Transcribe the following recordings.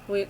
Wait.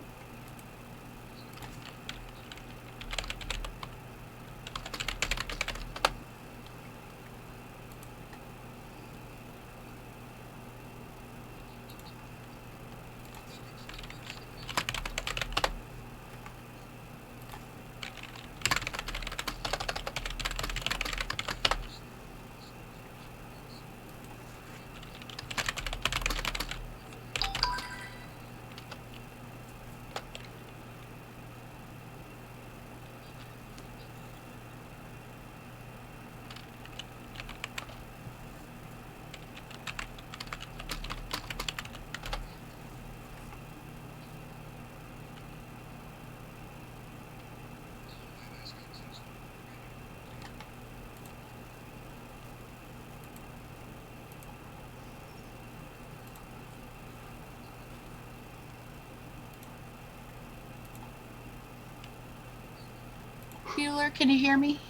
Bueller, can you hear me?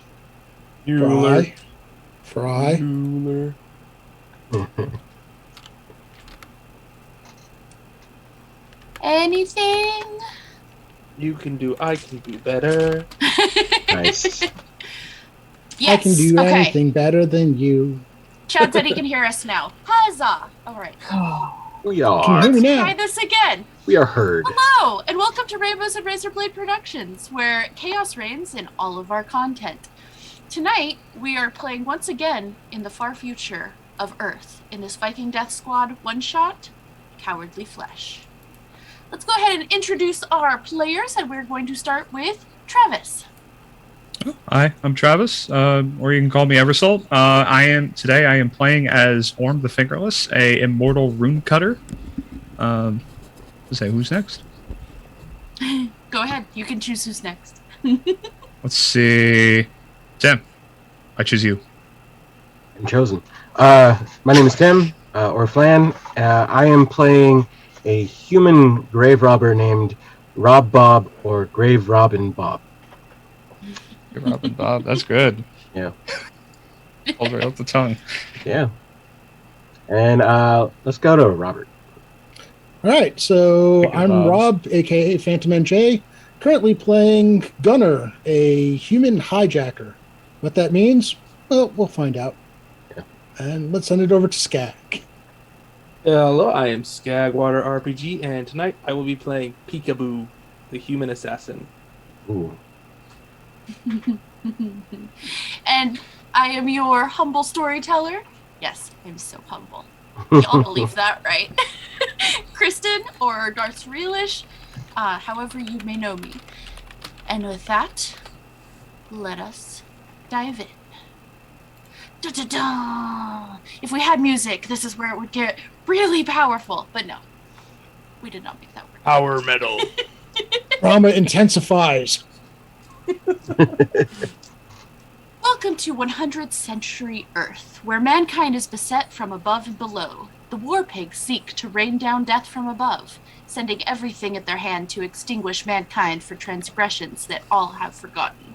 Fry. Bueller. Anything? I can do better. Nice. Yes. I can do okay. anything better than you. Chad said he can hear us now. Huzzah! All right. We Can you are. hear me Let's now? try this again. We are heard. Hello, and welcome to Rainbows and Razorblade Productions, where chaos reigns in all of our content. Tonight, we are playing once again in the far future of Earth in this Viking Death Squad one-shot, Cowardly Flesh. Let's go ahead and introduce our players, and we're going to start with Travis. Hi, I'm Travis, or you can call me Eversalt. I am playing as Orm the Fingerless, a immortal rune cutter. Say who's next? Go ahead, you can choose who's next. Let's see. Tim, I choose you. I'm chosen. My name is Tim, or Flan. I am playing a human grave robber named Rob Bob, or Grave Robin Bob. You're Robin Bob. That's good. Yeah. Rolls right off the tongue. Yeah. And let's go to Robert. All right, so Thank you, I'm Bobs. Rob, aka Phantom NJ, currently playing Gunner, a human hijacker. What that means, well, we'll find out. Yeah. And let's send it over to Skag. Hello, I am Skagwater RPG, and tonight I will be playing Peekaboo, the human assassin. Ooh. And I am your humble storyteller. Yes, I'm so humble. Y'all believe that, right? Kristen, or Darth Reelish, however you may know me. And with that, let us dive in. Da-da-da! If we had music, this is where it would get really powerful. But no, we did not make that work. Power metal. Drama intensifies. Welcome to 100th Century Earth, where mankind is beset from above and below. The war pigs seek to rain down death from above, sending everything at their hand to extinguish mankind for transgressions that all have forgotten.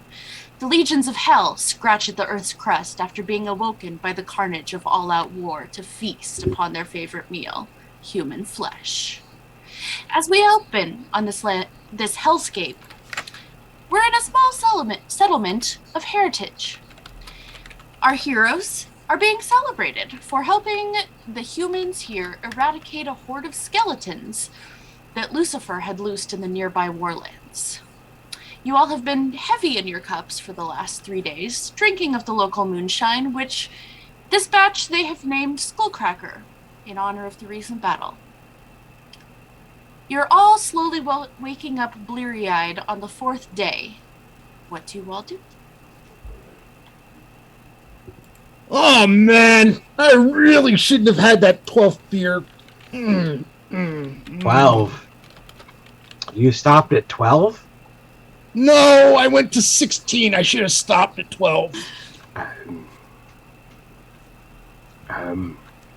The legions of hell scratch at the Earth's crust after being awoken by the carnage of all-out war to feast upon their favorite meal, human flesh. As we open on this hellscape, we're in a small settlement of heritage. Our heroes are being celebrated for helping the humans here eradicate a horde of skeletons that Lucifer had loosed in the nearby warlands. You all have been heavy in your cups for the last 3 days, drinking of the local moonshine, which this batch they have named Skullcracker in honor of the recent battle. You're all slowly waking up bleary-eyed on the 4th day. What do you all do? Oh, man, I really shouldn't have had that 12th beer. 12. You stopped at 12? No, I went to 16. I should have stopped at 12.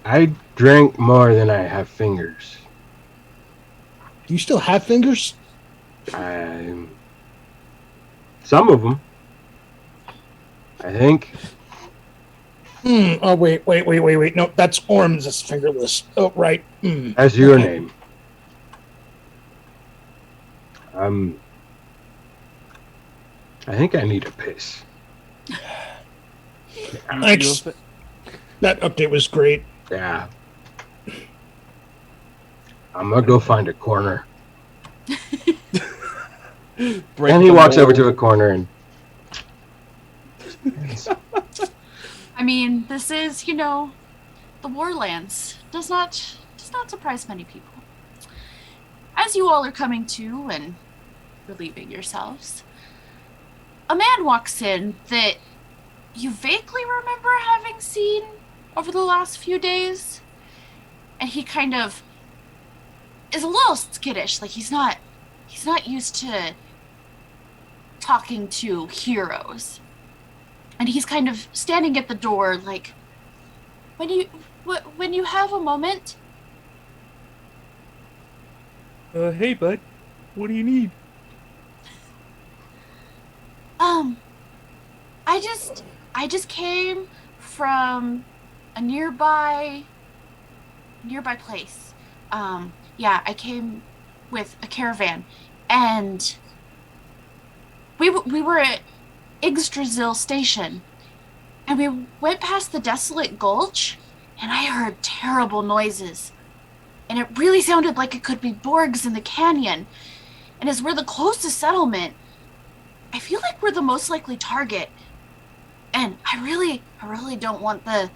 I drank more than I have fingers. Do you still have fingers? Some of them. I think. Oh, wait. No, that's Orm's fingerless. Oh, right. That's your name. Um, I think I need a piss. Thanks. That update was great. Yeah. I'm gonna go find a corner. And he walks over to a corner and. I mean, this is, the Warlands. Does not surprise many people. As you all are coming to and relieving yourselves, a man walks in that you vaguely remember having seen over the last few days, and he kind of is a little skittish. Like he's not used to talking to heroes, and he's kind of standing at the door, like, when you have a moment. Hey, bud. What do you need? I just came from a nearby place. Yeah, I came with a caravan, and we were at Yggdrasil Station, and we went past the desolate gulch, and I heard terrible noises, and it really sounded like it could be Borgs in the canyon. And as we're the closest settlement, I feel like we're the most likely target. And I really don't want the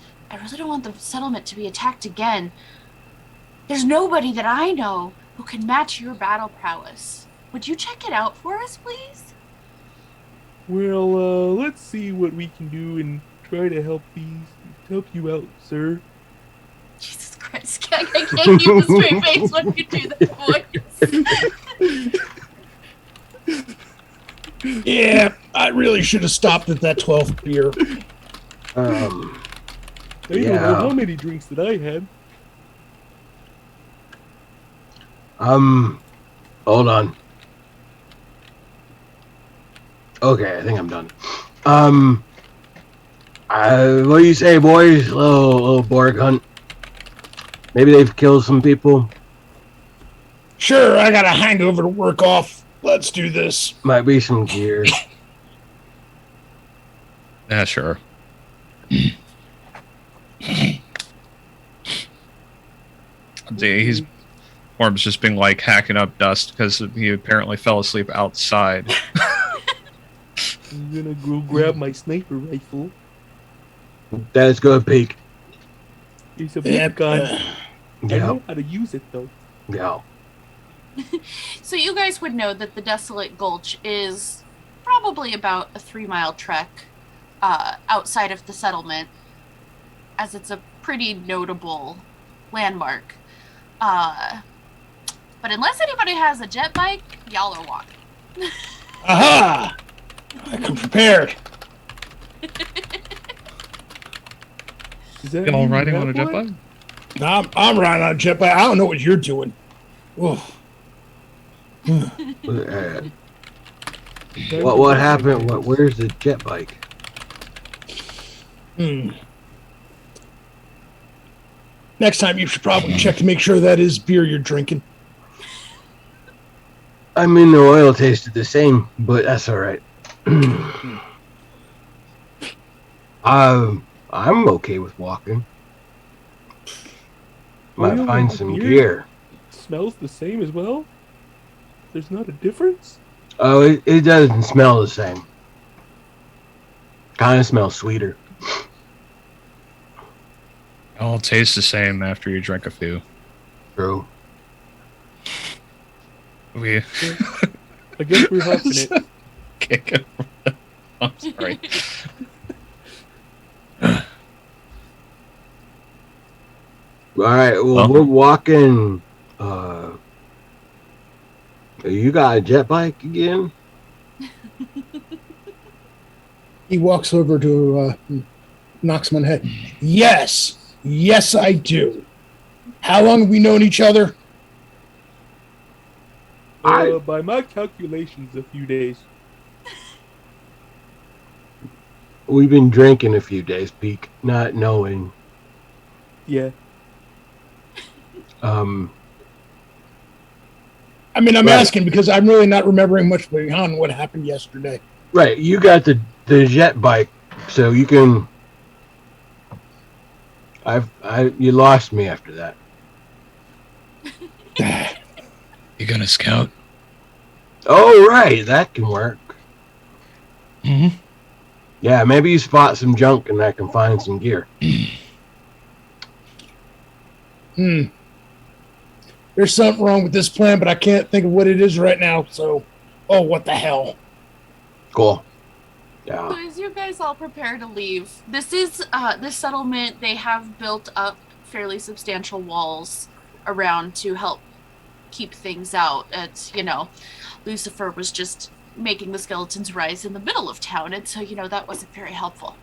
settlement to be attacked again. There's nobody that I know who can match your battle prowess. Would you check it out for us, please? Well, let's see what we can do and try to help you out, sir. Jesus Christ, I can't keep a straight face when you do that voice. Yeah, I really should have stopped at that 12th beer. I don't know how many drinks that I had. Hold on. Okay, I think I'm done. What do you say, boys? Little Borg hunt. Maybe they've killed some people. Sure, I got a hangover to work off. Let's do this. Might be some gear. Yeah, sure. Orb's just been like hacking up dust because he apparently fell asleep outside. I'm gonna go grab my sniper rifle. That's good, peek. It's a big gun. I Yeah. know how to use it though. Yeah. So you guys would know that the Desolate Gulch is probably about a 3-mile trek outside of the settlement, as it's a pretty notable landmark. But unless anybody has a jet bike, y'all are walking. Aha! I come prepared. Is that Y'all you riding have on a jet one? bike? I'm riding on a jet bike. I don't know what you're doing. Oof. What happened? Where's the jet bike? Next time you should probably check to make sure that is beer you're drinking. I mean, the oil tasted the same, but that's all right. I'm okay with walking. Might Oil find and some beer? gear. Smells the same as well? There's not a difference? Oh, it doesn't smell the same. Kind of smells sweeter. It all tastes the same after you drink a few. True. We I guess we're huffing it. kick it. I'm sorry. All right. Well, Well. we're walking. You got a jet bike again? He walks over to knocks him on the head. Yes, I do. How long have we known each other? By my calculations, a few days. We've been drinking a few days, Peak, not knowing. Yeah. I mean, I'm Right. asking because I'm really not remembering much beyond what happened yesterday. Right, you got the jet bike, so you can. You lost me after that. You gonna scout? Oh, right, that can work. Mm-hmm. Yeah, maybe you spot some junk and I can find some gear. There's something wrong with this plan, but I can't think of what it is right now. So, oh, what the hell? Cool. So Yeah. as you guys all prepare to leave, this settlement, they have built up fairly substantial walls around to help keep things out. It's, Lucifer was just making the skeletons rise in the middle of town, and so, that wasn't very helpful.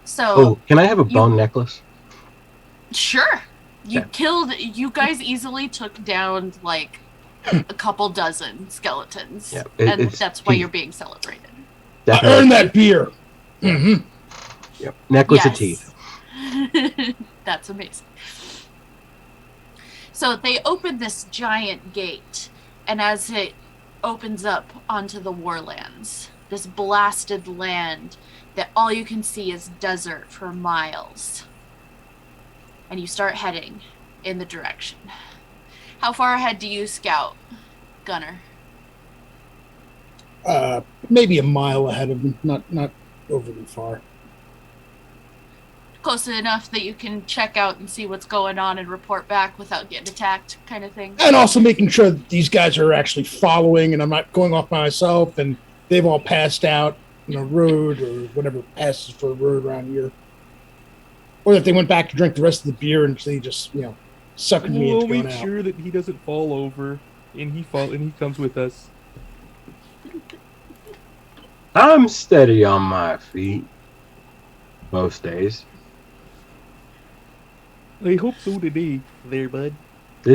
So Oh, can I have a you bone necklace? sure. Yeah. You guys easily took down like a couple dozen skeletons. Yeah, and it's that's why teeth. you're being celebrated. Definitely. I earned that beer. Mm-hmm. Yep. Necklace of teeth. That's amazing. So they open this giant gate, and as it opens up onto the warlands, this blasted land that all you can see is desert for miles. And you start heading in the direction. How far ahead do you scout, Gunner? Maybe a mile ahead of him, not overly far. Close enough that you can check out and see what's going on and report back without getting attacked, kind of thing. And also making sure that these guys are actually following, and I'm not going off by myself, and they've all passed out in a road or whatever passes for a road around here. Or that they went back to drink the rest of the beer and they just, suckered me We'll into going make out. sure that he doesn't fall over, and he comes with us. I'm steady on my feet most days. I hope so today, there, bud. He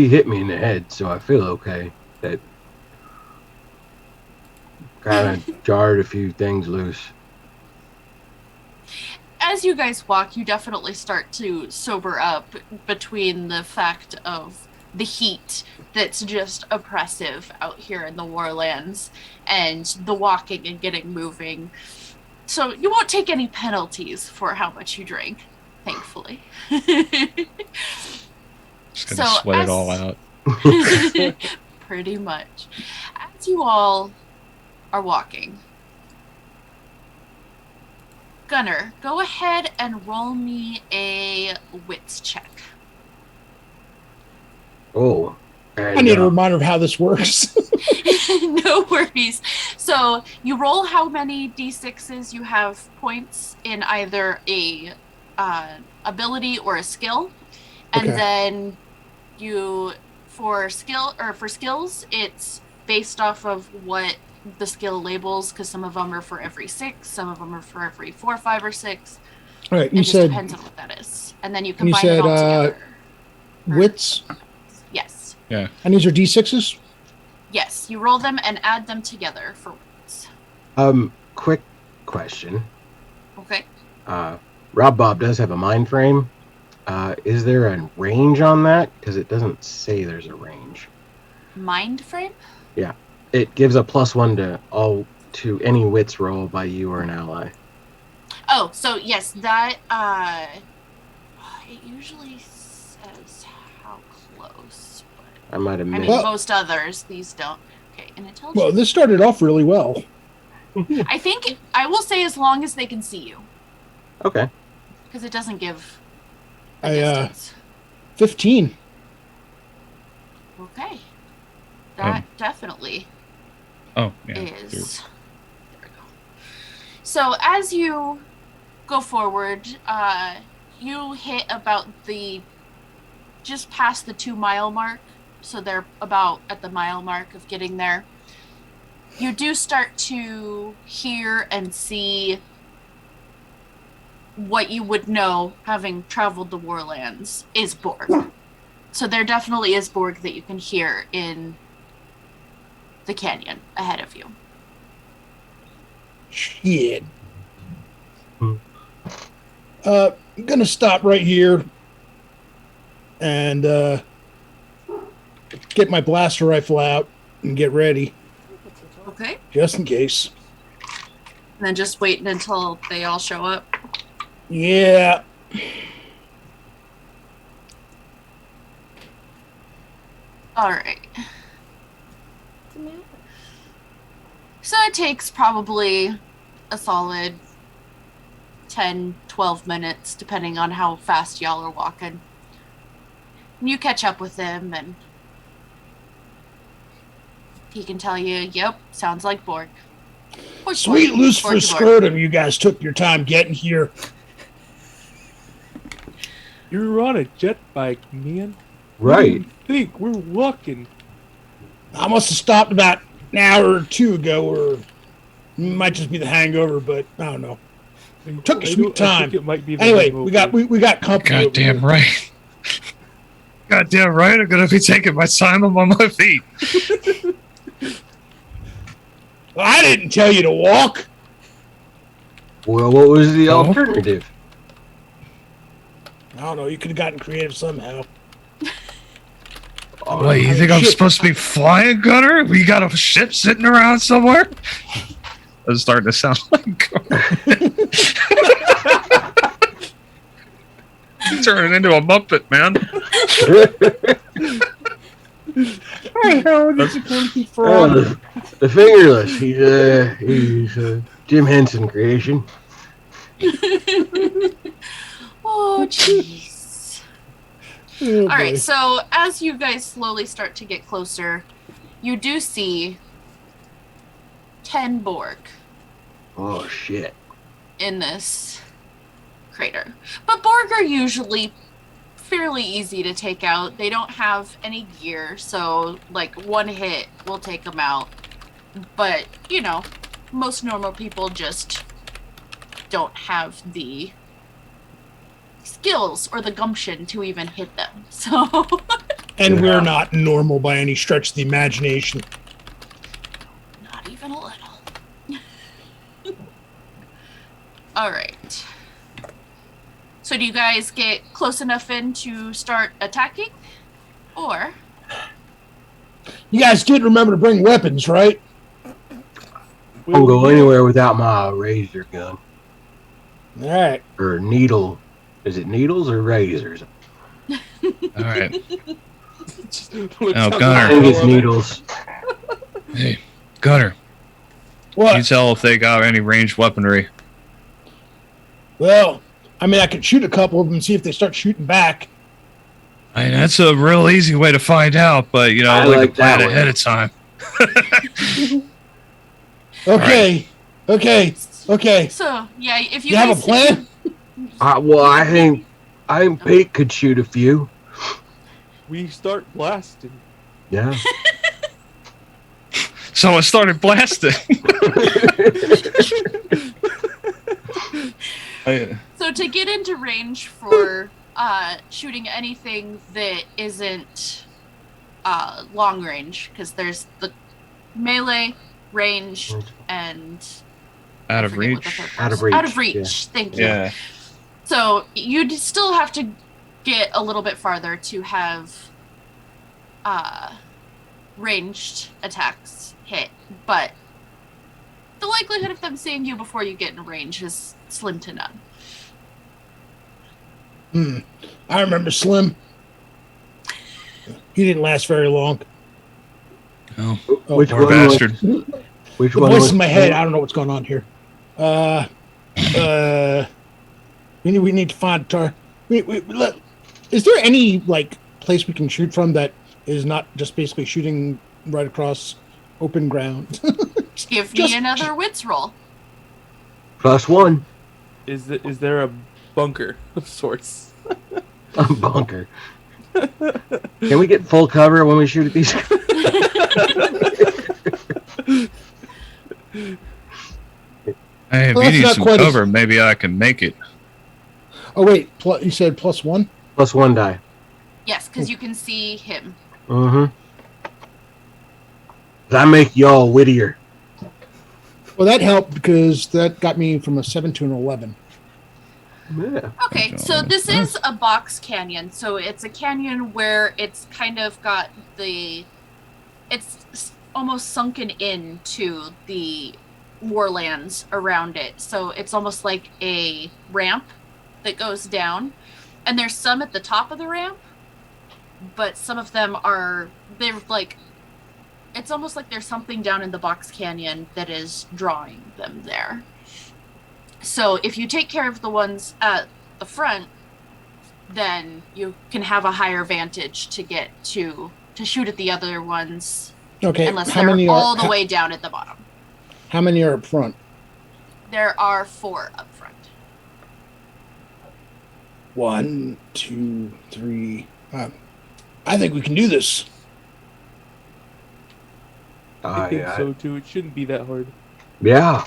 hit me in the head, so I feel okay. That kind of jarred a few things loose. As you guys walk, you definitely start to sober up between the fact of the heat that's just oppressive out here in the Warlands and the walking and getting moving. So you won't take any penalties for how much you drink, thankfully. Just gonna sweat it all out. Pretty much. As you all are walking, Gunner, go ahead and roll me a wits check. Oh. I need a reminder of how this works. No worries. So you roll how many d6s you have points in either a ability or a skill, and Okay. then for skills, it's based off of what the skill labels, because some of them are for every 6, some of them are for every 4, 5, or 6. All right, you It just said depends on what that is, and then you and you combine it said, all together. wits, Yes. Yeah. and these are D6s? Yes, you roll them and add them together for wits. Quick question. Okay. Rob Bob does have a mind frame. Is there a range on that? Because it doesn't say there's a range. Mind frame? Yeah. It gives a +1 to any wits roll by you or an ally. Oh, so yes, that it usually says how close, but I might have I missed. mean most others, these don't. Okay, and intelligence. Well, this started off really well. I think I will say as long as they can see you, Okay. because it doesn't give a I, distance. 15. Okay. That definitely Oh, yeah. is. There we go. So as you go forward, you hit about just past the 2-mile mark. So they're about at the mile mark of getting there. You do start to hear and see what you would know, having traveled the Warlands, is Borg. So there definitely is Borg that you can hear in the canyon ahead of you. Shit. I'm gonna stop right here and get my blaster rifle out and get ready, Okay. just in case. And then just waiting until they all show up. Yeah. All right. So it takes probably a solid 10, 12 minutes, depending on how fast y'all are walking. And you catch up with him, and he can tell you, yep, sounds like Borg. Sweet Lucifer scrotum, you guys took your time getting here. You're on a jet bike, man. Right. I think we're walking. I must have stopped about an hour or two ago, or it might just be the hangover, but I don't know. Took a sweet time. I think it might be the Anyway, hangover. we got company. Goddamn right. Goddamn right. I'm gonna be taking my time. I'm on my feet. Well, I didn't tell you to walk. Well, what was the alternative? I don't know. You could have gotten creative somehow. Oh, Wait, you think I'm shit. supposed to be flying, Gunner? We got a ship sitting around somewhere? That's starting to sound like turning into a Muppet, man. The fingerless. He's a Jim Henson creation. Oh, jeez. Oh, All right, boy. so as you guys slowly start to get closer, you do see 10 Borg Oh shit. in this crater. But Borg are usually fairly easy to take out. They don't have any gear, so like one hit will take them out. But, you know, most normal people just don't have the skills or the gumption to even hit them. So And Yeah. we're not normal by any stretch of the imagination. not even a little. All right. So do you guys get close enough in to start attacking? Or You guys did remember to bring weapons, right? I don't go anywhere without my razor gun All right. or needle. Is it needles or razors? All right. Oh, Gunner. I think it's needles. Hey, Gunner, can you What? tell if they got any ranged weaponry? Well, I mean, I could shoot a couple of them and see if they start shooting back. I mean, that's a real easy way to find out, but, you know, I I like like to plan that way. ahead of time. Okay. Okay. so yeah, if you You have guys a plan? Well, I think Pete could shoot a few. We start blasting. Yeah. Someone started blasting. So to get into range for shooting anything that isn't long range, because there's the melee, range, and Out I of forget what the reach. third Out of was. reach, Out of reach. Thank you. Yeah. So you'd still have to get a little bit farther to have ranged attacks hit, but the likelihood of them seeing you before you get in range is slim to none. I remember Slim. He didn't last very long. Oh, Which poor one was- bastard. Which The one voice was in my head, I don't know what's going on here. We need to find Tar. Is there any like place we can shoot from that is not just basically shooting right across open ground? Give Just- me another wits roll. +1? Is there a bunker of sorts? A bunker. Can we get full cover when we shoot at these? Hey, if Well, you that's need not some quite as- cover, maybe I can make it. Oh wait, you said +1. +1 die. Yes, because you can see him. Mm-hmm. That make y'all wittier. Well, that helped because that got me from a 7 to an 11. Yeah. Okay, so this is a box canyon. So it's a canyon where it's kind of got it's almost sunken into the warlands around it. So it's almost like a ramp that goes down. And there's some at the top of the ramp, but some of them they're like, it's almost like there's something down in the box canyon that is drawing them there. So if you take care of the ones at the front, then you can have a higher vantage to get to shoot at the other ones. Okay. Unless they're all the way down at the bottom. How many are up front? There are 4 up front. 1, 2, 3. I think we can do this. I think so too. It shouldn't be that hard. Yeah.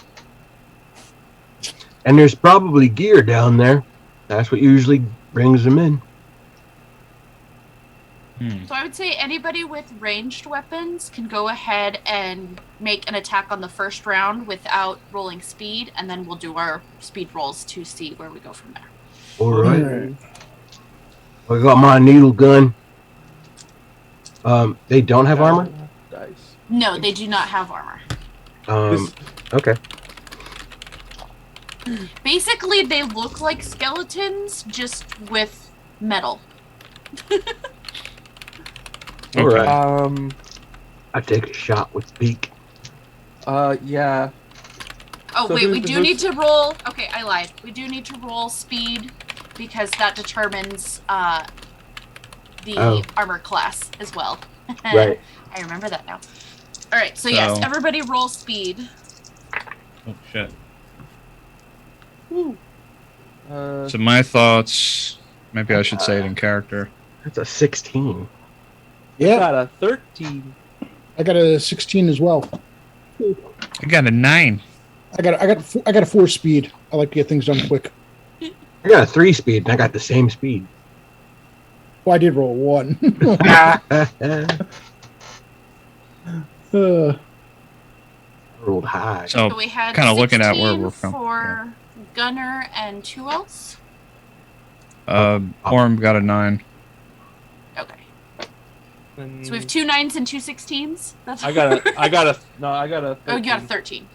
And there's probably gear down there. That's what usually brings them in. So I would say anybody with ranged weapons can go ahead and make an attack on the first round without rolling speed, and then we'll do our speed rolls to see where we go from there. All right. I got my needle gun. They don't have armor? Dice. No, they do not have armor. Okay. Basically, they look like skeletons, just with metal. All right. I take a shot with beak. Yeah. Oh, so wait, we do need to roll... Okay, I lied. We do need to roll speed, because that determines the armor class as well. Right. I remember that now. Alright, so yes, everybody roll speed. Oh, shit. Woo. So my thoughts... Maybe I should say it in character. That's a 16. I Yeah, got a 13. I got a 16 as well. I got a 9. I got a 4 speed. I like to get things done quick. I got a 3 speed, and I got the same speed. Well, I did roll a 1. Rolled high. So we had kind of looking at where 16 we're from. for Gunner and who else? Orm got a 9. Okay. And So we have 2 9s and 2 16s? That's I got a 13. Oh, you got a 13.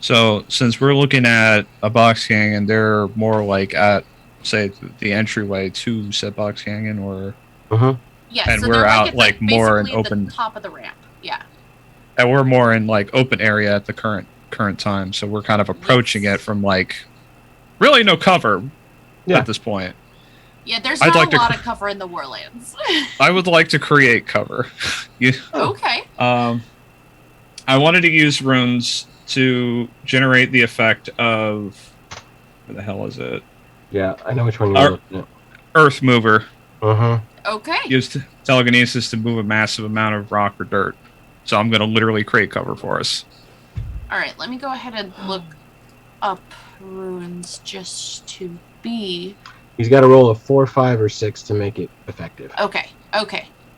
So since we're looking at a box canyon, they're more like at, say, the entryway to said box canyon, or Yeah, and so we're they're out at like more in basically open. the top of the ramp. Yeah. And we're more in like open area at the current time, so we're kind of approaching it from like really no cover at this point. Yeah, there's I'd not like a to lot of cover in the Warlands. I would like to create cover. Okay. I wanted to use runes to generate the effect of, where the hell is it? Yeah, I know which one you're looking at. Earth Mover. Okay. Used telekinesis to move a massive amount of rock or dirt. So I'm going to literally create cover for us. All right, let me go ahead and look up runes just to be... He's got to roll a 4, 5, or 6 to make it effective. Okay,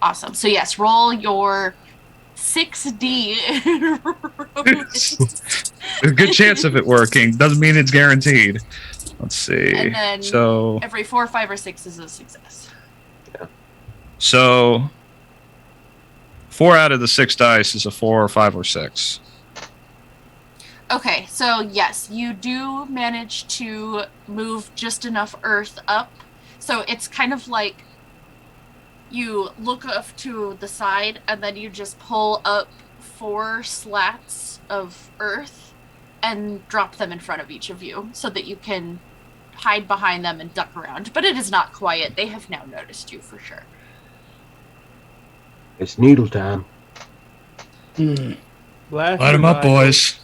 awesome. So yes, roll your 6D. There's a good chance of it working. Doesn't mean it's guaranteed. Let's see. And then so every 4, 5, or 6 is a success. Yeah. So 4 out of the 6 dice is a 4 or 5 or 6. Okay, so yes, you do manage to move just enough earth up. So it's kind of like you look off to the side and then you just pull up 4 slats of earth and drop them in front of each of you so that you can hide behind them and duck around. But it is not quiet. They have now noticed you for sure. It's needle time. Light them up, boys.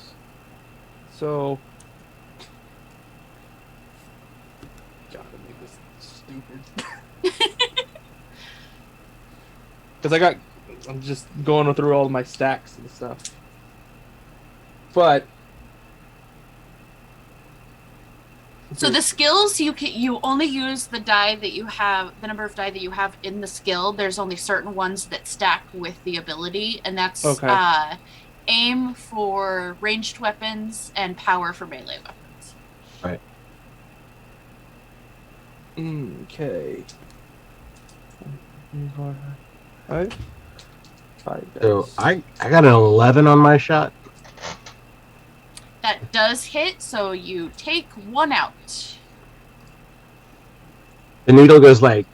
So, gotta make this stupid. Because I'm just going through all of my stacks and stuff. But so the skills you only use the die that you have, the number of die that you have in the skill. There's only certain ones that stack with the ability, and that's okay. aim for ranged weapons and power for melee weapons. Right. Okay. 5. So Dice. I got an 11 on my shot. That does hit, so you take 1 out. The needle goes like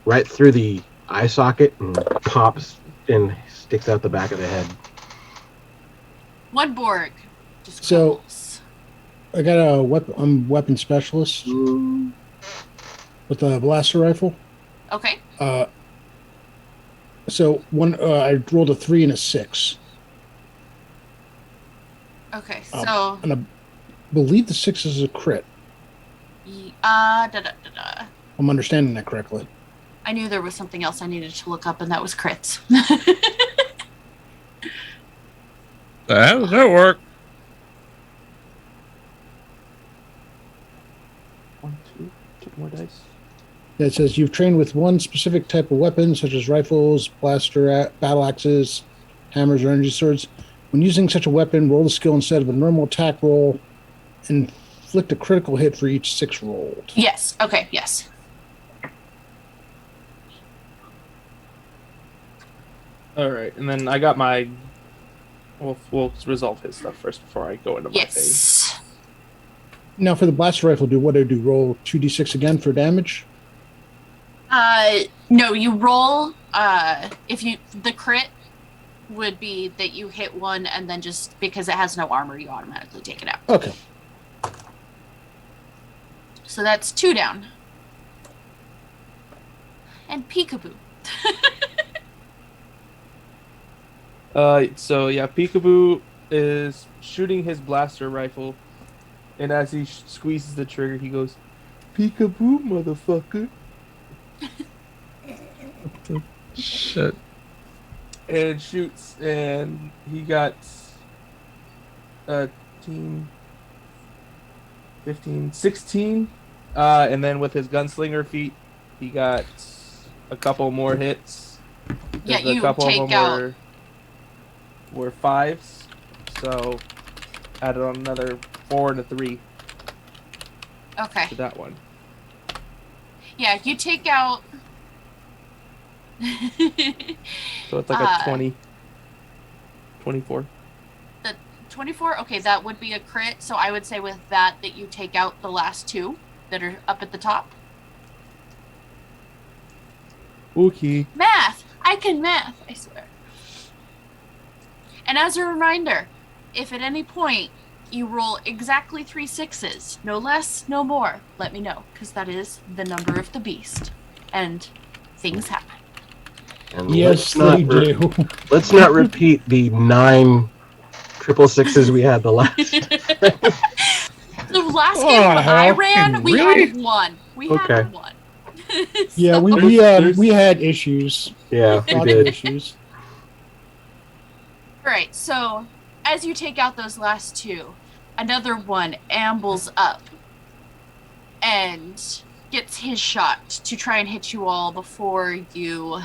right through the eye socket and pops and sticks out the back of the head. One Borg just So- crumbles. I got a weapon. I'm weapon specialist with a blaster rifle. Okay. So I rolled a 3 and a 6. Okay, Um, so And I believe the 6 is a crit. I'm understanding that correctly. I knew there was something else I needed to look up, and that was crits. How does that work? 1, 2, 2 more dice. It says you've trained with one specific type of weapon, such as rifles, battle axes, hammers, or energy swords. When using such a weapon, roll the skill instead of a normal attack roll, and inflict a critical hit for each 6 rolled. Yes. Okay. Yes. All right, and then I got my. We'll resolve his stuff first before I go into my phase. Yes. Now, for the blaster rifle, what do I do? Roll 2d6 again for damage? No, you roll. The crit would be that you hit 1, and then just because it has no armor, you automatically take it out. Okay. So that's 2 down. And peekaboo. So yeah, Peekaboo is shooting his blaster rifle, and as he squeezes the trigger, he goes, "Peekaboo, motherfucker!" Shit. And shoots, and he got 15, 16, and then with his gunslinger feat, he got a couple more hits. Yeah, A you couple of take them out. were 5s, so added on another 4 and a 3 Okay. to that one. Yeah, you take out. So it's like a 20, 24. 24. Okay, that would be a crit. So I would say with that you take out the last 2 that are up at the top. Okay. Math. I can math. I swear. And as a reminder, if at any point you roll exactly 3 6s, no less, no more, let me know, because that is the number of the beast, and things happen. And Yes, they do. Let's not repeat the 9 triple sixes we had the last. The last game I ran, we really? had 1. We Okay. had 1. Yeah, So- we had issues. Yeah, we Lots of did. issues. Alright, so as you take out those last 2, another one ambles up and gets his shot to try and hit you all before you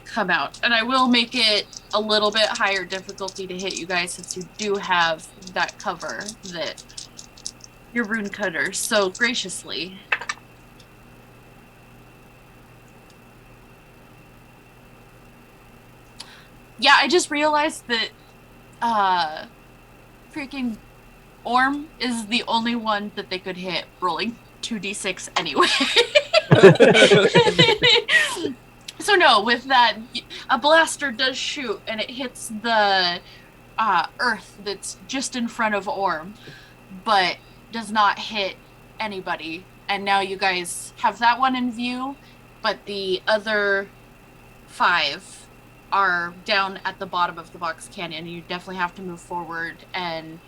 come out. And I will make it a little bit higher difficulty to hit you guys, since you do have that cover that your rune cutters so graciously. Yeah, I just realized that freaking Orm is the only one that they could hit rolling 2d6 anyway. So no, with that, a blaster does shoot and it hits the earth that's just in front of Orm, but does not hit anybody. And now you guys have that one in view, but the other 5 are down at the bottom of the box canyon. You definitely have to move forward, and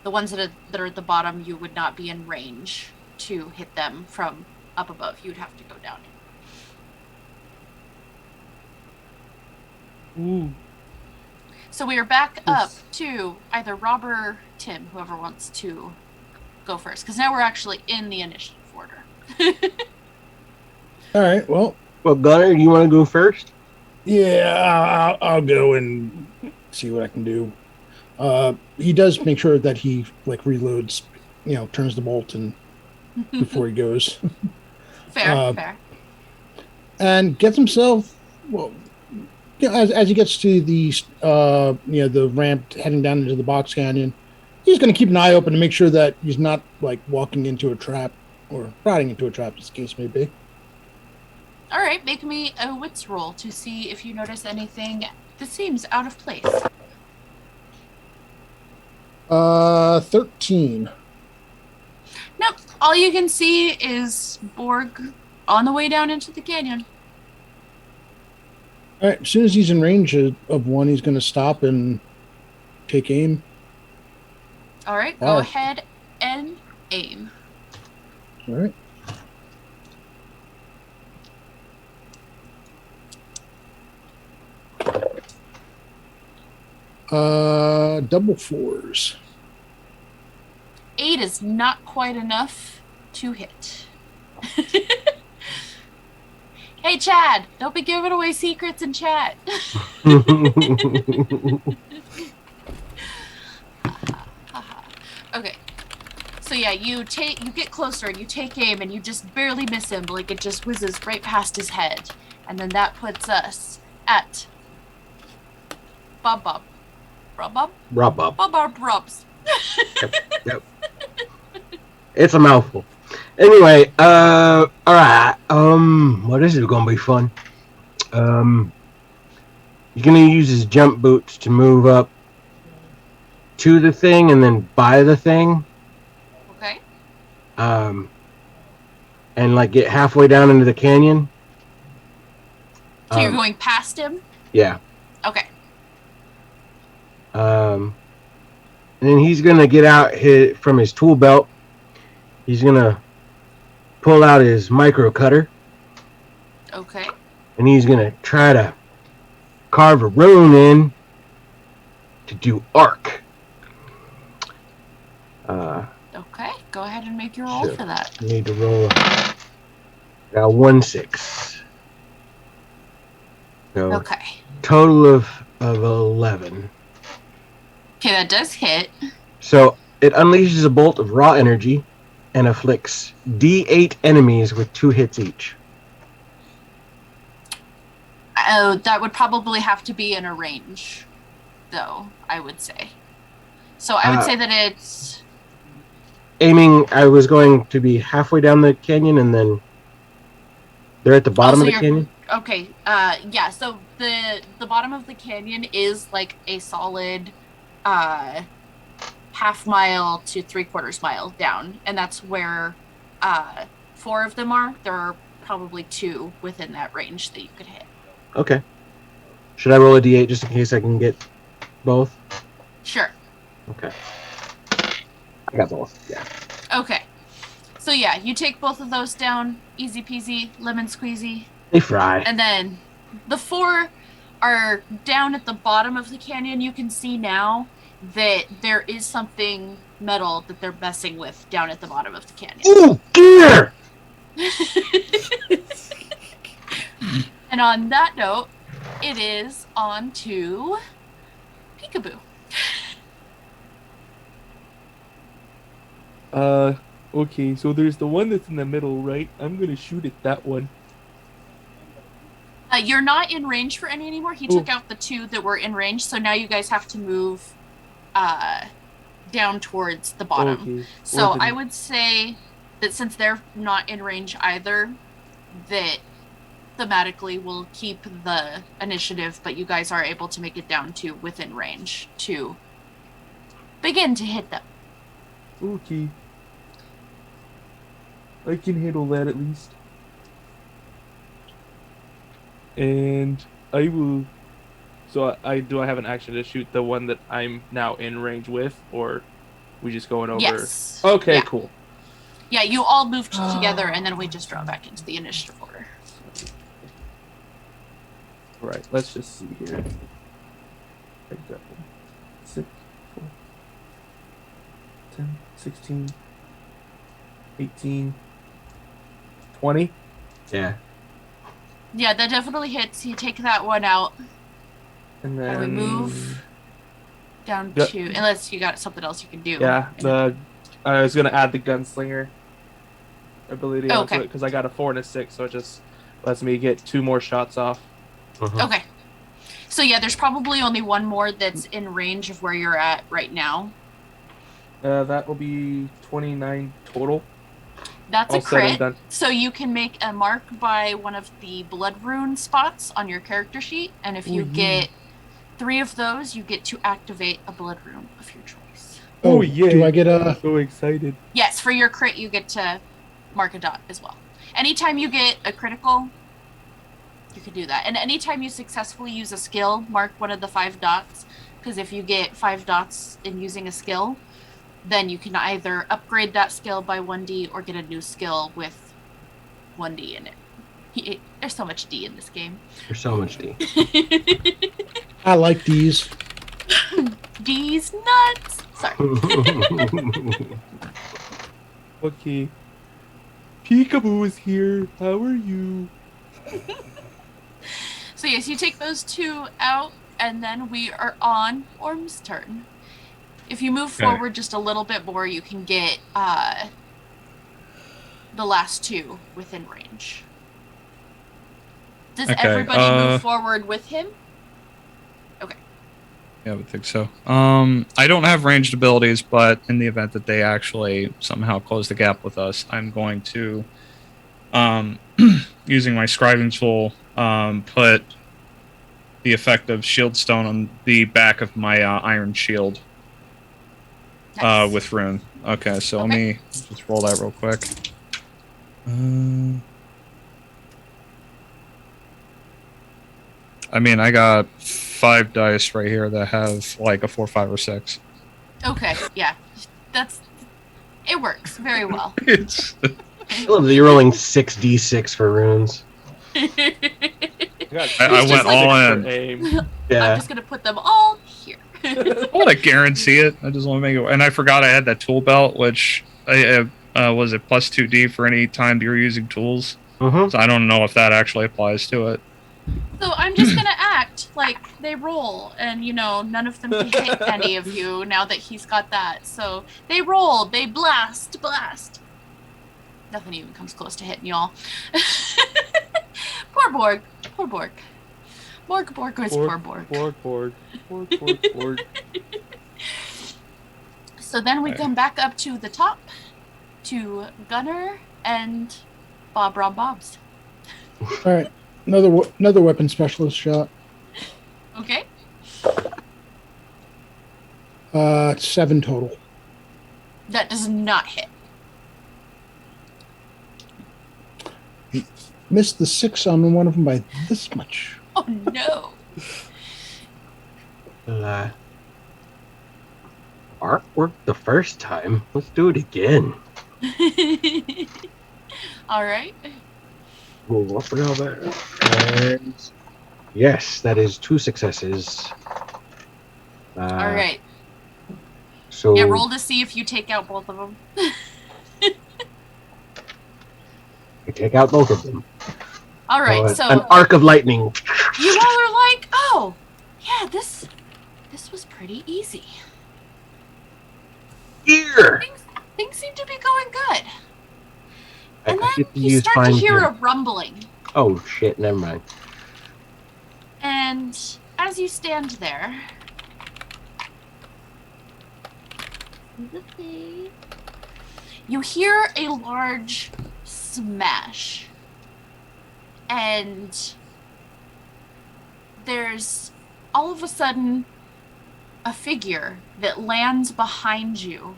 the ones that are at the bottom, you would not be in range to hit them from up above. You'd have to go down. Ooh. So we are back up Yes. to either Rob or Tim, whoever wants to go first, because now we're actually in the initiative order. All right. Well, Well, Gunnar, you want to go first? Yeah, I'll go and see what I can do. He does make sure that he like reloads, turns the bolt and before he goes, Fair, fair. and gets himself well. As he gets to the ramp heading down into the box canyon, he's going to keep an eye open to make sure that he's not like walking into a trap or riding into a trap, as the case may be. All right, make me a wits roll to see if you notice anything that seems out of place. 13. Nope. All you can see is Borg on the way down into the canyon. All right. As soon as he's in range of one, he's going to stop and take aim. All right, Fire. go ahead and aim. All right. Double fours. 8 is not quite enough to hit. Hey, Chad, don't be giving away secrets in chat. Okay. So yeah, you get closer and you take aim and you just barely miss him, like it just whizzes right past his head. And then that puts us at Rob Robs. Yep. It's a mouthful. Anyway, all right. Well, this is gonna be fun. You're gonna use his jump boots to move up to the thing and then by the thing. Okay. And like get halfway down into the canyon. So you're going past him? Yeah. Okay. And then he's gonna get out from his tool belt. He's gonna pull out his micro cutter. Okay. And he's gonna try to carve a rune in to do arc. Okay. Go ahead and make your roll Sure. for that. You need to roll. Got 1-6. So Okay. total of 11. Okay, that does hit. So it unleashes a bolt of raw energy and afflicts D8 enemies with 2 hits each. Oh, that would probably have to be in a range, though, I would say. So I would say that it's... Aiming, I was going to be halfway down the canyon and then they're at the bottom of the canyon? Okay, yeah, so the bottom of the canyon is like a solid half mile to 3/4 mile down, and that's where 4 of them are. There are probably 2 within that range that you could hit. Okay. Should I roll a D8 just in case I can get both? Sure. Okay. I got both, yeah. Okay. So yeah, you take both of those down, easy peasy, lemon squeezy. They fry. And then the 4 are down at the bottom of the canyon. You can see now that there is something metal that they're messing with down at the bottom of the canyon. Ooh, dear! And on that note, it is on to Peekaboo. Okay, so there's the one that's in the middle, right? I'm gonna shoot at that one. You're not in range for any anymore. He took out the 2 that were in range, so now you guys have to move down towards the bottom. Okay. So I would say that since they're not in range either, that thematically we'll keep the initiative, but you guys are able to make it down to within range to begin to hit them. Okay. I can handle that at least. And I will... So do I have an action to shoot the one that I'm now in range with, or we just going over? Yes. Okay, Yeah. cool. Yeah, you all moved together, and then we just draw back into the initiative order. Right, let's just see here. Exactly. 6, 4, 10, 16, 18, 20. Yeah. Yeah, that definitely hits. You take that one out. And then And we move down Yep. to, unless you got something else you can do. Yeah, I was gonna add the gunslinger ability onto Okay. it because I got a 4 and a 6, so it just lets me get 2 more shots off. Okay. So yeah, there's probably only one more that's in range of where you're at right now. That will be 29 total. That's All a said and crit. done. So you can make a mark by one of the blood rune spots on your character sheet, and if you get 3 of those, you get to activate a blood rune of your choice. Oh, yeah. Do I get I'm a? so excited. Yes, for your crit, you get to mark a dot as well. Anytime you get a critical, you can do that. And anytime you successfully use a skill, mark one of the 5 dots, because if you get 5 dots in using a skill, then you can either upgrade that skill by 1d or get a new skill with 1d in it. There's so much D in this game. There's so much D. I like these. D's nuts. Sorry. Okay. Peekaboo is here. How are you? So yes, you take those 2 out, and then we are on Orm's turn. If you move forward just a little bit more, you can get the last 2 within range. Does everybody move forward with him? Okay. Yeah, I would think so. I don't have ranged abilities, but in the event that they actually somehow close the gap with us, I'm going to, using my scribing tool, put the effect of shield stone on the back of my iron shield. Nice. With rune. Okay, so let me just roll that real quick. I mean, I got 5 dice right here that have like a 4, 5, or 6. Okay, yeah. It works very well. It's I love that you're rolling 6d6 for runes. I went all in. Yeah. I'm just gonna put them all here. I want to guarantee it. I just want to make it. And I forgot I had that tool belt, which was it plus 2d for any time you're using tools. So I don't know if that actually applies to it. So I'm just gonna act like they roll, and none of them can hit any of you now that he's got that. So they roll, they blast. Nothing even comes close to hitting y'all. Poor Borg. Borg was poor Borg. Borg. So then we come back up to the top to Gunner and Bobs. All right, another weapon specialist shot. Okay. 7 total. That does not hit. Missed the 6 on one of them by this much. Oh no. Art worked the first time. Let's do it again. All right. Move up a little bit. And yes, that is 2 successes. All right. So Yeah, roll to see if you take out both of them. I take out both of them. All right, so an arc of lightning. you all are like, oh, yeah, this was pretty easy. Here. Things seem to be going good. And I then get to you use start to fine hear tune. a rumbling. Oh shit! Never mind. And as you stand there, you hear a large smash. And there's all of a sudden a figure that lands behind you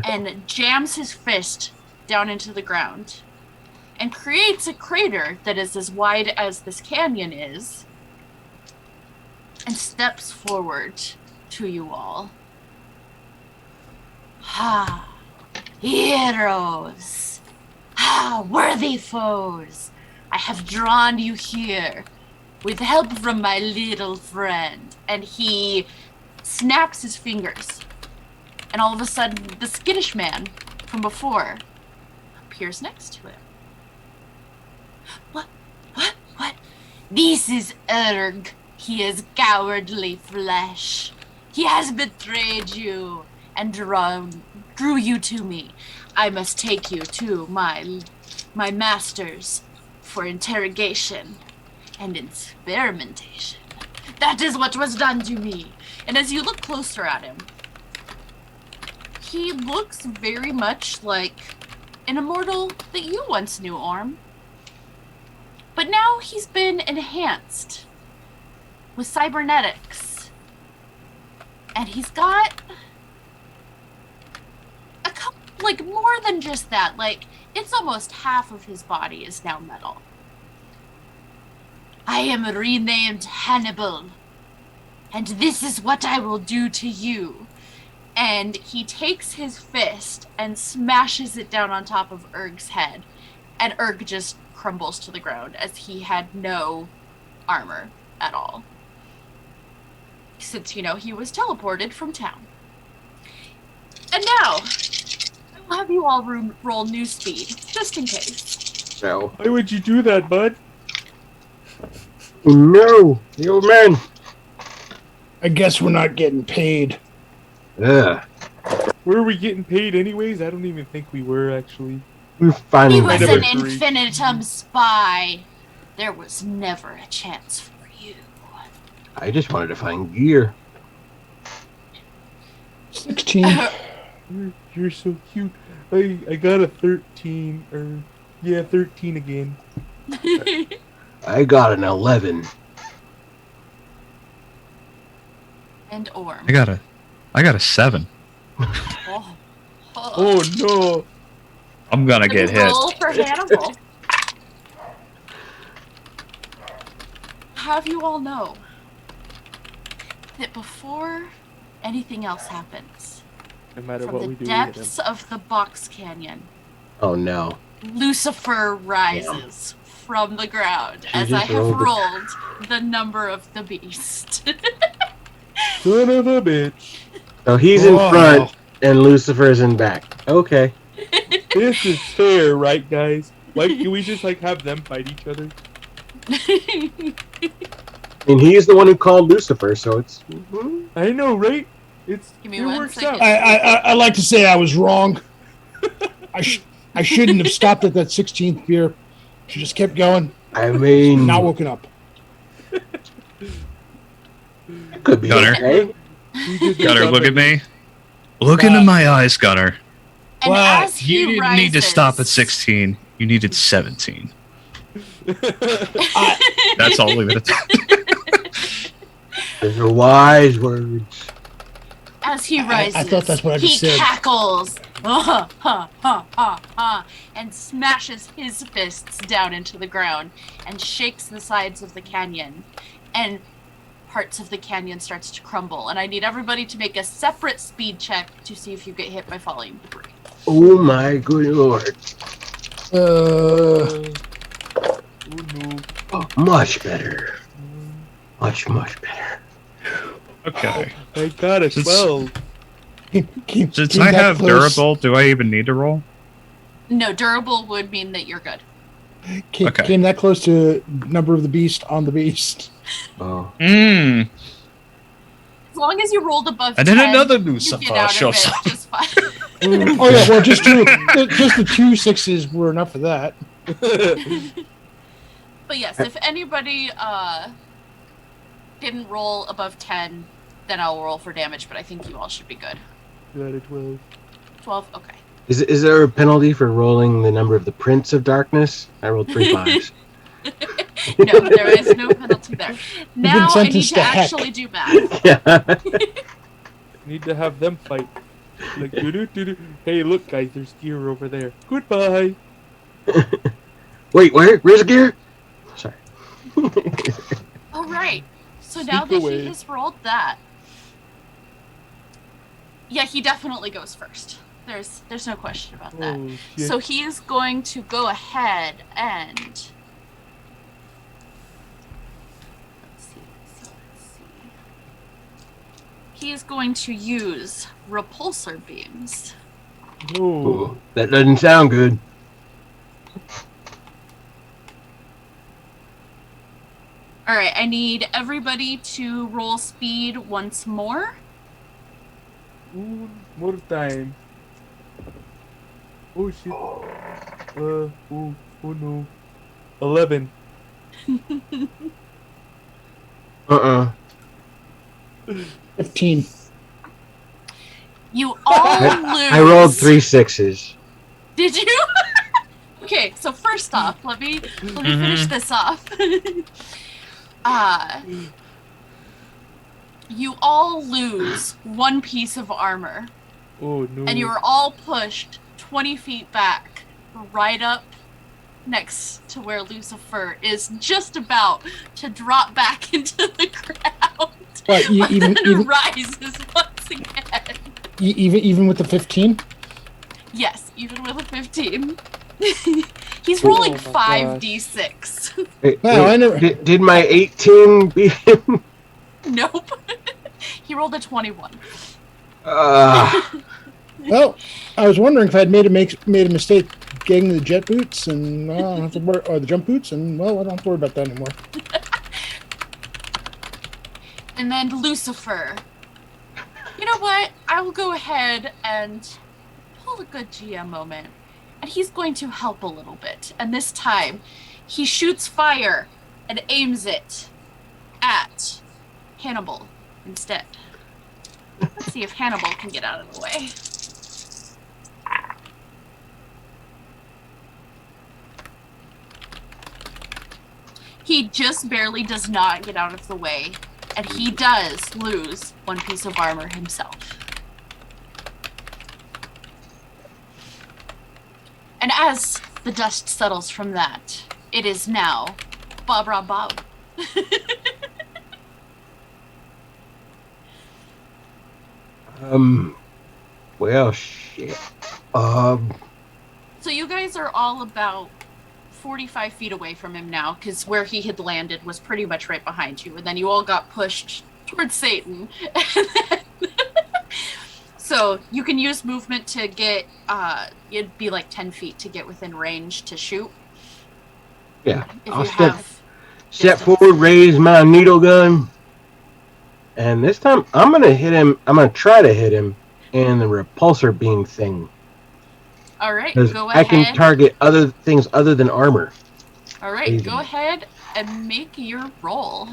and jams his fist down into the ground and creates a crater that is as wide as this canyon is and steps forward to you all. Ha! Heroes! Ha! Worthy foes! I have drawn you here with help from my little friend. And he snaps his fingers. And all of a sudden, the skittish man from before appears next to him. What? This is Erg. He is cowardly flesh. He has betrayed you and drew you to me. I must take you to my masters for interrogation and experimentation. That is what was done to me. And as you look closer at him, he looks very much like an immortal that you once knew, Orm. But now he's been enhanced with cybernetics. And he's got a couple, like, more than just that. Like, it's almost half of his body is now metal. I am renamed Hannibal. And this is what I will do to you. And he takes his fist and smashes it down on top of Erg's head. And Erg just crumbles to the ground as he had no armor at all. Since, he was teleported from town. And now, I will have you all roll new speed, just in case. So. Why would you do that, bud? No, the old man. I guess we're not getting paid. Yeah. Were we getting paid anyways? I don't even think we were, actually. We're finally. He was Never an agreed. infinitum spy. There was never a chance for you. I just wanted to find gear. 16. You're so cute. I got a 13, or... Yeah, 13 again. I got an 11. And Orm. I got a 7. Oh, Oh, no! I'm gonna get hit. Roll for Hannibal. Have you all know that before anything else happens, No matter from what the we do, depths of the box canyon, Oh no. Lucifer rises from the ground as just I have rolled it. rolled the number of the beast. Son of a bitch! So he's in Oh. front and Lucifer's in back. Okay. This is fair, right, guys? Like, can we just, have them fight each other? I mean, he's the one who called Lucifer, so it's. I know, right? Give me it one works second. out. I like to say I was wrong. I shouldn't have stopped at that 16th beer. She just kept going. I mean, Not woken up. could be Gunner. okay. Gunner, look at me. Look into my eyes, Gunner. And What? as he You didn't rises, need to stop at 16. You needed 17. That's all. Leave it at that. Those are wise words. As he rises, I thought that's what I he just said. cackles, and smashes his fists down into the ground and shakes the sides of the canyon. And parts of the canyon starts to crumble. And I need everybody to make a separate speed check to see if you get hit by falling debris. Oh my good lord. Oh, no. Oh, much better. Much better. Okay. I got a Since- 12. Since I have durable, do I even need to roll? No, durable would mean that you're good. Okay. Came that close to number of the beast on the beast. Oh. Mmm. As long as you rolled above And 10, then another you Lucifer get out shows of up. it just fine. Oh yeah, well just the 2 6s were enough for that. But yes, if anybody didn't roll above 10, then I'll roll for damage, but I think you all should be good. Got a 12. 12? Okay. Is there a penalty for rolling the number of the Prince of Darkness? I rolled 3 5s. No, there is no penalty there. Now I need sentenced to to heck. actually do math. Yeah. Need to have them fight. Like, doo-doo-doo-doo. Hey, look, guys, there's gear over there. Goodbye. Wait, where's the gear? Sorry. All right. So now Sneak that away. he has rolled that, yeah, he definitely goes first. There's no question about that. Oh, shit. So he is going to go ahead and let's see. He is going to use repulsor beams. No. Ooh, that doesn't sound good. All right, I need everybody to roll speed once more. One more time. Oh shit. Oh no. 11. 15. You all lose. I rolled 3 6s. Did you? Okay, so first off, let me finish this off. You all lose 1 piece of armor. Oh no. And you are all pushed 20 feet back, right up next to where Lucifer is just about to drop back into the ground. Right, even rises once again. Even with the 15? Yes, even with a 15. He's rolling 5d6. Wait, did my 18 beat him? Nope. He rolled a 21. Well, I was wondering if I'd made a mistake getting the jet boots, and I don't have to worry, or the jump boots, and well, I don't have to worry about that anymore. And then Lucifer. You know what? I will go ahead and pull a good GM moment. And he's going to help a little bit. And this time, he shoots fire and aims it at Hannibal instead. Let's see if Hannibal can get out of the way. He just barely does not get out of the way, and he does lose 1 piece of armor himself. And as the dust settles from that, it is now Bob Rob Bob. Well, shit. So you guys are all about 45 feet away from him now, because where he had landed was pretty much right behind you, and then you all got pushed towards Satan. So you can use movement to get, it'd be like 10 feet to get within range to shoot. Yeah, If I'll you step forward, raise my needle gun, and this time I'm gonna hit him. I'm gonna try to hit him in the repulsor beam thing. All right, go I ahead. can target other things other than armor. All right, go ahead and make your roll.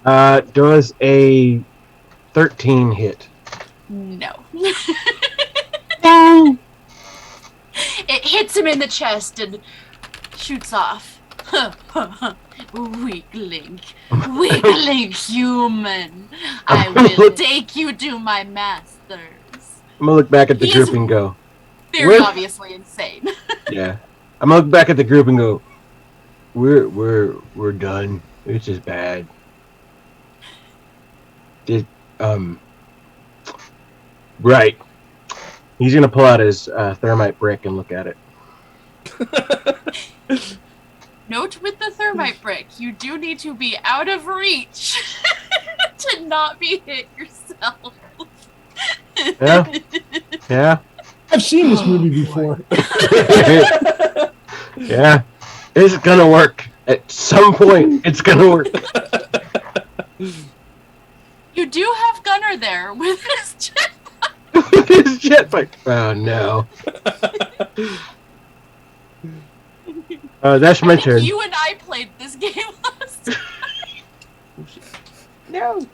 Does a 13 hit? No. It hits him in the chest and shoots off. Weakling. Weakling human. I will take you to my masters. I'm gonna look back at the group and go. Very obviously insane. Yeah. I'm gonna look back at the group and go, We're done. This is bad. Right. He's gonna pull out his thermite brick and look at it. Note with the thermite brick, you do need to be out of reach to not be hit yourself. Yeah. Yeah. I've seen this movie before. Yeah. It's gonna work. At some point, it's gonna work. You do have Gunner there with his jetpack. With his jetpack. Oh no. That's my turn. You and I played this game last time. No.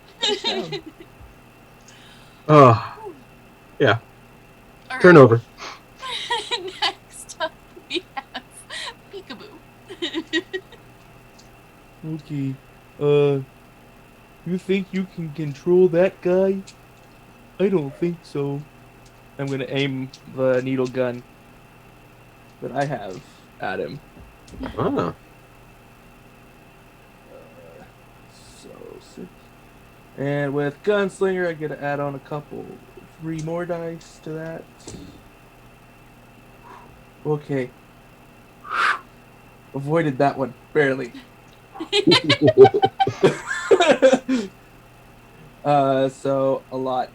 Oh. Yeah. All Turn right. over. Next up, we have Peekaboo. Okay. You think you can control that guy? I don't think so. I'm gonna aim the needle gun that I have at him. Oh. So 6. And with Gunslinger, I get to add on 3 more dice to that. Okay. Avoided that one, barely. So a lot.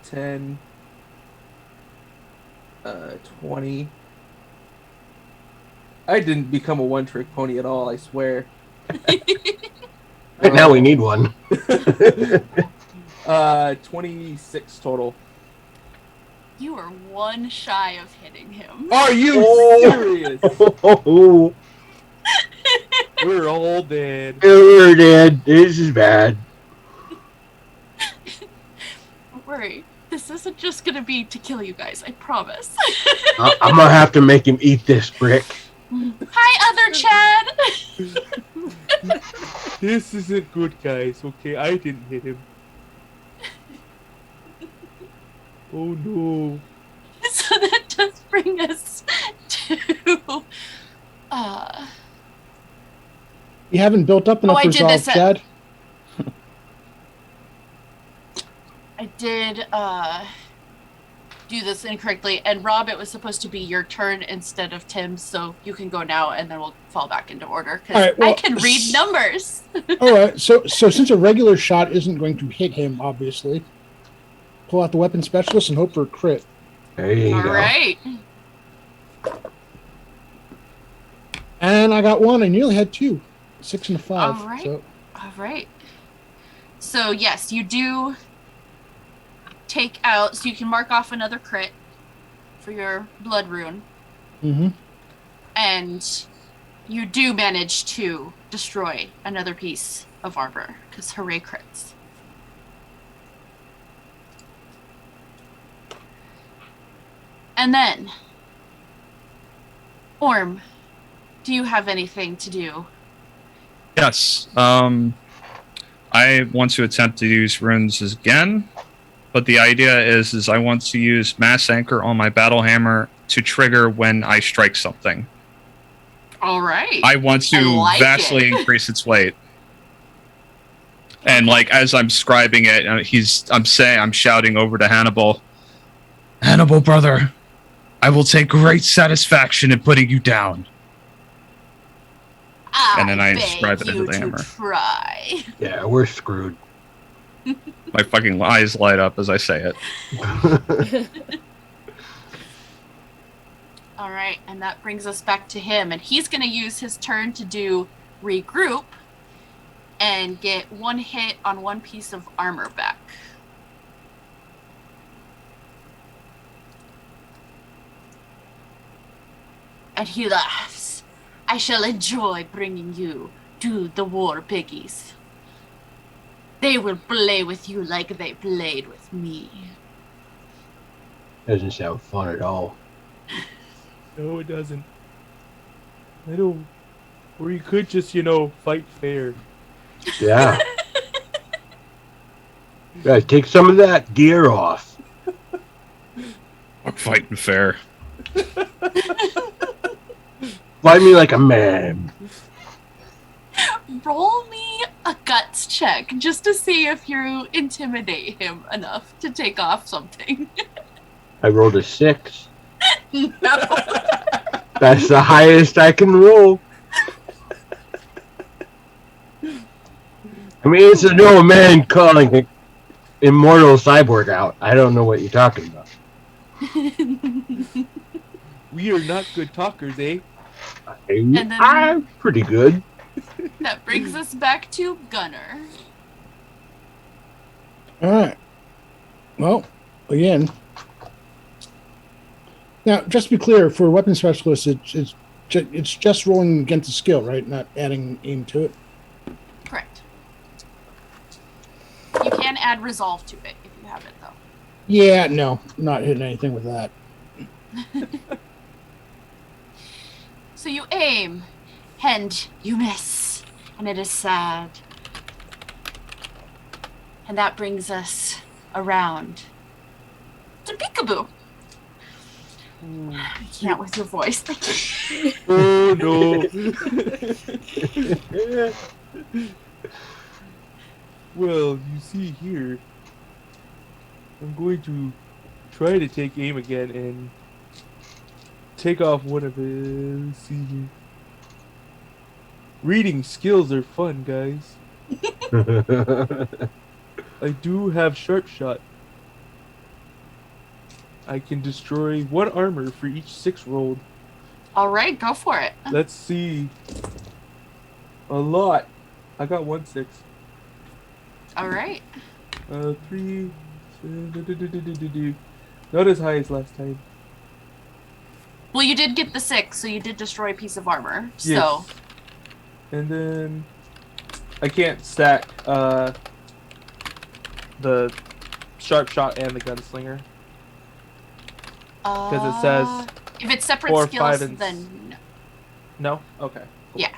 10, 20. I didn't become a one-trick pony at all, I swear. Right now we need one. 26 total. You are one shy of hitting him. Are you serious? Oh, We're all dead. we're dead. This is bad. Don't worry. This isn't just gonna be to kill you guys, I promise. I'm gonna have to make him eat this brick. Hi, other Chad! This isn't good, guys. Okay, I didn't hit him. Oh no. So that does bring us to You haven't built up enough I did resolve, this Chad. I did do this incorrectly, and Rob, it was supposed to be your turn instead of Tim's, so you can go now and then we'll fall back into order because All right, well, I can read numbers. All right, so since a regular shot isn't going to hit him, obviously, pull out the weapon specialist and hope for a crit. There you All go. right. And I got one. I nearly had 2. 6 and a 5. All right. So. All right. So yes, you do take out, so you can mark off another crit for your blood rune. Mm-hmm. And you do manage to destroy another piece of armor, because hooray crits. And then, Orm, do you have anything to do? Yes. I want to attempt to use runes again, but the idea is I want to use Mass Anchor on my battle hammer to trigger when I strike something. All right. I want to vastly increase its weight. And like as I'm scribing it, I'm shouting over to Hannibal, Hannibal, brother, I will take great satisfaction in putting you down. And then I inscribe it into the hammer. Try. Yeah, we're screwed. My fucking eyes light up as I say it. All right, and that brings us back to him, and he's going to use his turn to do regroup and get one hit on one piece of armor back. And he laughs. I shall enjoy bringing you to the war piggies. They will play with you like they played with me. Doesn't sound fun at all. No, it doesn't. I don't. Or you could just, fight fair. Yeah. Gotta take some of that gear off. I'm fighting fair. Fight me like a man. Roll me a guts check just to see if you intimidate him enough to take off something. I rolled a 6. No. That's the highest I can roll. I mean, it's an old man calling an immortal cyborg out. I don't know what you're talking about. We are not good talkers, eh? I'm pretty good. That brings us back to Gunner. All right. Well, again. Now, just to be clear, for a weapon specialist, it's just rolling against the skill, right? Not adding aim to it. Correct. You can add resolve to it if you have it, though. Yeah, no, not hitting anything with that. So you aim, and you miss, and it is sad. And that brings us around to Peekaboo. I can't with your voice. Oh no. Well, you see here, I'm going to try to take aim again and take off one of his. Let's see here. Reading skills are fun, guys. I do have sharp shot. I can destroy 1 armor for each 6 rolled. All right, go for it. Let's see. A lot. I got 1-6. All right. 3. Not as high as last time. Well, you did get the 6, so you did destroy a piece of armor. So. Yes. And then I can't stack the sharp shot and the gunslinger because it says if it's separate 4, skills, 5, and then no. Okay. Cool. yeah.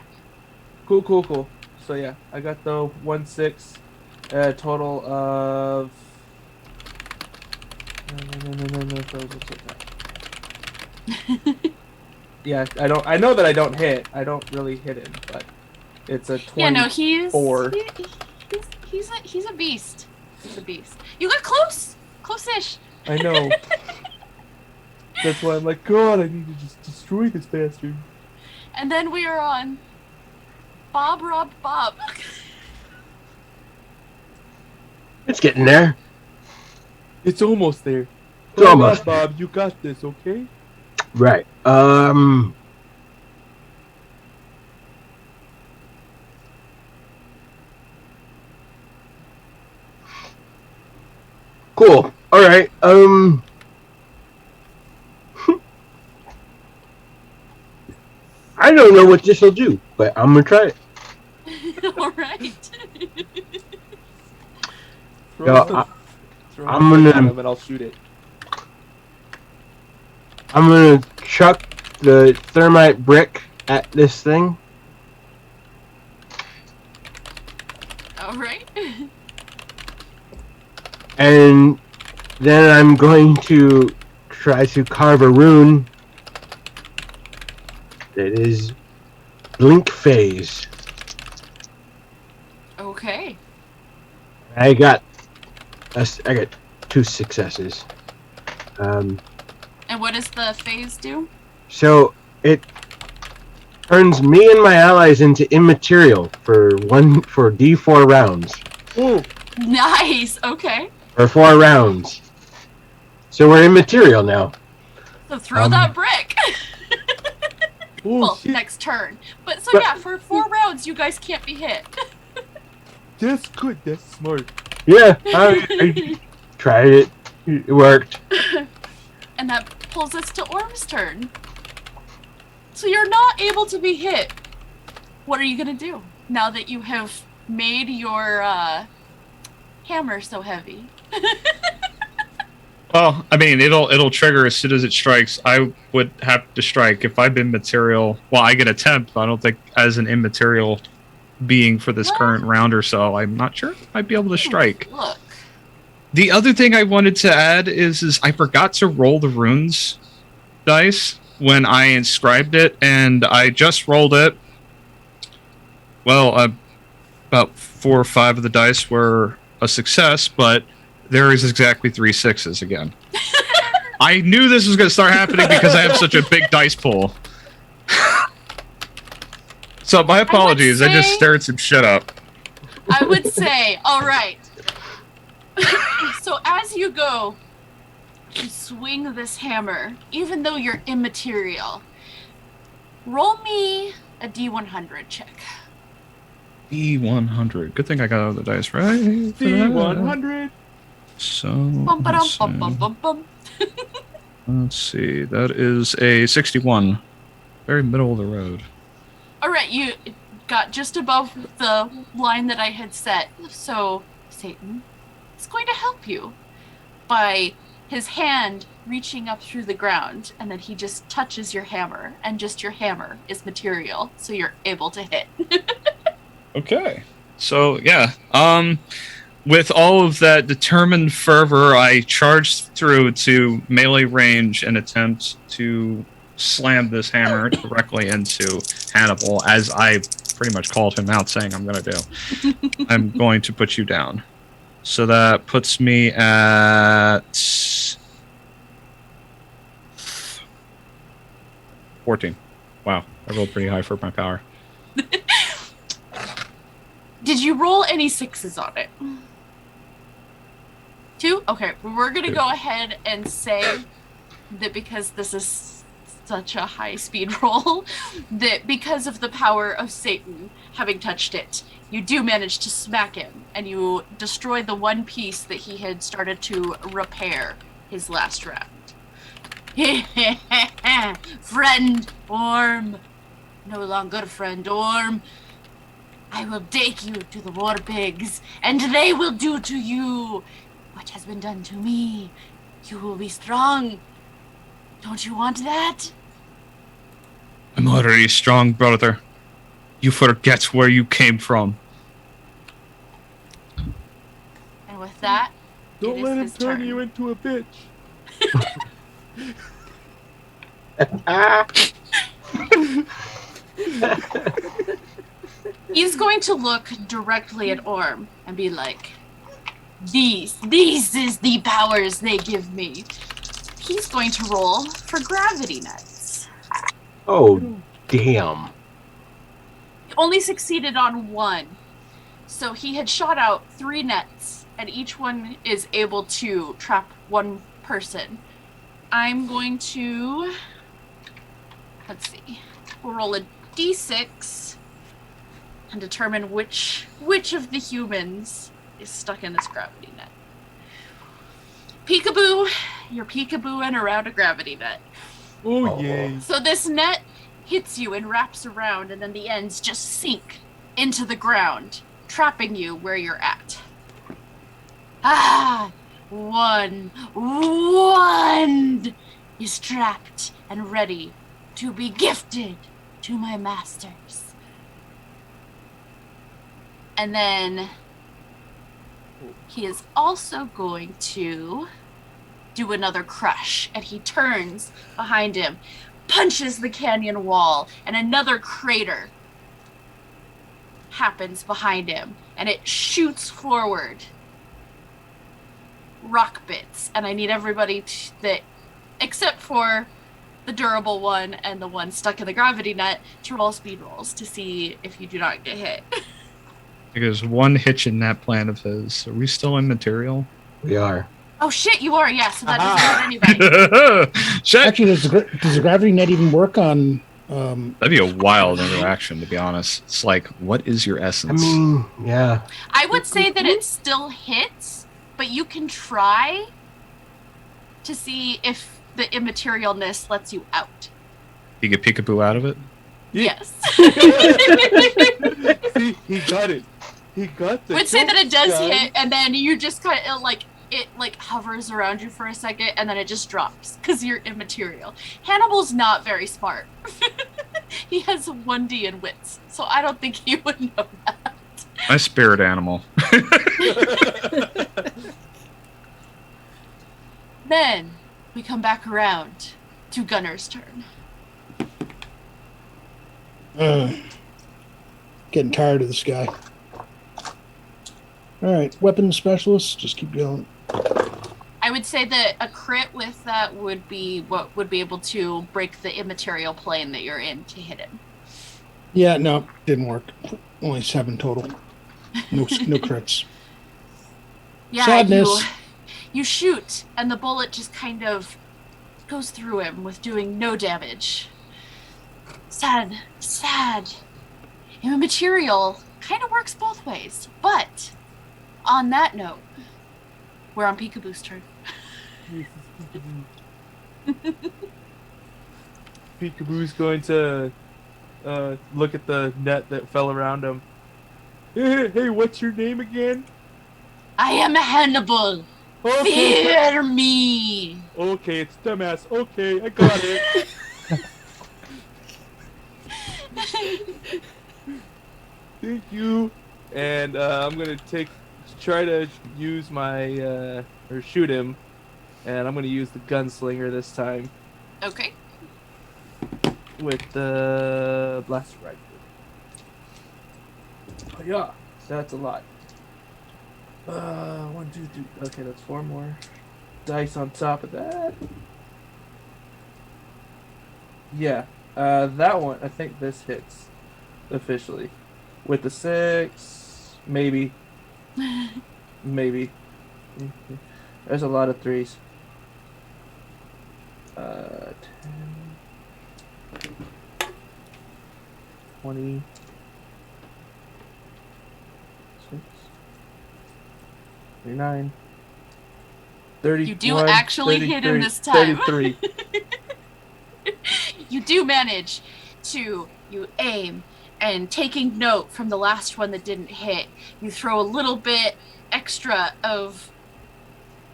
Cool. So yeah, I got the 1-6, a total of. No. Yeah, I don't. I know that I don't hit. I don't really hit him, but it's a 24. Yeah, no, he's a beast. He's a beast. You got close-ish. I know. That's why I'm like, God, I need to just destroy this bastard. And then we are on Bob robbed Bob. It's getting there. It's almost there. It's almost Bob, you got this, okay? Right. Cool. All right. I don't know what this will do, but I'm gonna try it. All right. I'm gonna. And I'll shoot it. I'm gonna chuck the thermite brick at this thing. All right. And then I'm going to try to carve a rune that is blink phase. Okay. I got 2 successes. And what does the phase do? So it turns me and my allies into immaterial for D4 rounds. Ooh. Nice. Okay. For 4 rounds. So we're immaterial now. So throw that brick. Oh, well, shit. next turn. But But- yeah, for 4 rounds, you guys can't be hit. That's good. That's smart. Yeah, I tried it. It worked. And that pulls us to Orm's turn. So you're not able to be hit. What are you gonna do now that you have made your hammer so heavy? Well, I mean, it'll trigger as soon as it strikes. I would have to strike if I've been material. Well, I get a temp. I don't think as an immaterial being for this What? current round or so. I'm not sure if I'd be able to strike. Look. The other thing I wanted to add is I forgot to roll the runes dice when I inscribed it, and I just rolled it. Well, about 4 or 5 of the dice were a success, but there is exactly 3 6s again. I knew this was going to start happening because I have such a big dice pool. So my apologies, I just say- stirred some shit up. I would say, all right. So as you go to swing this hammer, even though you're immaterial, roll me a D100 check. D100. Good thing I got all the dice right. D100. So Bum ba let's bum bum see. bum bum. Let's see. That is a 61. Very middle of the road. All right, you got just above the line that I had set. So Satan is going to help you by his hand reaching up through the ground, and then he just touches your hammer, and just your hammer is material, so you're able to hit. Okay. So yeah, with all of that determined fervor, I charged through to melee range and attempt to slam this hammer directly into Hannibal, as I pretty much called him out, saying I'm going to do. I'm going to put you down. So that puts me at 14. Wow, I rolled pretty high for my power. Did you roll any 6s on it? 2? Okay, we're gonna 2. go ahead and say that because this is such a high speed roll that because of the power of Satan having touched it, you do manage to smack him, and you destroy the one piece that he had started to repair his last round. Friend Orm, no longer friend Orm. I will take you to the war pigs, and they will do to you what has been done to me. You will be strong. Don't you want that? I'm already strong, brother. You forget where you came from. And with that, Don't it let is him his turn turn. you into a bitch. He's going to look directly at Orm and be like, These is the powers they give me. He's going to roll for gravity nets. Oh, damn. He only succeeded on one. So he had shot out 3 nets, and each one is able to trap one person. I'm going to, let's see, we'll roll a d6 and determine which of the humans is stuck in this gravity net. Peekaboo, you're peekabooing around a gravity net. Oh, yay. So this net hits you and wraps around, and then the ends just sink into the ground, trapping you where you're at. One is trapped and ready to be gifted to my masters. And then he is also going to do another crush, and he turns behind him, punches the canyon wall, and another crater happens behind him, and it shoots forward rock bits. And I need everybody that, except for the durable one and the one stuck in the gravity net, to roll speed rolls to see if you do not get hit. There's one hitch in that plan of his. Are we still in material? We are. Oh shit, you are, yeah, so that doesn't hurt anybody. Shit! Actually, does the gravity net even work on? That'd be a wild interaction, to be honest. It's like, what is your I essence? mean, yeah. I would say that it still hits, but you can try to see if the immaterialness lets you out. You get peekaboo out of it? Yes. See, he got it. He got the. I would say that it does guy. hit, and then you just kind of it hovers around you for a second, and then it just drops because you're immaterial. Hannibal's not very smart. He has 1D in wits, so I don't think he would know that. My spirit animal. Then we come back around to Gunner's turn. Getting tired of this guy. All right, weapons specialist, just keep going. I would say that a crit with that would be what would be able to break the immaterial plane that you're in to hit him. Yeah, no, didn't work. Only 7 total. No crits. Yeah, Sadness. you shoot, and the bullet just kind of goes through him with doing no damage. Sad. Immaterial kind of works both ways, but on that note, we're on Peekaboo's turn. Peekaboo's going to look at the net that fell around him. Hey, what's your name again? I am Hannibal. Okay. Fear me. Okay, it's dumbass. Okay, I got it. Thank you. And I'm gonna try to use my or shoot him, and I'm gonna use the gunslinger this time Okay. with the blaster rifle. Oh yeah, that's a lot. 1, 2, 3. Okay, that's 4 more dice on top of that. Yeah, that one. I think this hits officially with the 6. Maybe. There's a lot of 3s. 10. 20. 6, 39, 31, You do actually hit him 33, this time. 33. You do manage to, you aim, and taking note from the last one that didn't hit, you throw a little bit extra of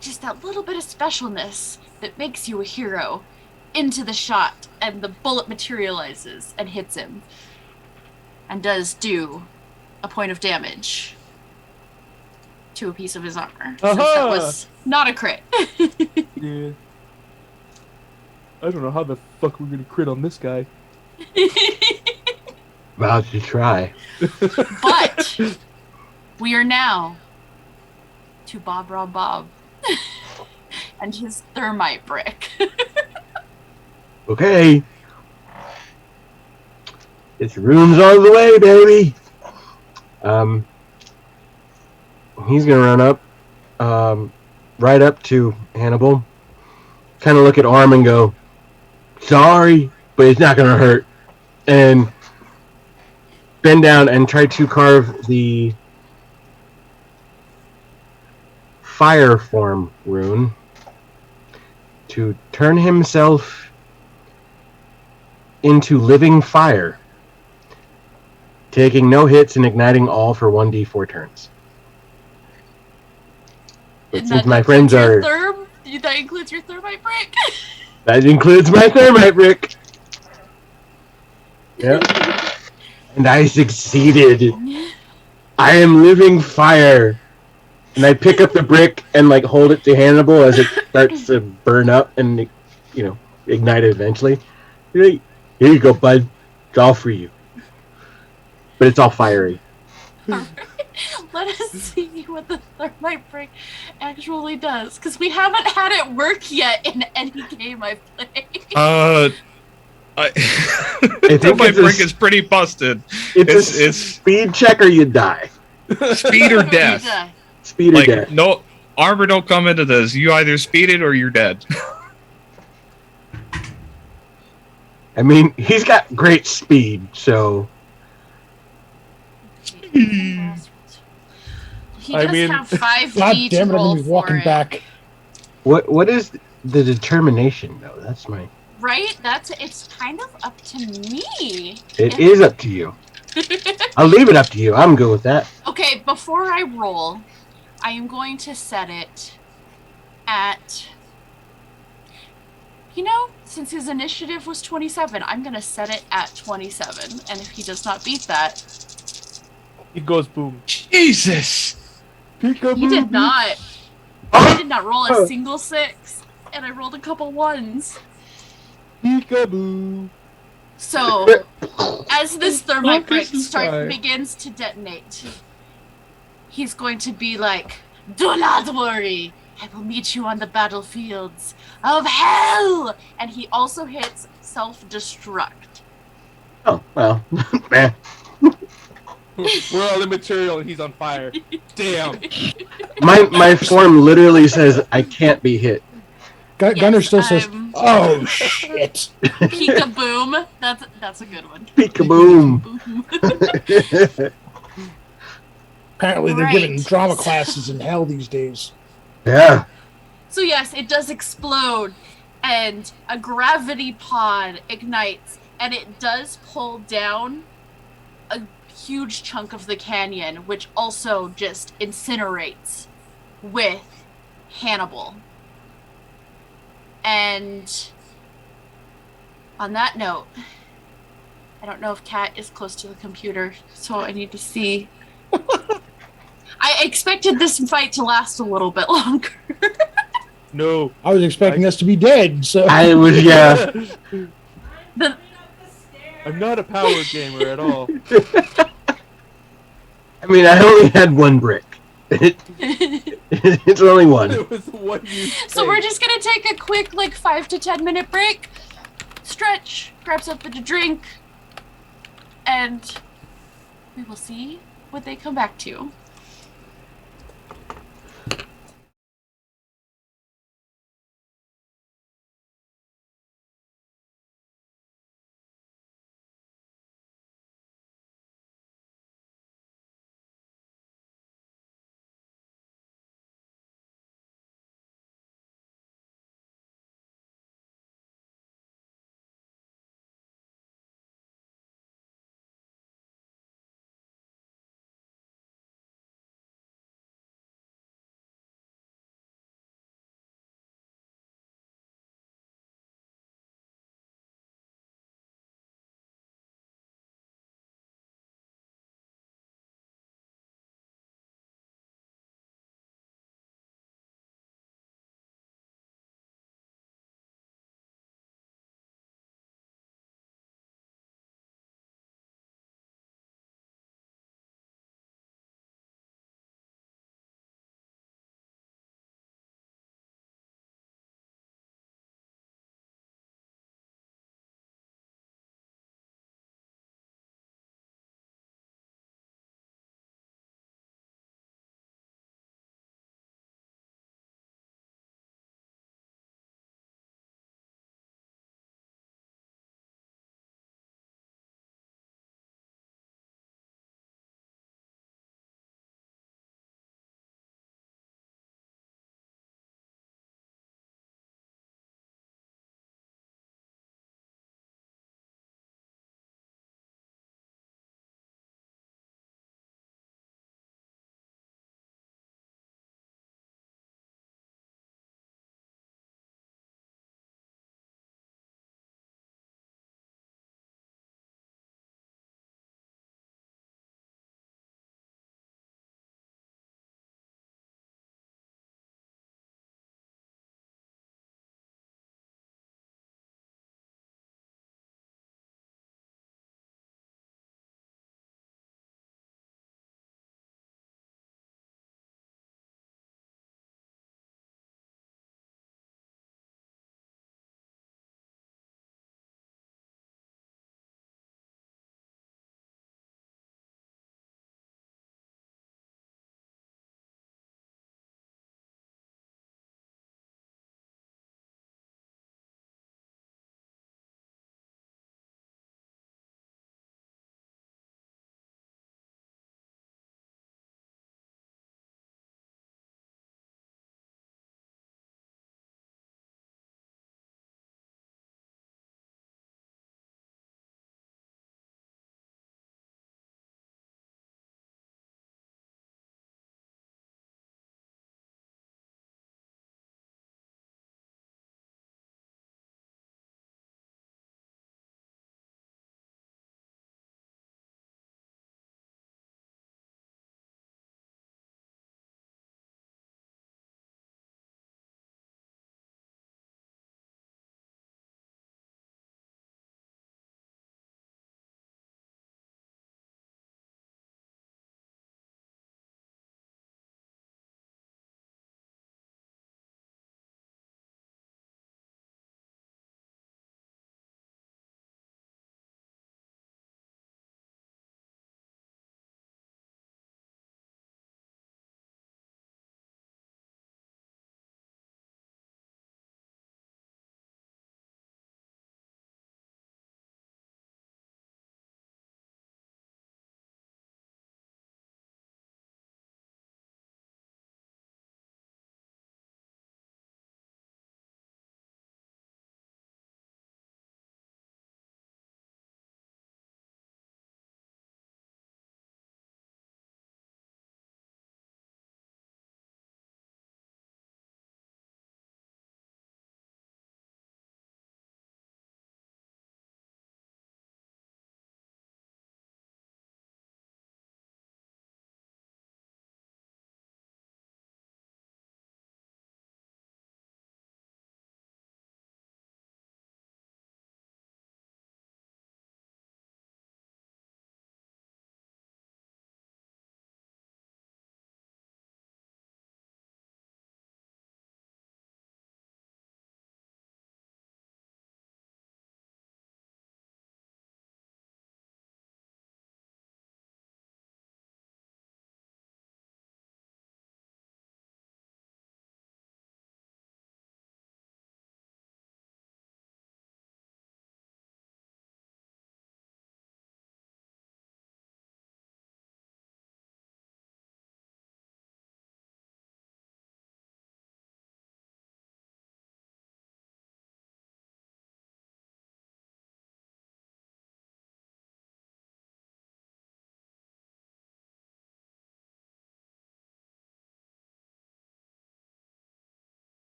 just that little bit of specialness that makes you a hero into the shot, and the bullet materializes and hits him and does do a point of damage to a piece of his armor. Since that was not a crit. Yeah. I don't know how the fuck we're gonna crit on this guy. About to try. But we are now to Bob Rob Bob and his thermite brick. Okay. It's rooms all the way, baby. He's gonna run up, right up to Hannibal, kind of look at Arm and go, "Sorry, but it's not gonna hurt," and bend down and try to carve the fire form rune to turn himself into living fire, taking no hits and igniting all for 1d4 turns. But And since that my friends are... that includes your thermite brick? That includes my thermite brick! Yep. And I succeeded! I am living fire! And I pick up the brick and like hold it to Hannibal as it starts to burn up and, you know, ignite it eventually. Here you go, bud. It's all for you. But it's all fiery. Right. Let us see what the thermite brick actually does, because we haven't had it work yet in any game I've played. Thermite brick is pretty busted. It's a speed check or you die. Speed or death. Speed or death. No armor don't come into this. You either speed it or you're dead. I mean, he's got great speed, so... He does have 5 God D damn to it, I'm roll gonna be walking for it. back. What is the determination, though? That's my... Right? It's kind of up to me. It is up to you. I'll leave it up to you. I'm good with that. Okay, before I roll, I am going to set it at... You know, since his initiative was 27, I'm going to set it at 27. And if he does not beat that... He goes boom. Jesus! Peekaboo. He did not. I did not roll a single 6. And I rolled a couple 1s. Peekaboo. So, as this thermite brick begins to detonate, he's going to be like, "Do not worry, I will meet you on the battlefields of hell!" And he also hits self-destruct. Oh, well. Man. We're all the material and he's on fire. Damn. My form literally says I can't be hit. Gunner still says, "Oh shit!" Peek-a-boom. That's a good one. Peek-a-boom. Apparently, they're giving drama classes in hell these days. Yeah. So yes, it does explode, and a gravity pod ignites, and it does pull down a huge chunk of the canyon, which also just incinerates with Hannibal. And on that note, I don't know if Kat is close to the computer, so I need to see. I expected this fight to last a little bit longer. No. I was expecting us to be dead, so... I was, yeah. I'm not a power gamer at all. I mean, I only had one brick. It's only one. It was one So we're just gonna take a quick, 5 to 10 minute break, stretch, grab something to drink, and we will see what they come back to.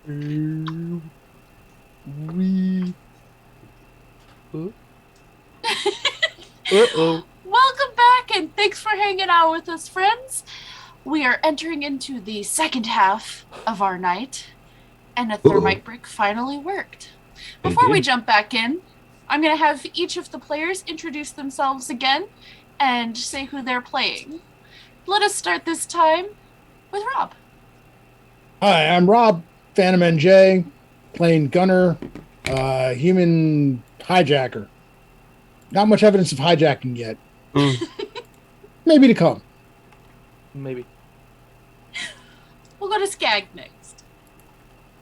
We. Uh-oh. Welcome back, and thanks for hanging out with us, friends. We are entering into the second half of our night, and a thermite brick finally worked. Before we jump back in, I'm going to have each of the players introduce themselves again and say who they're playing. Let us start this time with Rob. Hi, I'm Rob, Phantom NJ, playing Gunner, human hijacker. Not much evidence of hijacking yet. Maybe to come. Maybe. We'll go to Skag next.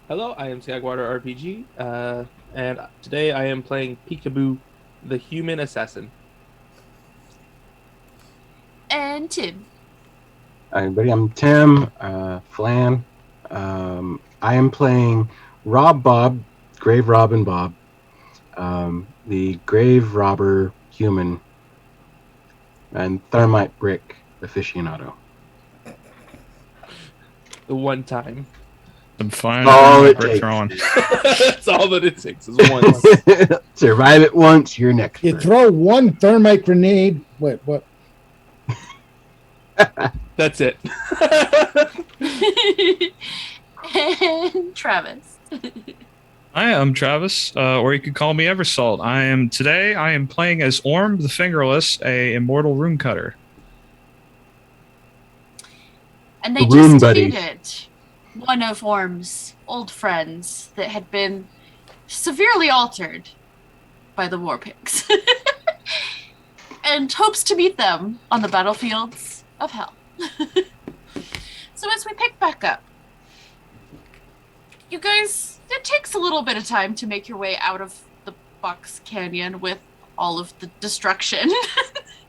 Hello, I am Skagwater RPG, and today I am playing Peekaboo, the human assassin. And Tim. Hi, everybody. I'm Tim, Flan. I am playing Rob Bob, Grave Robin Bob, the Grave Robber Human, and Thermite Brick aficionado. The one time. I'm fine. All it Brick takes. throwing. That's all that it takes is once. Survive it once, you're next. You throw one thermite grenade. Wait, what? That's it. And Travis. Hi, I'm Travis, or you could call me Eversalt. I am playing as Orm the Fingerless, a immortal rune cutter. And they Rune just buddies. defeated one of Orm's old friends that had been severely altered by the war pigs. And hopes to meet them on the battlefields of hell. So as we pick back up, you guys, it takes a little bit of time to make your way out of the Box Canyon with all of the destruction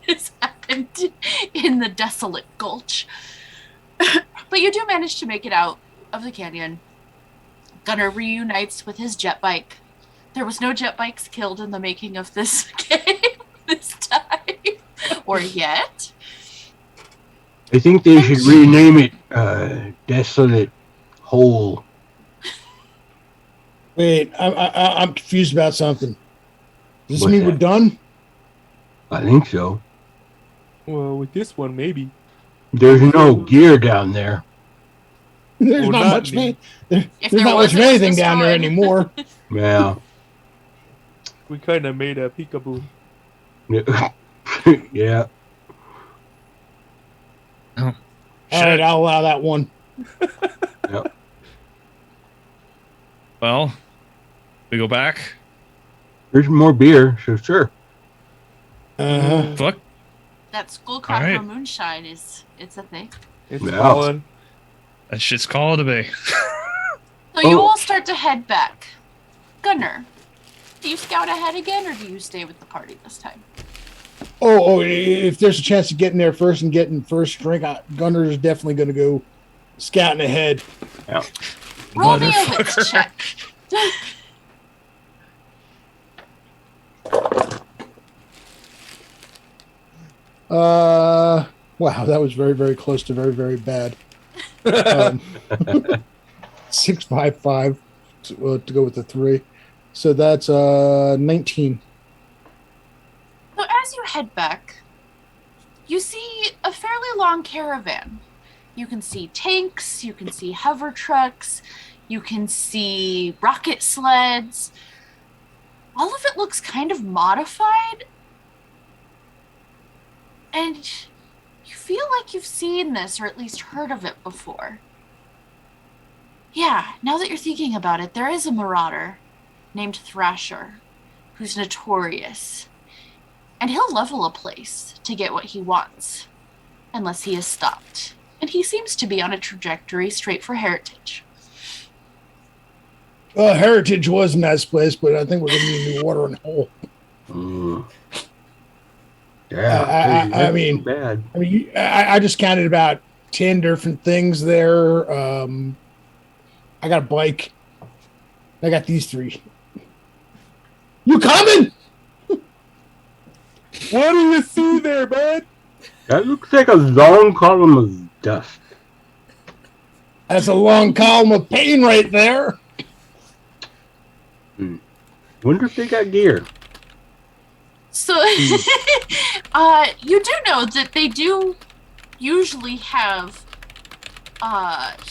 that's happened in the desolate gulch. But you do manage to make it out of the canyon. Gunner reunites with his jet bike. There was no jet bikes killed in the making of this game this time. Or yet. I think they should rename it Desolate Hole. Wait, I'm confused about something. Does this What's mean we're that? done? I think so. Well, with this one, maybe. There's no gear down there. There's Well, not not much, me. There's there not was, much of it was anything down there destroyed. anymore. Yeah. We kind of made a peekaboo. Yeah. All right, I'll allow that one. Yep. Well, we go back. There's more beer, so sure. Fuck. That Skullcracker All right. moonshine it's a thing. It's Yeah. fallen. That shit's called a bay. So you Oh. all start to head back. Gunner, do you scout ahead again, or do you stay with the party this time? Oh, if there's a chance to get in there first and get in first drink, Gunner's definitely going to go scouting ahead. Yeah. Roll me a wits check. Wow, that was very, very close to very, very bad. 655 to go with the 3. So that's 19. So as you head back, you see a fairly long caravan. You can see tanks, you can see hover trucks, you can see rocket sleds. All of it looks kind of modified. And you feel like you've seen this or at least heard of it before. Yeah, now that you're thinking about it, there is a marauder named Thrasher who's notorious. And he'll level a place to get what he wants, unless he is stopped. And he seems to be on a trajectory straight for heritage. Well, Heritage was a nice place, but I think we're going to need new water and hole. Yeah. I mean- bad. I mean, I just counted about 10 different things there. I got a bike. I got these 3. You coming? What do you see there, bud? That looks like a long column of dust. That's a long column of pain right there. Wonder if they got gear. So, you do know that they do usually have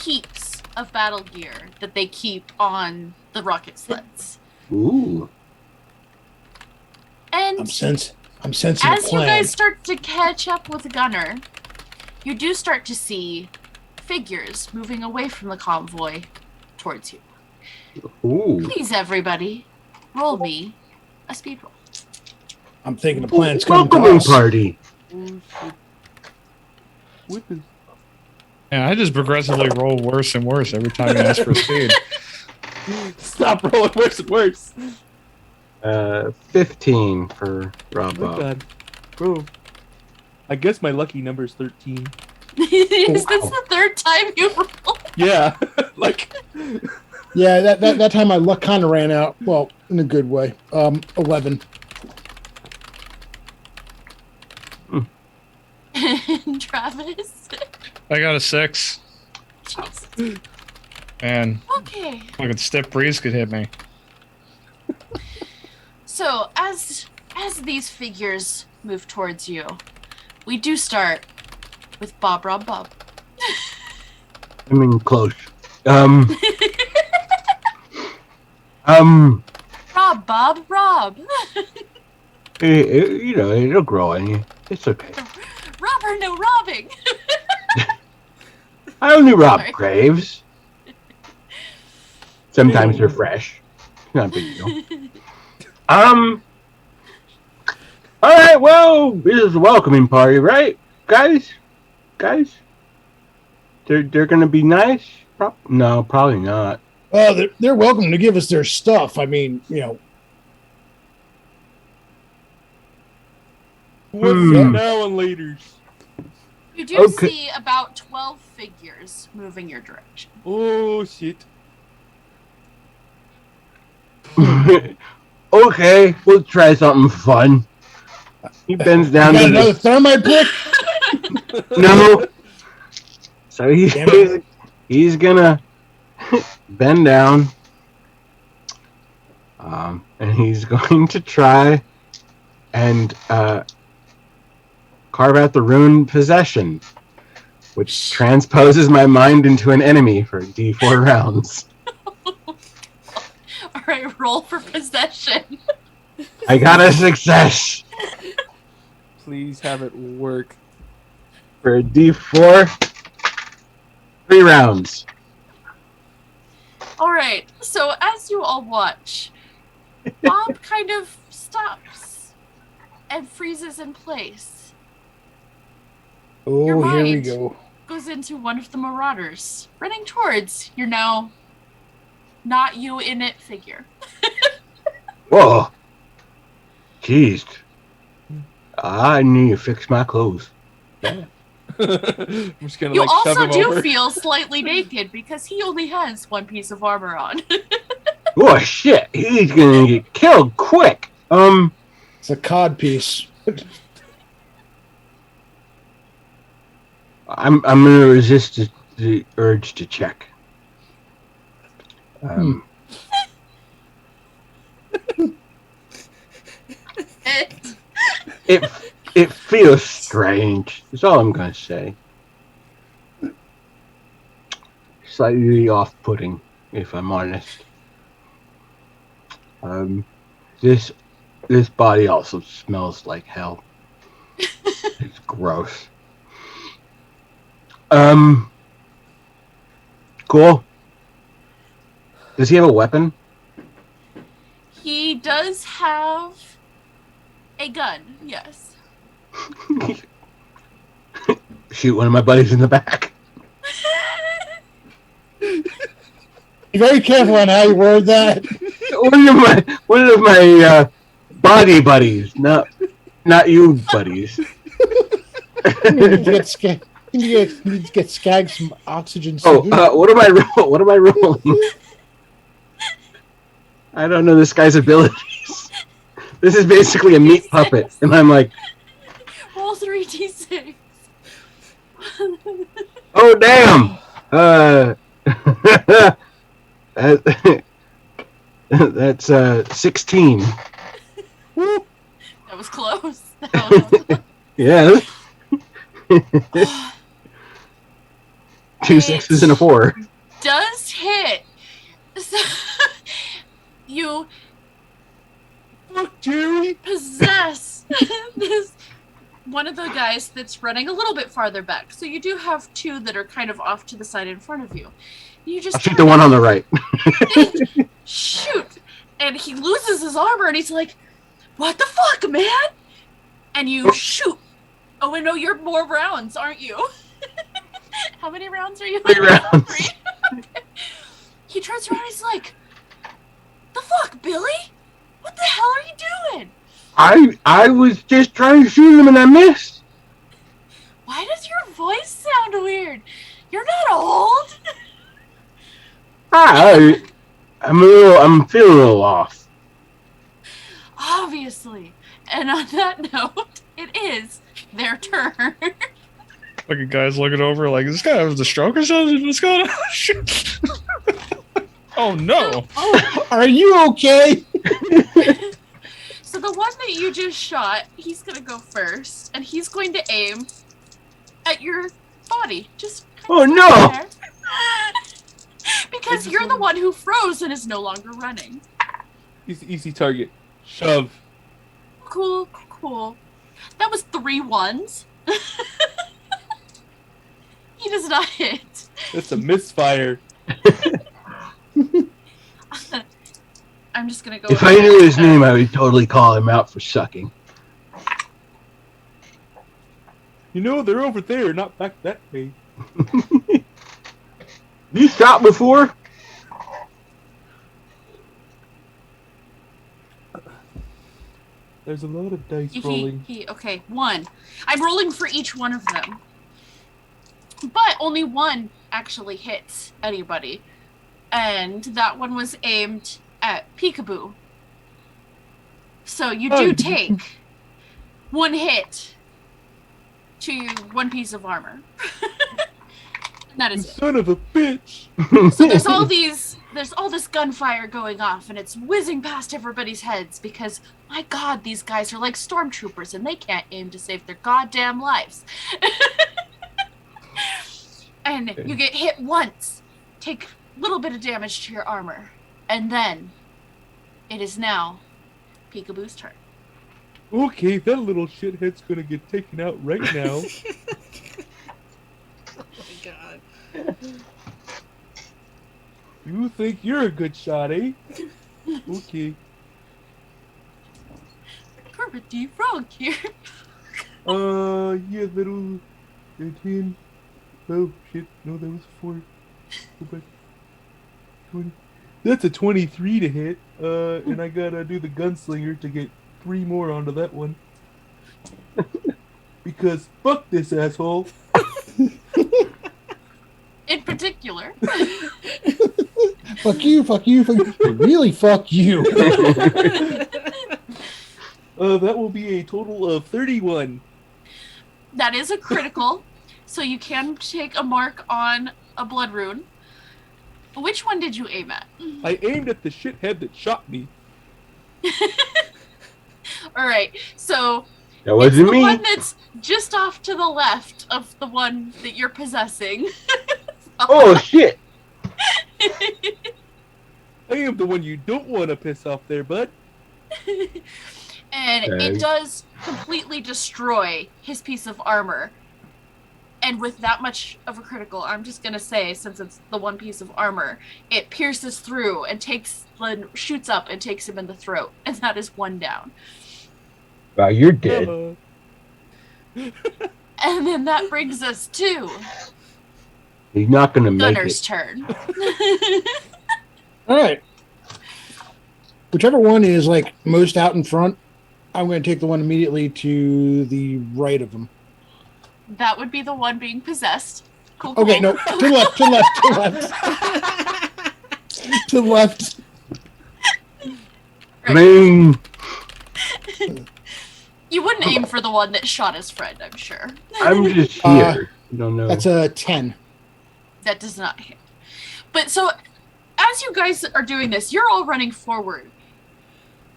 heaps of battle gear that they keep on the rocket sleds. Ooh. And I'm sensing as a you plan. guys start to catch up with Gunner, you do start to see figures moving away from the convoy towards you. Ooh. Please, everybody, roll me a speed roll. I'm thinking the plan's coming to Welcoming us. party. Oh, shit. What is... And I just progressively roll worse and worse every time you ask for speed. Stop rolling worse and worse. 15 for Rob Oh my Bob. god. Bro. I guess my lucky number is 13. Is this the third time you rolled? Yeah. Like... Yeah, that time my luck kind of ran out. Well, in a good way. 11. And Travis? I got a 6. Jesus. And Okay. like a stiff breeze could hit me. So, as these figures move towards you, we do start with Bob, Rob, Bob. I mean, close. Rob, Bob, Rob. You know, it'll grow on you. It's okay. Robber, no robbing. I only rob Sorry. graves. Sometimes they're fresh. Not a big deal. All right. Well, this is a welcoming party, right, guys? They're gonna be nice. No, probably not. Well, they're welcome to give us their stuff. I mean, you know. What's Hmm. now and later? You do Okay. see about 12 figures moving your direction. Oh, shit. Okay, we'll try something fun. He bends down Got to another the thermite brick? no. So Damn he's gonna bend down, and he's going to try and carve out the rune possession, which transposes my mind into an enemy for D4 rounds. All right, roll for possession. I got a success Please have it work. for a D4. 3 rounds. All right, so as you all watch, Bob kind of stops and freezes in place. Oh, Your here we mind. go. Goes into one of the marauders, running towards your now not you in it figure. Whoa. Jeez. I need to fix my clothes. I'm just gonna You like shove also him do over. feel slightly naked because he only has one piece of armor on. Oh shit, he's gonna get killed quick. It's a cod piece. I'm gonna resist the urge to check. It feels strange. That's all I'm gonna say. Slightly off-putting, if I'm honest. This body also smells like hell. It's gross. Cool. Does he have a weapon? He does have a gun, yes. Shoot one of my buddies in the back. Be very careful on how you word that. One of my body buddies, not you buddies. You need to get Skag some oxygen. What am I rolling? I don't know this guy's abilities. This is basically a meat puppet, and I'm like, Roll 3d6. oh damn! That's 16. Woo. That was close. That was Yeah. close. Two sixes and a 4. Does hit. So, you Fuck, Jerry! possess this one of the guys that's running a little bit farther back. So you do have two that are kind of off to the side in front of you. You just I'll shoot the one on the right. shoot, and he loses his armor, and he's like, "What the fuck, man?" And you shoot. Oh, I know you're more rounds, aren't you? How many rounds are you? 3 rounds. 3? Okay. He turns around, and he's like, "The fuck, Billy? What the hell are you doing? I was just trying to shoot him and I missed. Why does your voice sound weird? You're not old." I'm feeling a little off. Obviously. And on that note, it is their turn. Fucking guys looking over like, this guy has a stroke or something? What's going on? Oh no! Oh, are you okay? So the one that you just shot, he's gonna go first, and he's going to aim at your body. Just Oh, kind of no! there. Because you're the one who froze and is no longer running. Easy target. Shove. Cool. That was 3 ones. He does not hit. That's a misfire. I'm just gonna go. If I knew his name, I would totally call him out for sucking. You know, they're over there, not back that way. You shot before? There's a lot of dice rolling. Okay, 1. I'm rolling for each one of them. But only 1 actually hits anybody. And that one was aimed at Peekaboo. So you do take 1 hit to 1 piece of armor. And that You is it. son of a bitch! So there's all this gunfire going off, and it's whizzing past everybody's heads because, my God, these guys are like stormtroopers, and they can't aim to save their goddamn lives. And you get hit once, take a little bit of damage to your armor, and then it is now Peekaboo's turn. Okay, that little shithead's gonna get taken out right now. Oh my god. You think you're a good shot, eh? Okay. Kermit the Frog here. Yeah, little 10. Oh shit, no, that was 4. Go back. 20. That's a 23 to hit. And I gotta do the gunslinger to get 3 more onto that one. Because fuck this asshole. In particular. Fuck you. Really, fuck you. That will be a total of 31. That is a critical, so you can take a mark on a blood rune. Which one did you aim at? I aimed at the shithead that shot me. Alright, so That it's wasn't the me. one that's just off to the left of the one that you're possessing. Oh, shit. I am the one you don't want to piss off there, bud. And Okay. it does completely destroy his piece of armor. And with that much of a critical, I'm just gonna say, since it's the one piece of armor, it pierces through and shoots up and takes him in the throat, and that is 1 down. Wow, you're dead. And then that brings us to He's not gonna make Gunner's it. turn. All right. Whichever one is like most out in front, I'm going to take the one immediately to the right of them. That would be the one being possessed. Cool. Okay, no, to the left, to the left, to the left, to the left. I mean, You wouldn't aim for the one that shot his friend, I'm sure. I'm just here. You don't know. That's a 10. That does not hit. But so, as you guys are doing this, you're all running forward.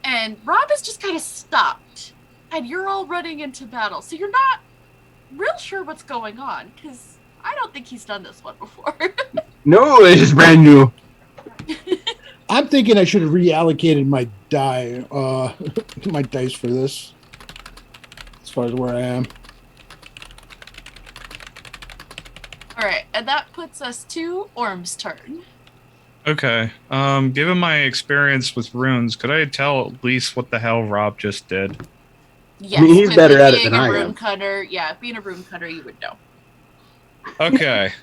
And Rob is just kind of stopped. And you're all running into battle. So you're not real sure what's going on, because I don't think he's done this one before. No, it's brand new. I'm thinking I should have reallocated my my dice for this, as far as where I am. All right, and that puts us to Orm's turn. Okay. Given my experience with runes, could I tell at least what the hell Rob just did? Yes, I mean, he's with better it at it being than a I rune am. cutter. Yeah, being a rune cutter, you would know. Okay.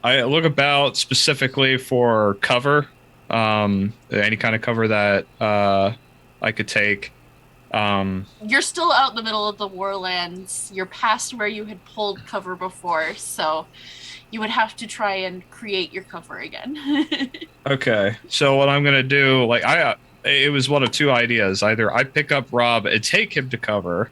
I look about specifically for cover. Any kind of cover that I could take. You're still out in the middle of the Warlands. You're past where you had pulled cover before, so you would have to try and create your cover again. Okay. So what I'm gonna do, like it was one of two ideas. Either I pick up Rob and take him to cover,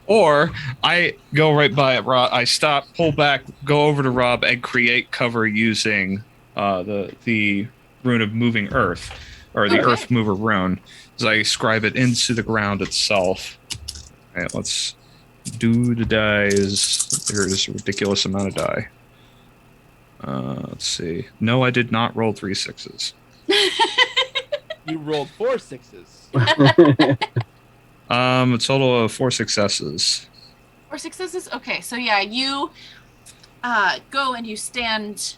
or I go right by it. Rob, I stop, pull back, go over to Rob, and create cover using the rune of moving earth, or the Okay. earth mover rune, as I scribe it into the ground itself. All right, let's do the dice. There's a ridiculous amount of die. Let's see. No, I did not roll 3 6s. You rolled 4 6s. A total of 4 successes. 4 successes? Okay, so yeah, you go and you stand.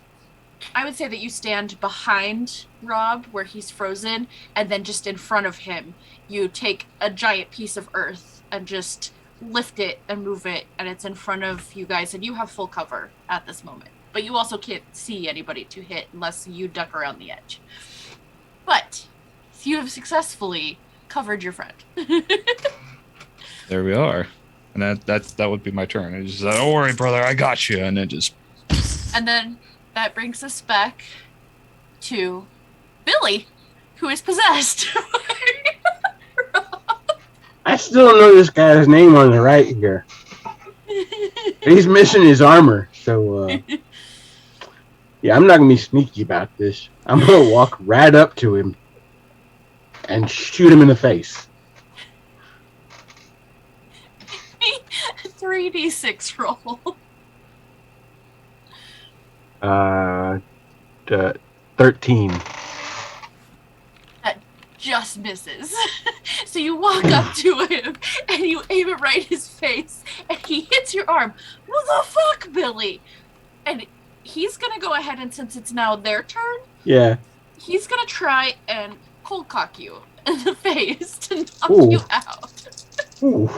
I would say that you stand behind Rob where he's frozen, and then just in front of him, you take a giant piece of earth and just lift it and move it, and it's in front of you guys, and you have full cover at this moment. But you also can't see anybody to hit unless you duck around the edge. But you have successfully covered your friend. There we are. And that would be my turn. It's just, don't worry, brother, I got you. And then just... And then that brings us back to Billy, who is possessed. I still don't know this guy's name on the right here. He's missing his armor, so yeah, I'm not gonna be sneaky about this. I'm gonna walk right up to him and shoot him in the face. 3d6 roll. 13. That just misses. So you walk up to him and you aim it right in his face, and he hits your arm. What the fuck, Billy? And he's gonna go ahead, and since it's now their turn, Yeah. he's gonna try and cold cock you in the face to knock Ooh. you out. Ooh.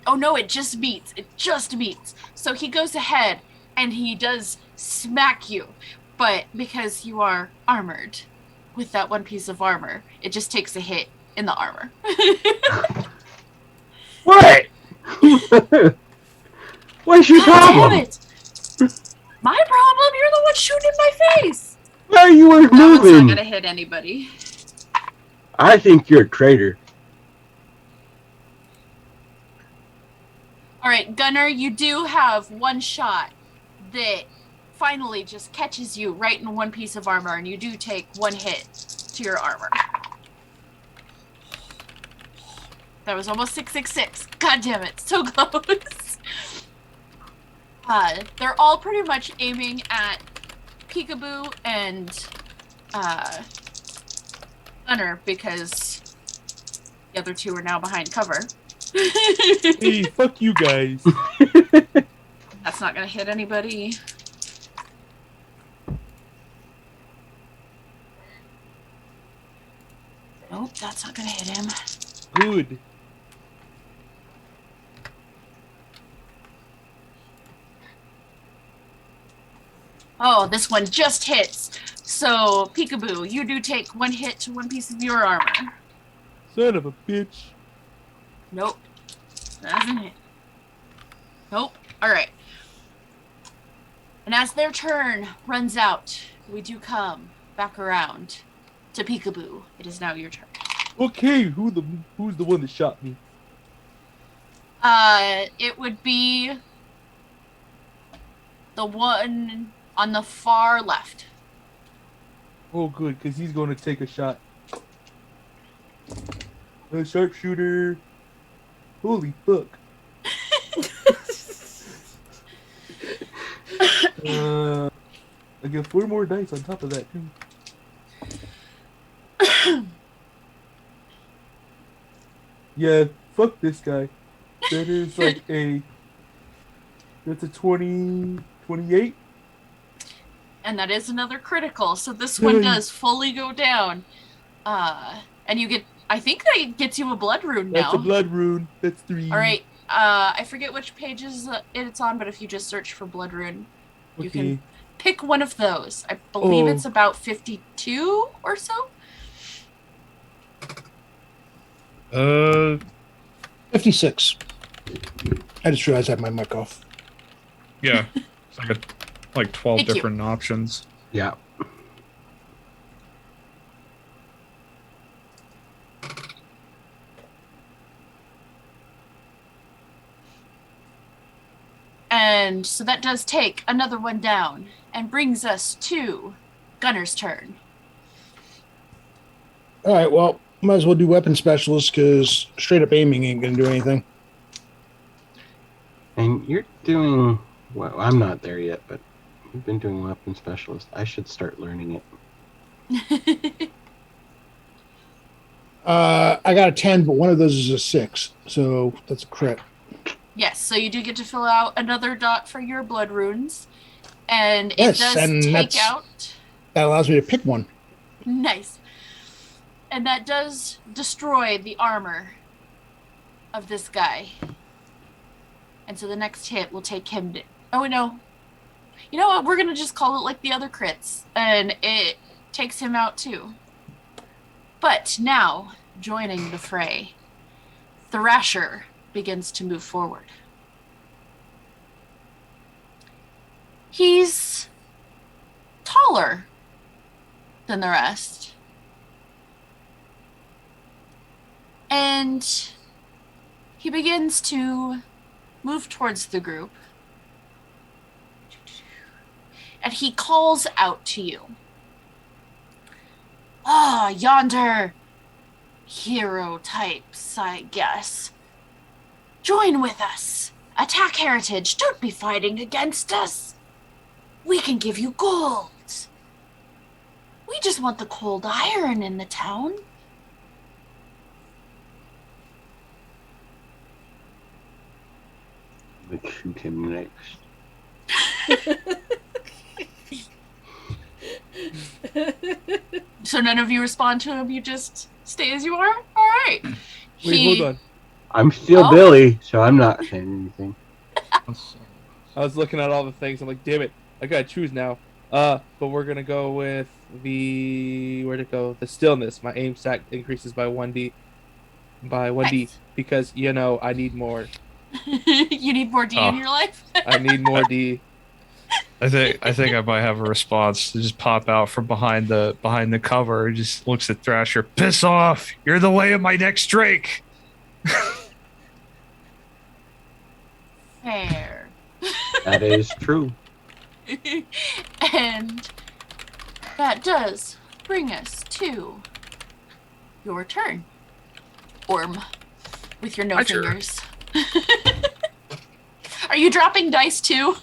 Oh no, it just beats. It just beats. So he goes ahead and he does smack you. But because you are armored with that one piece of armor, it just takes a hit in the armor. What? What's your God problem? damn it! My problem? You're the one shooting in my face! Why you weren't That one's not moving? gonna hit anybody. I think you're a traitor. Alright, Gunner, you do have one shot that finally just catches you right in one piece of armor, and you do take one hit to your armor. That was almost 666. God damn it, so close. They're all pretty much aiming at Peekaboo and Gunner because the other two are now behind cover. Hey, fuck you guys. That's not gonna hit anybody. Nope, that's not gonna hit him. Good. Oh, this one just hits. So, Peekaboo, you do take one hit to one piece of your armor. Son of a bitch. Nope. Doesn't hit. Nope. Alright. And as their turn runs out, we do come back around to Peekaboo. It is now your turn. Okay, who's the one that shot me? It would be the one on the far left. Oh, good, because he's going to take a shot. A sharpshooter. Holy fuck. I get 4 more dice on top of that, too. Yeah, fuck this guy. That is like that's a 28. And that is another critical, so this one does fully go down. And you get, I think that gets you a blood rune now. That's a blood rune. That's 3. All right. I forget which pages it's on, but if you just search for blood rune, you can pick one of those. I believe it's about 52 or so. 56. I just realized I had my mic off. Yeah. It's like 12 Thank you. different options. Yeah. And so that does take another one down and brings us to Gunner's turn. All right, well, might as well do weapon specialist because straight up aiming ain't going to do anything. And you're doing well. I'm not there yet, but you've been doing weapon specialist. I should start learning it. I got a 10, but one of those is a 6, so that's a crit. Yes, so you do get to fill out another dot for your blood runes. And it Yes, does and take out... That allows me to pick one. Nice. And that does destroy the armor of this guy. And so the next hit will take him to... Oh, no. You know what? We're going to just call it like the other crits. And it takes him out too. But now, joining the fray, Thrasher begins to move forward. He's taller than the rest. And he begins to move towards the group. And he calls out to you. Ah, yonder hero types, I guess. Join with us. Attack Heritage. Don't be fighting against us. We can give you gold. We just want the cold iron in the town. Let's shoot him next. So none of you respond to him, you just stay as you are? Alright. Wait, hold on. I'm still Billy, so I'm not saying anything. I was looking at all the things. I'm like, damn it, I gotta choose now. But we're gonna go with where'd it go? The stillness. My aim stack increases by 1d. Nice. Because I need more. You need more D in your life? I need more D. I think I might have a response to just pop out from behind the cover. Just looks at Thrasher. Piss off! You're the way of my next Drake. Fair. That is true. And that does bring us to your turn. Orm, with your no My turn. fingers. Are you dropping dice too?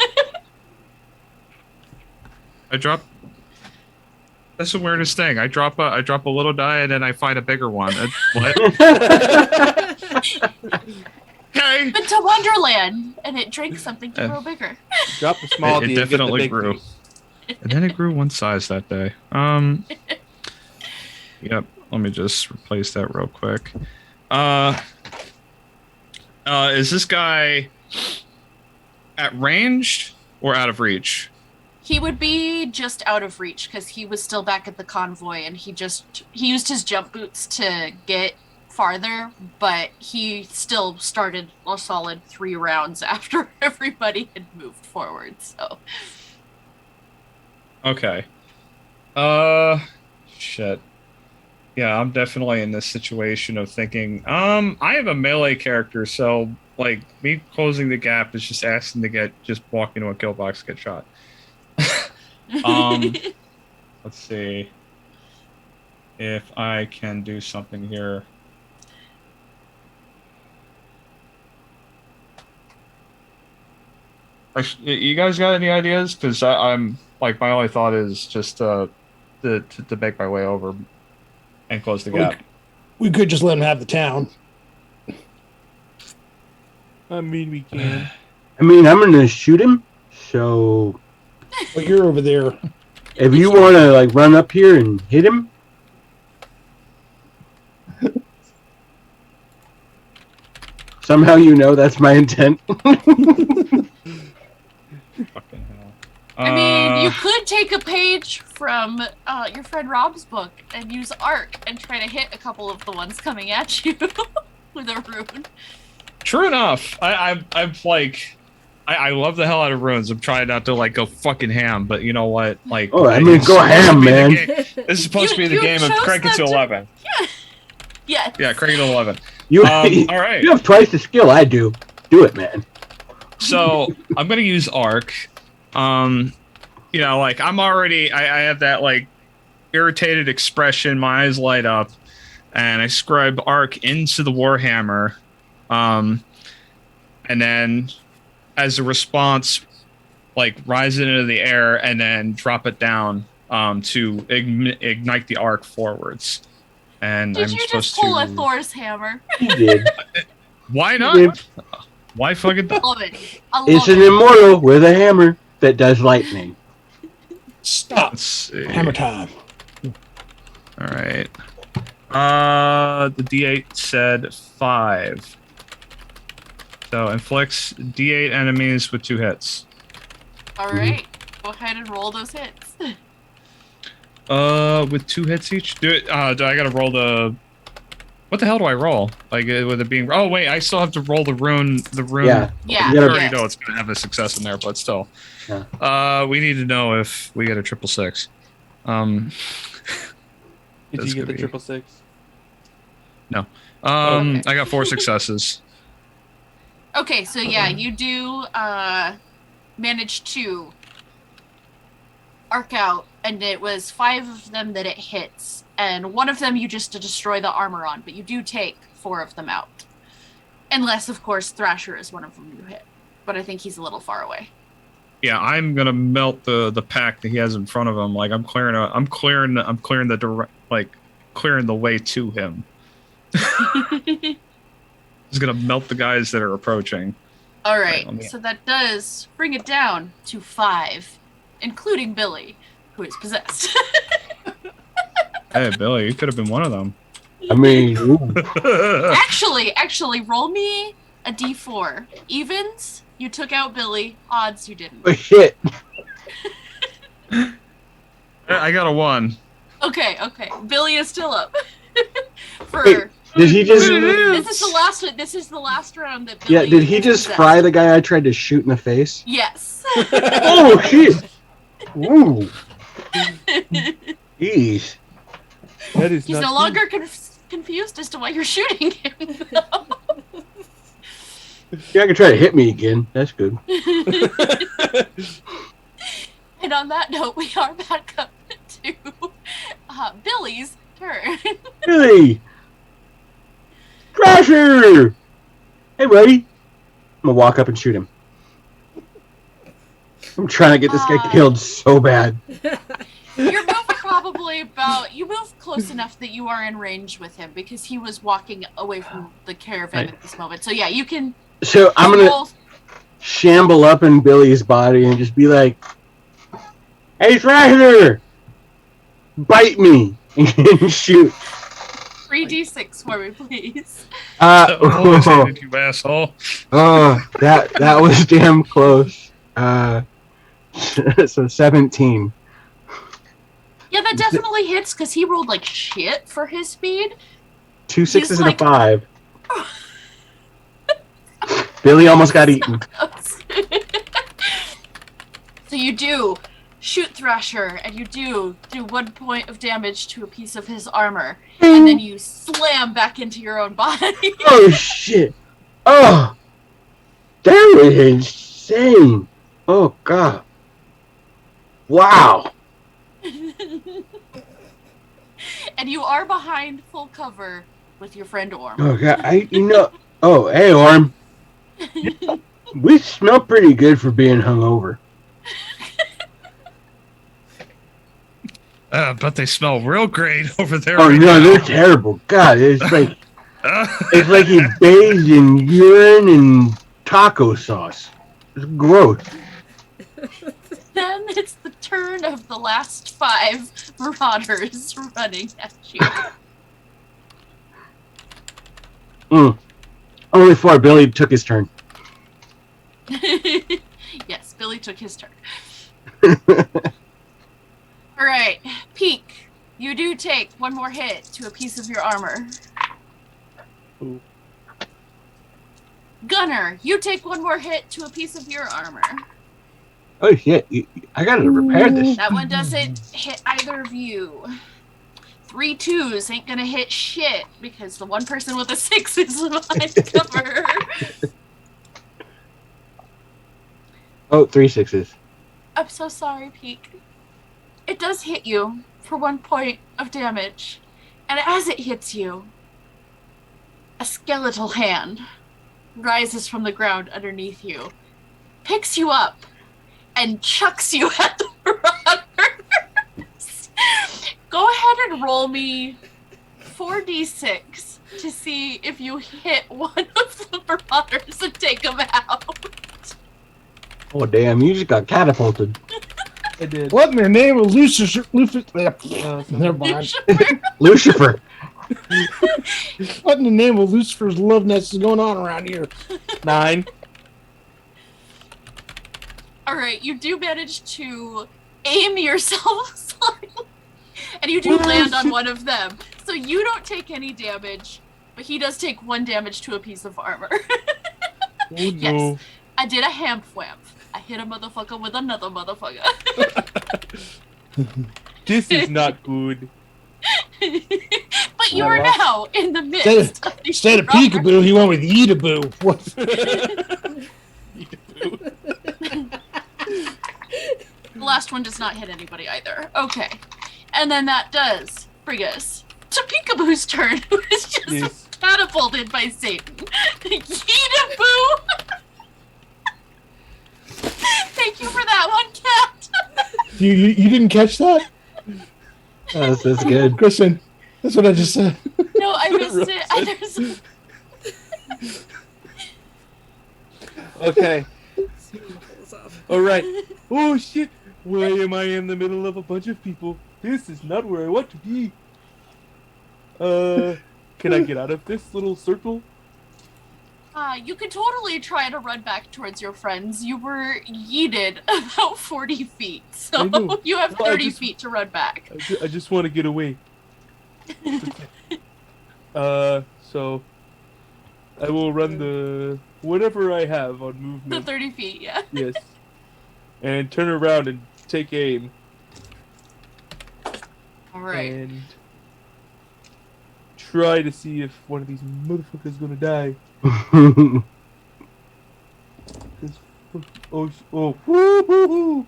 I drop. That's the weirdest thing. I drop a little die and then I find a bigger one. What? Okay. Went to Wonderland and it drank something to grow bigger. Drop the small It D. and get the definitely big grew. D. And then it grew one size that day. Yep. Let me just replace that real quick. Is this guy at range or out of reach? He would be just out of reach because he was still back at the convoy and he used his jump boots to get farther, but he still started a solid 3 rounds after everybody had moved forward, so. Okay. Shit. Yeah, I'm definitely in this situation of thinking, I have a melee character, so like me closing the gap is just asking to just walk into a kill box, get shot. Um, let's see if I can do something here. You guys got any ideas? Because I'm like my only thought is just to make my way over and close the gap. We could just let him have the town. I mean, we can. I mean, I'm gonna shoot him. So But you're over there. if you want to like run up here and hit him, somehow you know that's my intent. Fucking hell. I mean, you could take a page from your friend Rob's book and use arc and try to hit a couple of the ones coming at you with a rune. True enough. I'm like, I love the hell out of runes. I'm trying not to like go fucking ham, but you know what? Like, Oh, I mean, go ham, man. This is supposed to be the game of crank it to 11. Yeah. Yeah, crank it to 11. You, All right. You have twice the skill I do. Do it, man. So I'm gonna use arc. You know, like I'm already, I have that like irritated expression. My eyes light up, and I scribe arc into the warhammer, and then as a response, like rise it into the air and then drop it down to ignite the arc forwards. And Did I'm you supposed just pull to. a Thor's hammer? You did. Why You not? did. Why fucking? Love it. I love It's an it. immortal with a hammer that does lightning. Stop. Let's see. Hammer time. All right. The D8 said 5. So inflicts D8 enemies with 2 hits. All right. Go ahead and roll those hits. With 2 hits each. Do I gotta roll the? What the hell do I roll? Like with it being? Oh wait, I still have to roll the rune. The rune. Yeah. Yeah. You I gotta- already know it's gonna have a success in there, but still. Yeah. We need to know if we get a 666. Did That's you get gonna the be- 666? Okay. I got 4 successes. Okay, so yeah, you do manage to arc out, and it was 5 of them that it hits, and 1 of them you just to destroy the armor on, but you do take 4 of them out. Unless, of course, Thrasher is one of them you hit. But I think he's a little far away. Yeah, I'm gonna melt the pack that he has in front of him. Like I'm clearing the way to him. He's gonna melt the guys that are approaching. All right, Right, so that does bring it down to 5, including Billy, who is possessed. Hey, Billy, you could have been one of them. I mean, ooh. Actually, roll me a d4. Evens, you took out Billy. Odds, you didn't. Oh, shit. I got a 1. Okay. Billy is still up. Wait, did he just? This is the last round that Billy Yeah, did he is just possessed. fry the guy I tried to shoot in the face? Yes. Oh shit! Ooh, jeez. That is He's not no true. longer confused as to why you're shooting him. Yeah, I can try to hit me again. That's good. And on that note, we are back up to Billy's turn. Billy! Crasher! Hey, buddy. I'm gonna walk up and shoot him. I'm trying to get this guy killed so bad. You're moving probably about. You move close enough that you are in range with him because he was walking away from the caravan at this moment. So yeah, you can. So I'm gonna roll- shamble up in Billy's body and just be like, "Hey, Thrasher! Bite me!" and shoot. 3d6 for me, please. Oh, you asshole. That was damn close. So 17. Yeah, that definitely hits because he rolled like shit for his speed. 2 sixes like- and a 5. Billy almost got eaten. So you do shoot Thrasher, and you do 1 point of damage to a piece of his armor, and then you slam back into your own body. Oh shit! Oh, that was insane! Oh god! Wow! And you are behind full cover with your friend Orm. Oh god! Oh, hey Orm. We smell pretty good for being hungover. But they smell real great over there. Oh right no, now. they're terrible. God, it's like he bathed in urine and taco sauce. It's gross. Then it's the turn of the last 5 marauders running at you. Only 4. Billy took his turn. Yes, Billy took his turn. Alright, Peak, you do take 1 more hit to a piece of your armor. Ooh. Gunner, you take 1 more hit to a piece of your armor. Oh shit! I gotta repair this. That one doesn't hit either of you. 3 2s ain't gonna hit shit because the one person with a 6 is behind cover. Oh, 3 6s. I'm so sorry, Peak. It does hit you for 1 point of damage. And as it hits you, a skeletal hand rises from the ground underneath you, picks you up, and chucks you at the marauders. Go ahead and roll me 4d6 to see if you hit one of the marauders and take them out. Oh damn! You just got catapulted. I did. What in the name of Lucifer? Never mind. Lucifer. What in the name of Lucifer's love nest is going on around here? 9. Alright, you do manage to aim yourself slightly, and you do land on one of them. So you don't take any damage, but he does take 1 damage to a piece of armor. Oh no. Yes, I did a ham whamp. I hit a motherfucker with another motherfucker. This is not good. But you are now in the midst of these Instead of marauders. peekaboo, he went with yeetaboo. What? The last one does not hit anybody either. Okay. And then that does bring us to Peekaboo's turn, who is just Yes. catapulted by Satan. Yeetaboo! Thank you for that one, Cat. You didn't catch that? Oh, that's good. Kristen, that's what I just said. No, I missed it. Okay. Alright. Oh shit! Why am I in the middle of a bunch of people? This is not where I want to be. Can I get out of this little circle? You could totally try to run back towards your friends. You were yeeted about 40 feet, I so know. you have Well, I 30 just- feet to run back. I just want to get away. So I will run the whatever I have on The movement. 30 feet, yeah. Yes. And turn around and take aim. Alright. And try to see if one of these motherfuckers is gonna die. 'Cause- woo-hoo-hoo.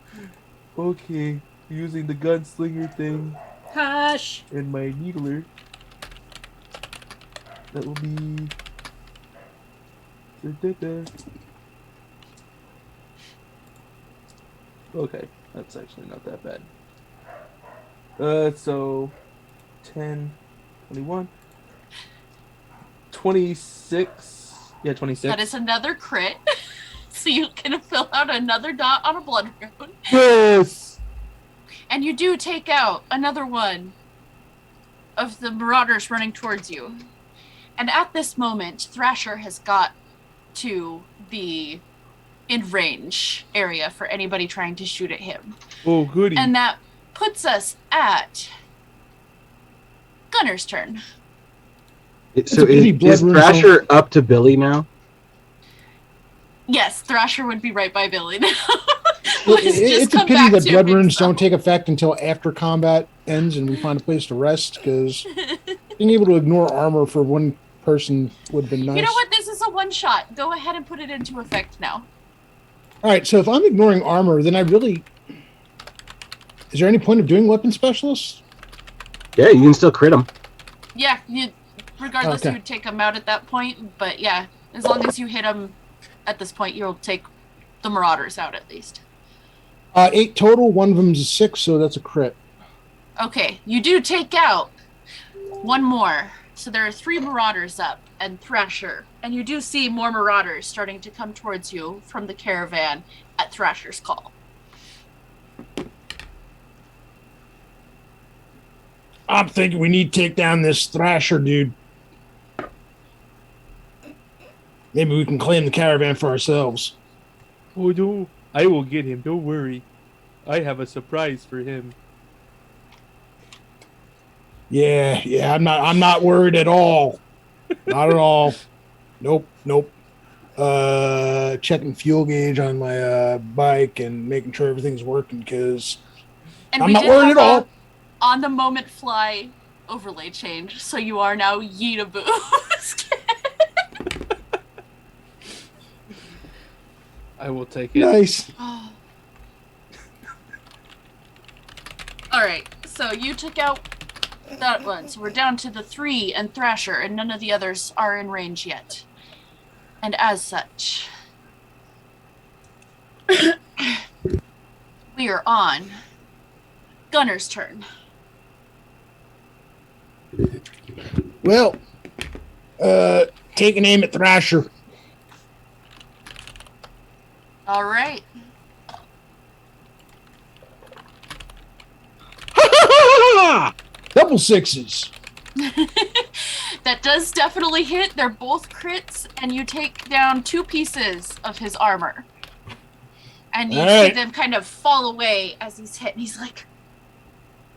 Okay, using the gunslinger thing Hush. and my needler. That will be. Da-da-da. Okay, that's actually not that bad. So 10, 21, 26. Yeah, 26. That is another crit. So you can fill out another dot on a blood rune. Yes. And you do take out another one of the marauders running towards you. And at this moment, Thrasher has got to the in range area for anybody trying to shoot at him. Oh, goody. And that puts us at Gunner's turn. So a pity blood is runes Thrasher up to Billy now? Yes, Thrasher would be right by Billy now. It's a pity that blood runes don't take effect until after combat ends and we find a place to rest, because being able to ignore armor for one person would have been nice. You know what? This is a one-shot. Go ahead and put it into effect now. All right, so if I'm ignoring armor, then I really... Is there any point of doing weapon specialists? Yeah, you can still crit them. Yeah, regardless, Okay. you would take them out at that point. But yeah, as long as you hit them at this point, you'll take the marauders out at least. 8 total. One of them's a 6, so that's a crit. Okay, you do take out one more. So there are 3 marauders up and Thrasher. And you do see more marauders starting to come towards you from the caravan at Thrasher's call. I'm thinking we need to take down this Thrasher dude. Maybe we can claim the caravan for ourselves. Oh no, I will get him. Don't worry. I have a surprise for him. Yeah, I'm not worried at all. Not at all. Nope. Checking fuel gauge on my bike and making sure everything's working, because And I'm we not did worried have at all. On the moment fly overlay change, so you are now Yeetaboo. I will take it. Nice. Oh. Alright, so you took out that one, so we're down to the 3 and Thrasher, and none of the others are in range yet. And as such, we are on Gunner's turn. Well, take an aim at Thrasher. Alright. Double 6s. That does definitely hit. They're both crits, and you take down 2 pieces of his armor. And you see them kind of fall away as he's hit, and he's like,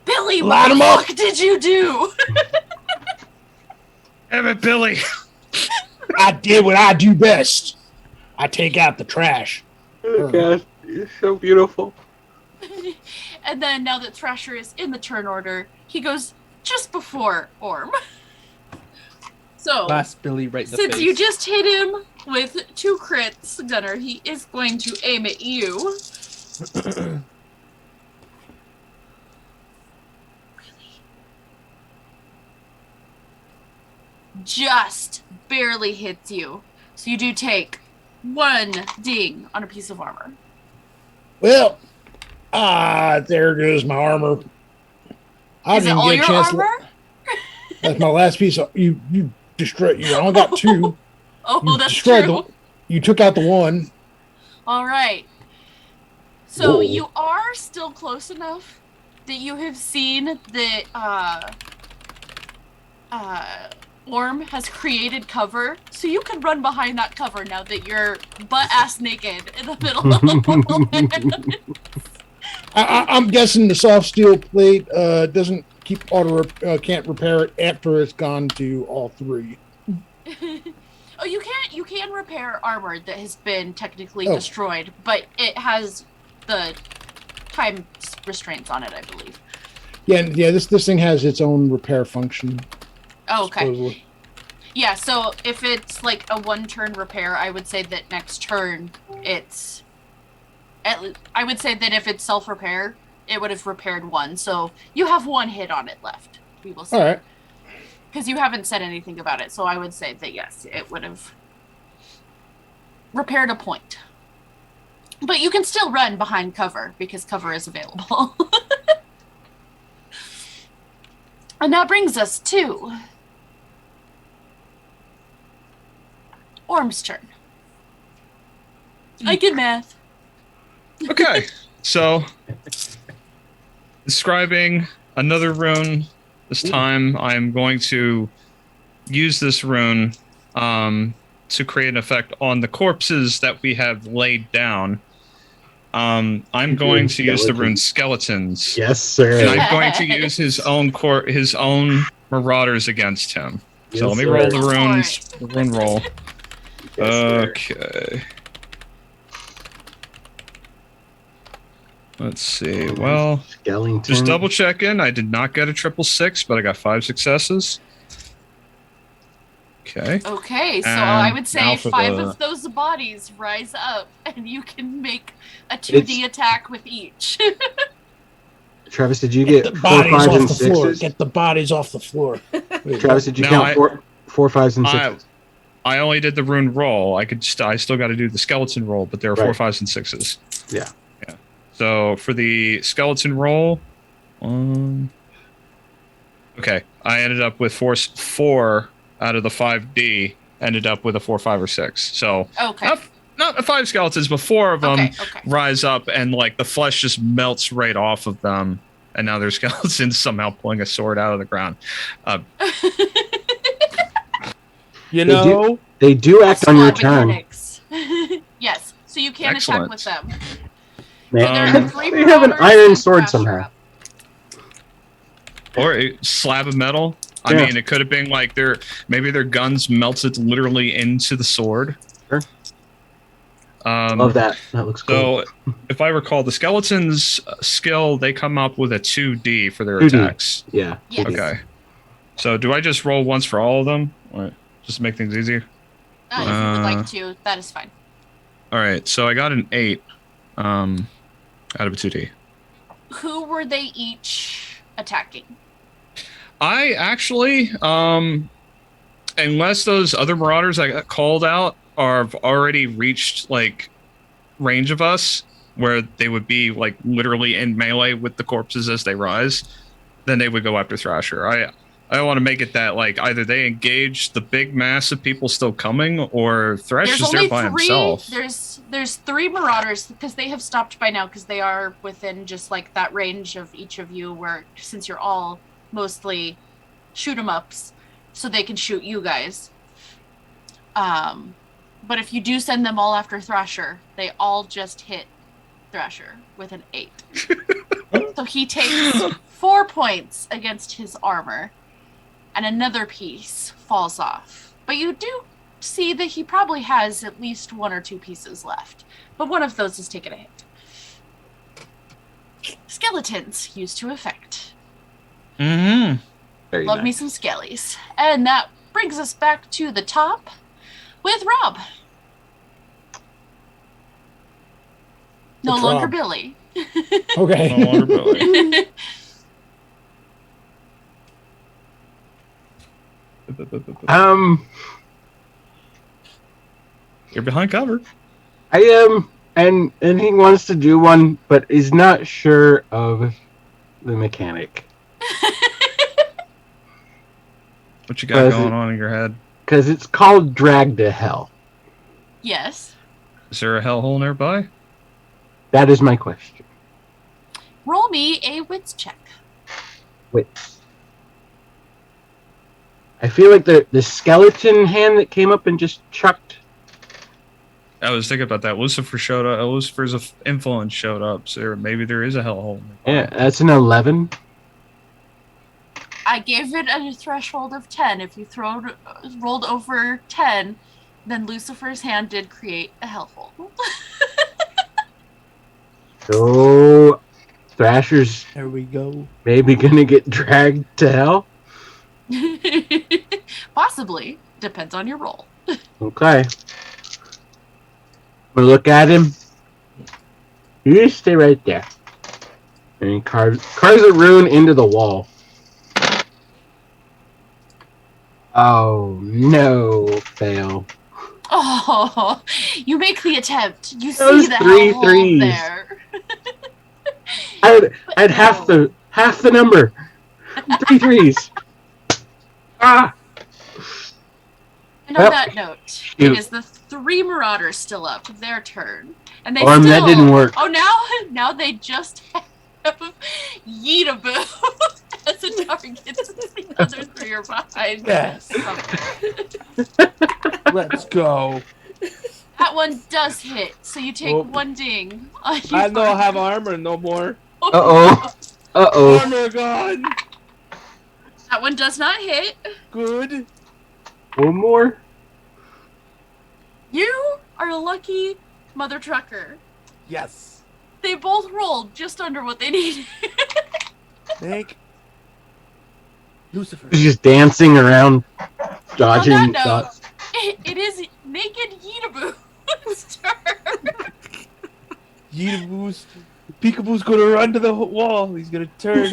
Billy, what the fuck did you do? Damn it, Billy. I did what I do best. I take out the trash. Oh god, you're so beautiful. And then now that Thrasher is in the turn order, he goes just before Orm. So, Blast Billy right in the since face. you just hit him with 2 crits, Gunner, he is going to aim at you. Just barely hits you. So you do take 1 ding on a piece of armor. Well, there goes my armor. I Is it didn't all get a your chance. armor? That's my last piece. You destroyed. You only got 2. Oh, You that's destroyed true. You took out the 1. All right. So Whoa. you are still close enough that you have seen that Orm has created cover, so you can run behind that cover now that you're butt-ass naked in the middle of the wilderness. I'm guessing the soft steel plate doesn't keep can't repair it after it's gone to all 3. Oh, you can repair armor that has been technically destroyed, but it has the time restraints on it, I believe. Yeah. This thing has its own repair function. Oh, okay. Supposedly. Yeah, so if it's like a 1-turn repair, I would say that next turn it's... I would say that if it's self-repair, it would have repaired 1. So you have 1 hit on it left, we will see. All right. Because you haven't said anything about it, so I would say that yes, it would have repaired a point. But you can still run behind cover, because cover is available. And that brings us to Orm's turn. I can math. Okay, so describing another rune. This time I'm going to use this rune to create an effect on the corpses that we have laid down. I'm going to use the rune skeletons. Yes, sir. And I'm going to use his own marauders against him. Yes, So let me sir. roll the Go for runes. it. The rune roll. Yes, sir. Okay. Let's see. Well, Skellington. just double checking. I did not get a 666, but I got 5 successes. Okay. Okay, so And I would say now for 5 the- of those bodies rise up, and you can make a 2D attack with each. Travis, did you Get get the 4, bodies 5s, off and the floor. 6s? Get the bodies off the floor. Travis, did you No, count 4, 5s, and I- 6s? I only did the rune roll. I still got to do the skeleton roll, but there are 4, Right. 5s, and 6s. Yeah. Yeah. So for the skeleton roll, okay, I ended up with 4 out of the 5D. Ended up with a 4, 5, or 6. So Okay. not 5 skeletons, but 4 of them Okay. rise up, and like the flesh just melts right off of them, and now there's skeletons somehow pulling a sword out of the ground. You They do- know, They do act on your Squad turn. mechanics. Yes, so you can attack Excellent. with them. Man, There are 3 they have an marauders iron and sword Thrasher somehow. up. Or a slab of metal. I Yeah. mean, it could have been like maybe their guns melted literally into the sword. Sure. Love that. That looks cool. So, if I recall, the skeletons' skill, they come up with a 2D for their 2D. attacks. Yeah. Yes. Okay. So, do I just roll once for all of them? Or just to make things easier? If you would like to, that is fine. All right. So, I got an 8 out of a 2D. Who were they each attacking? I actually, unless those other marauders I got called out have already reached like range of us, where they would be like literally in melee with the corpses as they rise, then they would go after Thrasher. I want to make it that like either they engage the big mass of people still coming, or Thrash is there by himself. There's 3 marauders because they have stopped by now because they are within just like that range of each of you. Where since you're all mostly shoot 'em ups, so they can shoot you guys. But if you do send them all after Thrasher, they all just hit Thrasher with an 8. So he takes 4 points against his armor, and another piece falls off. But you do see that he probably has at least 1 or 2 pieces left. But one of those has taken a hit. Skeletons used to effect. Mm-hmm. Very Love nice. me some skellies. And that brings us back to the top with Rob. No It's longer Rob. Billy. Okay. No longer Billy. You're behind cover. I am, and he wants to do one, but is not sure of the mechanic What you got Was going it- on in your head? because it's called Drag to Hell. Yes. Is there a hellhole nearby? That is my question. Roll me a wits check. Wait. I feel like the skeleton hand that came up and just chucked. I was thinking about that. Lucifer showed up. Lucifer's influence showed up, so maybe there is a hellhole. Yeah, that's an 11. I gave it a threshold of 10. If you rolled over 10, then Lucifer's hand did create a hellhole. So Thrasher's there we go. maybe gonna get dragged to hell. Possibly. Depends on your roll. Okay. We'll look at him. You just stay right there. And he carves a rune into the wall. Oh no, fail. Oh, you make the attempt. You Those see the 3 hellhole threes. there. I'd half the number. 3 threes. Ah! And on Well, that note, shoot. it is the 3 marauders still up. Their turn. And they Orm, still... that didn't work. Oh, now they just have Yeetaboo as a target. The other 3 are behind. Yes. Let's go. That one does hit, so you take Oh. 1 ding. On I your- don't have armor no more. Uh-oh. Uh-oh. Armor gone. That one does not hit. Good. One more. You are a lucky mother trucker. Yes. They both rolled just under what they needed. Thank Lucifer. He's just dancing around, dodging On that note, shots. it is naked Yeetaboo's turn. Yeetaboo's Peekaboo's gonna run to the wall. He's gonna turn.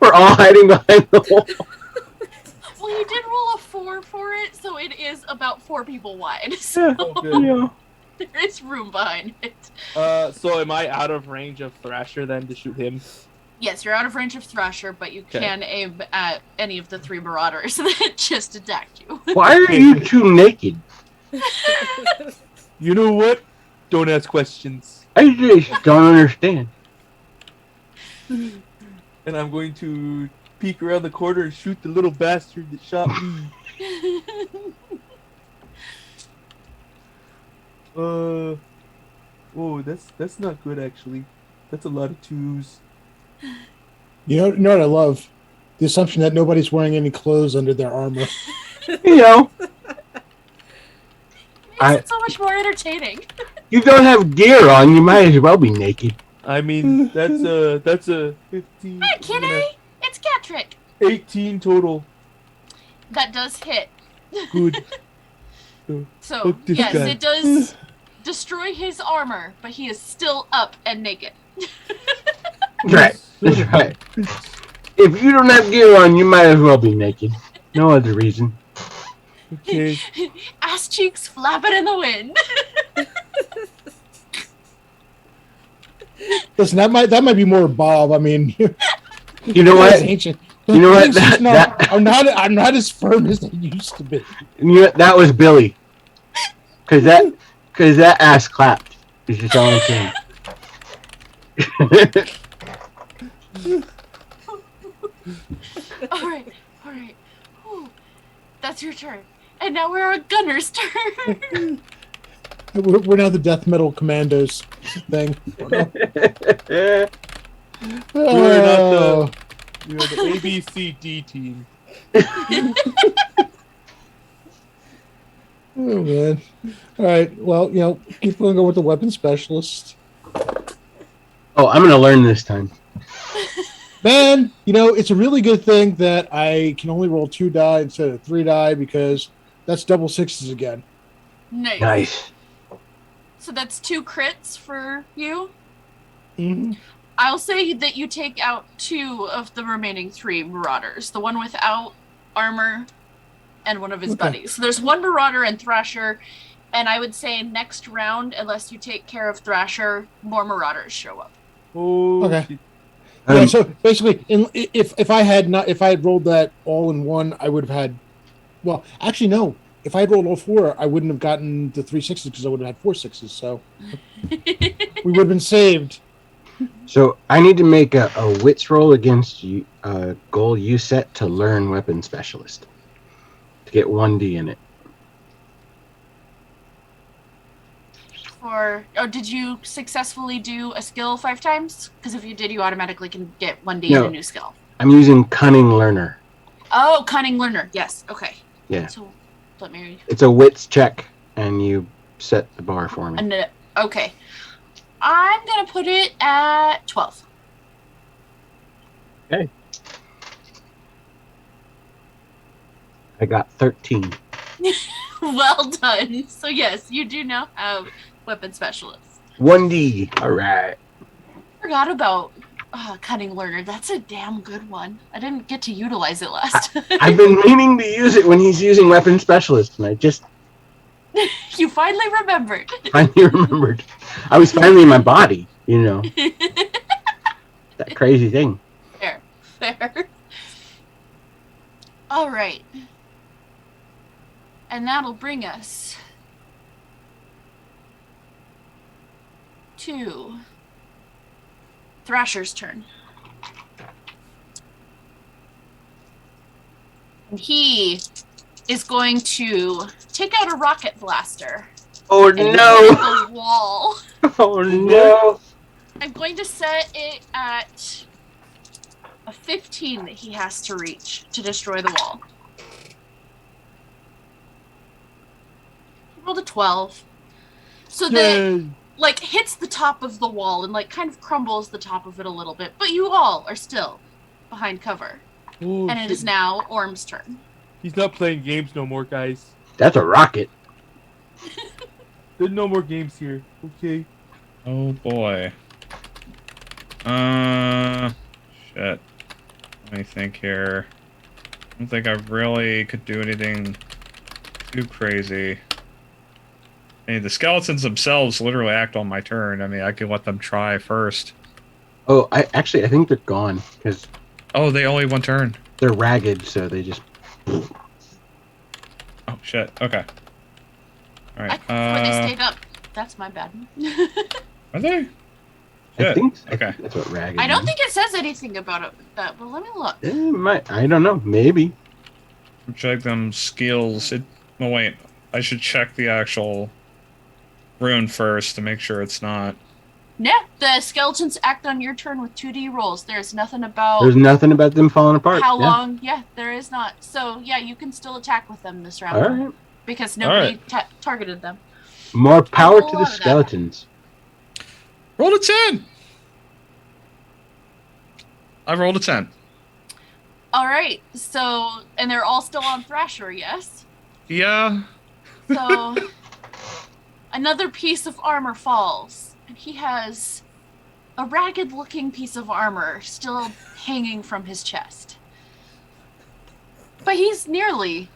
We're all hiding behind the wall. Well, you did roll a 4 for it, so it is about 4 people wide. So Okay. there is room behind it. So am I out of range of Thrasher then to shoot him? Yes, you're out of range of Thrasher, but you Okay. can aim at any of the 3 marauders that just attacked you. Why are you two naked? You know what? Don't ask questions. I just don't understand. And I'm going to peek around the corner and shoot the little bastard that shot me. Oh, that's not good actually. That's a lot of 2s. You know what I love? The assumption that nobody's wearing any clothes under their armor. You know, Makes it so much more entertaining. you don't have gear on, you might as well be naked. I mean, that's a 15. Hi, Kitty! It's Catrick! 18 total. That does hit. Good. So, Fuck this yes, guy. it does destroy his armor, but he is still up and naked. Right, that's right. If you don't have gear on, you might as well be naked. No other reason. Okay. Ass cheeks flapping in the wind. Listen, that might be more Bob. I mean, You know what? ancient. You know what? Things just I'm not as firm as they used to be. You know, that was Billy. Cause that ass clapped. Is just all I'm saying. Alright. Whew. That's your turn. And now we're on Gunner's turn. We're now the death metal commandos thing. We're Oh, the ABCD team. oh man. All right. Well, keep going with the weapon specialist. Oh, I'm gonna learn this time. Man, it's a really good thing that I can only roll 2 die instead of 3 die because that's double 6s again. Nice. So that's 2 crits for you. Mm-hmm. I'll say that you take out 2 of the remaining 3 marauders. The one without armor and one of his buddies. So there's 1 marauder and Thrasher. And I would say next round, unless you take care of Thrasher, more marauders show up. Oh, Okay. shit. Yeah, so basically, if I had rolled that all in one, I would have had. Well, actually, no. If I had rolled all 4, I wouldn't have gotten the 3 6s because I would have had 4 6s. So we would have been saved. So I need to make a wits roll against you, goal you set to learn weapon specialist to get 1D in it. Did you successfully do a skill 5 times? Because if you did, you automatically can get 1D No. in a new skill. I'm using cunning learner. Oh, cunning learner. Yes. Okay. Yeah. So let me. It's a wits check, and you set the bar for me. Okay. I'm gonna put it at 12. Okay. I got 13. Well done. So yes, you do now have weapon specialists. 1D. All right. Forgot about cunning learner. That's a damn good one. I didn't get to utilize it last time. I've been meaning to use it when he's using weapon specialist, and I just You finally remembered. finally remembered. I was finally in my body, that crazy thing. Fair. All right. And that'll bring us to Thrasher's turn. And he is going to take out a rocket blaster Oh and no! hit the wall. Oh no! I'm going to set it at a 15 that he has to reach to destroy the wall. He rolled a 12. So that like hits the top of the wall and like kind of crumbles the top of it a little bit, but you all are still behind cover. Oh, And it is now Orm's turn. He's not playing games no more, guys. That's a rocket. There's no more games here. Okay. Oh boy. Shit. Let me think here. I don't think I really could do anything too crazy. I mean, the skeletons themselves literally act on my turn. I mean, I could let them try first. Oh, I think they're gone because Oh, they only one turn. they're ragged, so they just. Oh shit. Okay. All I right. thought they stayed up. That's my bad. Are they? I Shit. think Okay. that's what ragged. I don't means. think it says anything about it, but let me look. I don't know. Maybe. Check them skills. No, wait. I should check the actual rune first to make sure it's not. Yeah, the skeletons act on your turn with 2D rolls. There's nothing about There's nothing about them falling apart. how Yeah. long. Yeah, there is not. So yeah, you can still attack with them this round All right. because nobody targeted them. More power whole to lot the of that. skeletons. Roll a 10! I rolled a 10. All right. So and they're all still on Thrasher, yes. Yeah. So another piece of armor falls, and he has a ragged-looking piece of armor still hanging from his chest. But he's nearly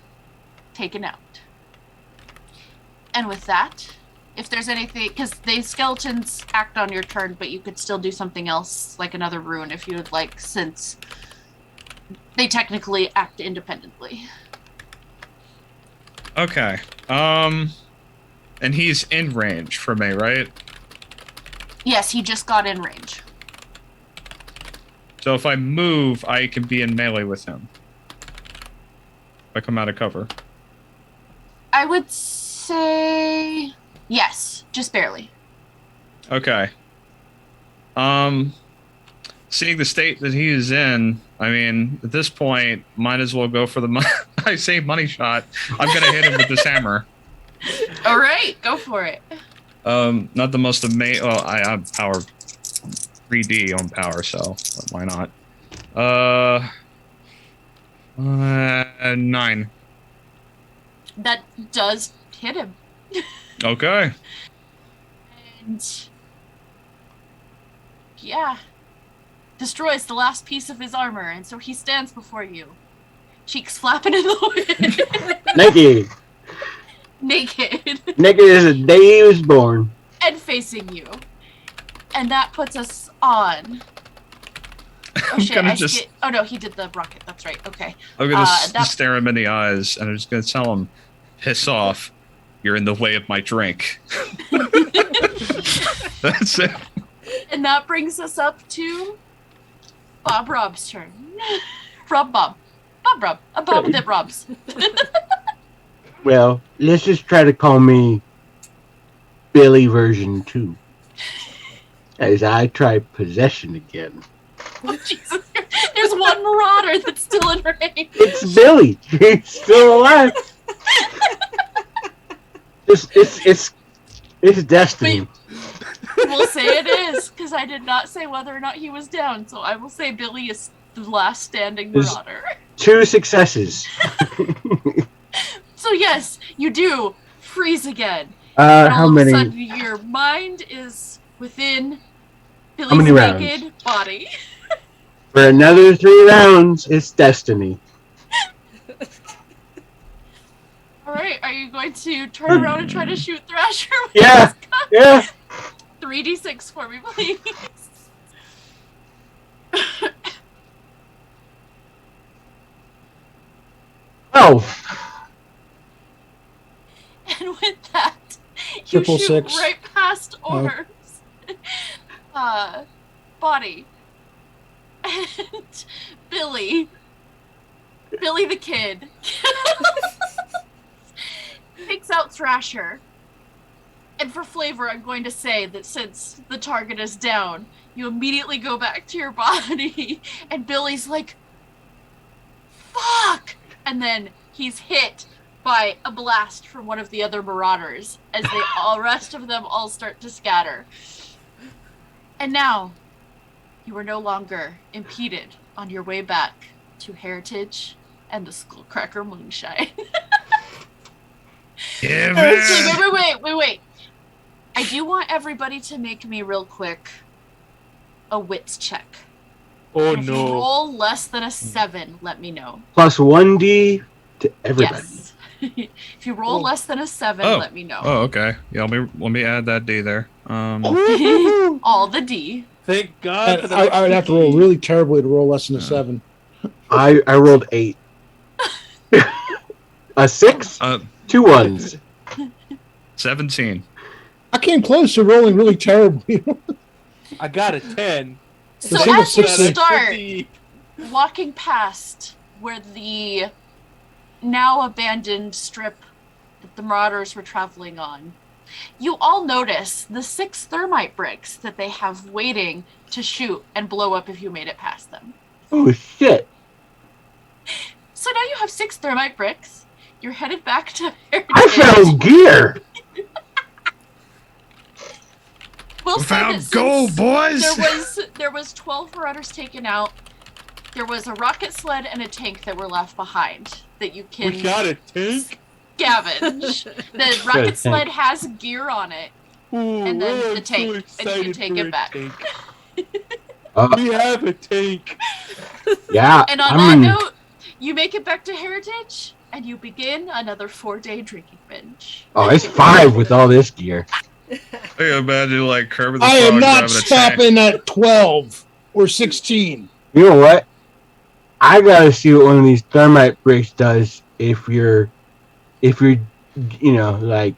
taken out. And with that, if there's anything, because the skeletons act on your turn, but you could still do something else, like another rune, if you would like, since they technically act independently. Okay. And he's in range for me, right? Yes, he just got in range. So if I move, I can be in melee with him. If I come out of cover. I would say yes, just barely. Okay. Seeing the state that he is in, I mean, at this point, might as well go for the I say money shot. I'm gonna hit him with this hammer. All right, go for it. Not the most amazing. Well, I have power 3D on power, so why not? 9. That does hit him. Okay. And yeah, destroys the last piece of his armor, and so he stands before you, cheeks flapping in the wind, Naked. naked, Naked as the day he was born. and facing you. And that puts us on. Oh I'm shit! gonna just. Oh no, he did the rocket. That's right. Okay. I'm gonna that- stare him in the eyes, and I'm just gonna tell him, "Piss off! You're in the way of my drink." That's it. And that brings us up to Rob's turn. Bob that Rob's. Well, let's just try to call me Billy version 2. As I try possession again. Oh, Jesus. There's one marauder that's still in range. It's Billy. He's still alive. It's destiny. We'll say it is, because I did not say whether or not he was down, so I will say Billy is the last standing marauder. 2 successes. So yes, you do freeze again. And How all many? of a sudden, your mind is within How many Billy's rounds? naked body. For another 3 rounds, it's destiny. Alright, are you going to turn around and try to shoot Thrasher with Yeah. this gun? Yeah. 3d6 for me, please. Oh. And with that, you Triple shoot six. right past Oh. Orb's body. And Billy the kid, takes out Thrasher. And for flavor, I'm going to say that since the target is down, you immediately go back to your body, and Billy's like, fuck! And then he's hit by a blast from one of the other marauders as the rest of them all start to scatter. And now, you are no longer impeded on your way back to Heritage and the Skullcracker Moonshine. Yeah, Actually, wait. I do want everybody to make me real quick a wits check. Oh And if you no. roll less than a 7, let me know. Plus 1d to everybody. Yes. If you roll less than a 7, let me know. Oh, okay. Yeah, let me add that D there. All the D. Thank God. I would have to roll really terribly to roll less than a 7. I rolled 8. A 6, 2 1s. 17. I came close to rolling really terribly. I got a 10. So Single as you 60. start walking past where the now abandoned strip that the marauders were traveling on, you all notice the 6 thermite bricks that they have waiting to shoot and blow up if you made it past them. Oh shit. So now you have 6 thermite bricks. You're headed back to Heritage. I found gear. We'll We say that found since gold, boys. There was 12 marauders taken out. There was a rocket sled and a tank that were left behind that you can We got a tank? scavenge. The rocket sled has gear on it, Ooh, and then I'm the tank, so and you can excited take for it a back. tank. Uh, We have a tank. yeah. And on that note, you make it back to Heritage, and you begin another 4-day drinking binge. Oh, it's 5 with all this gear. I can imagine like Kermit the I Frog am not driving a tank. stopping at 12 or 16. You know what? I gotta see what one of these thermite bricks does if you're like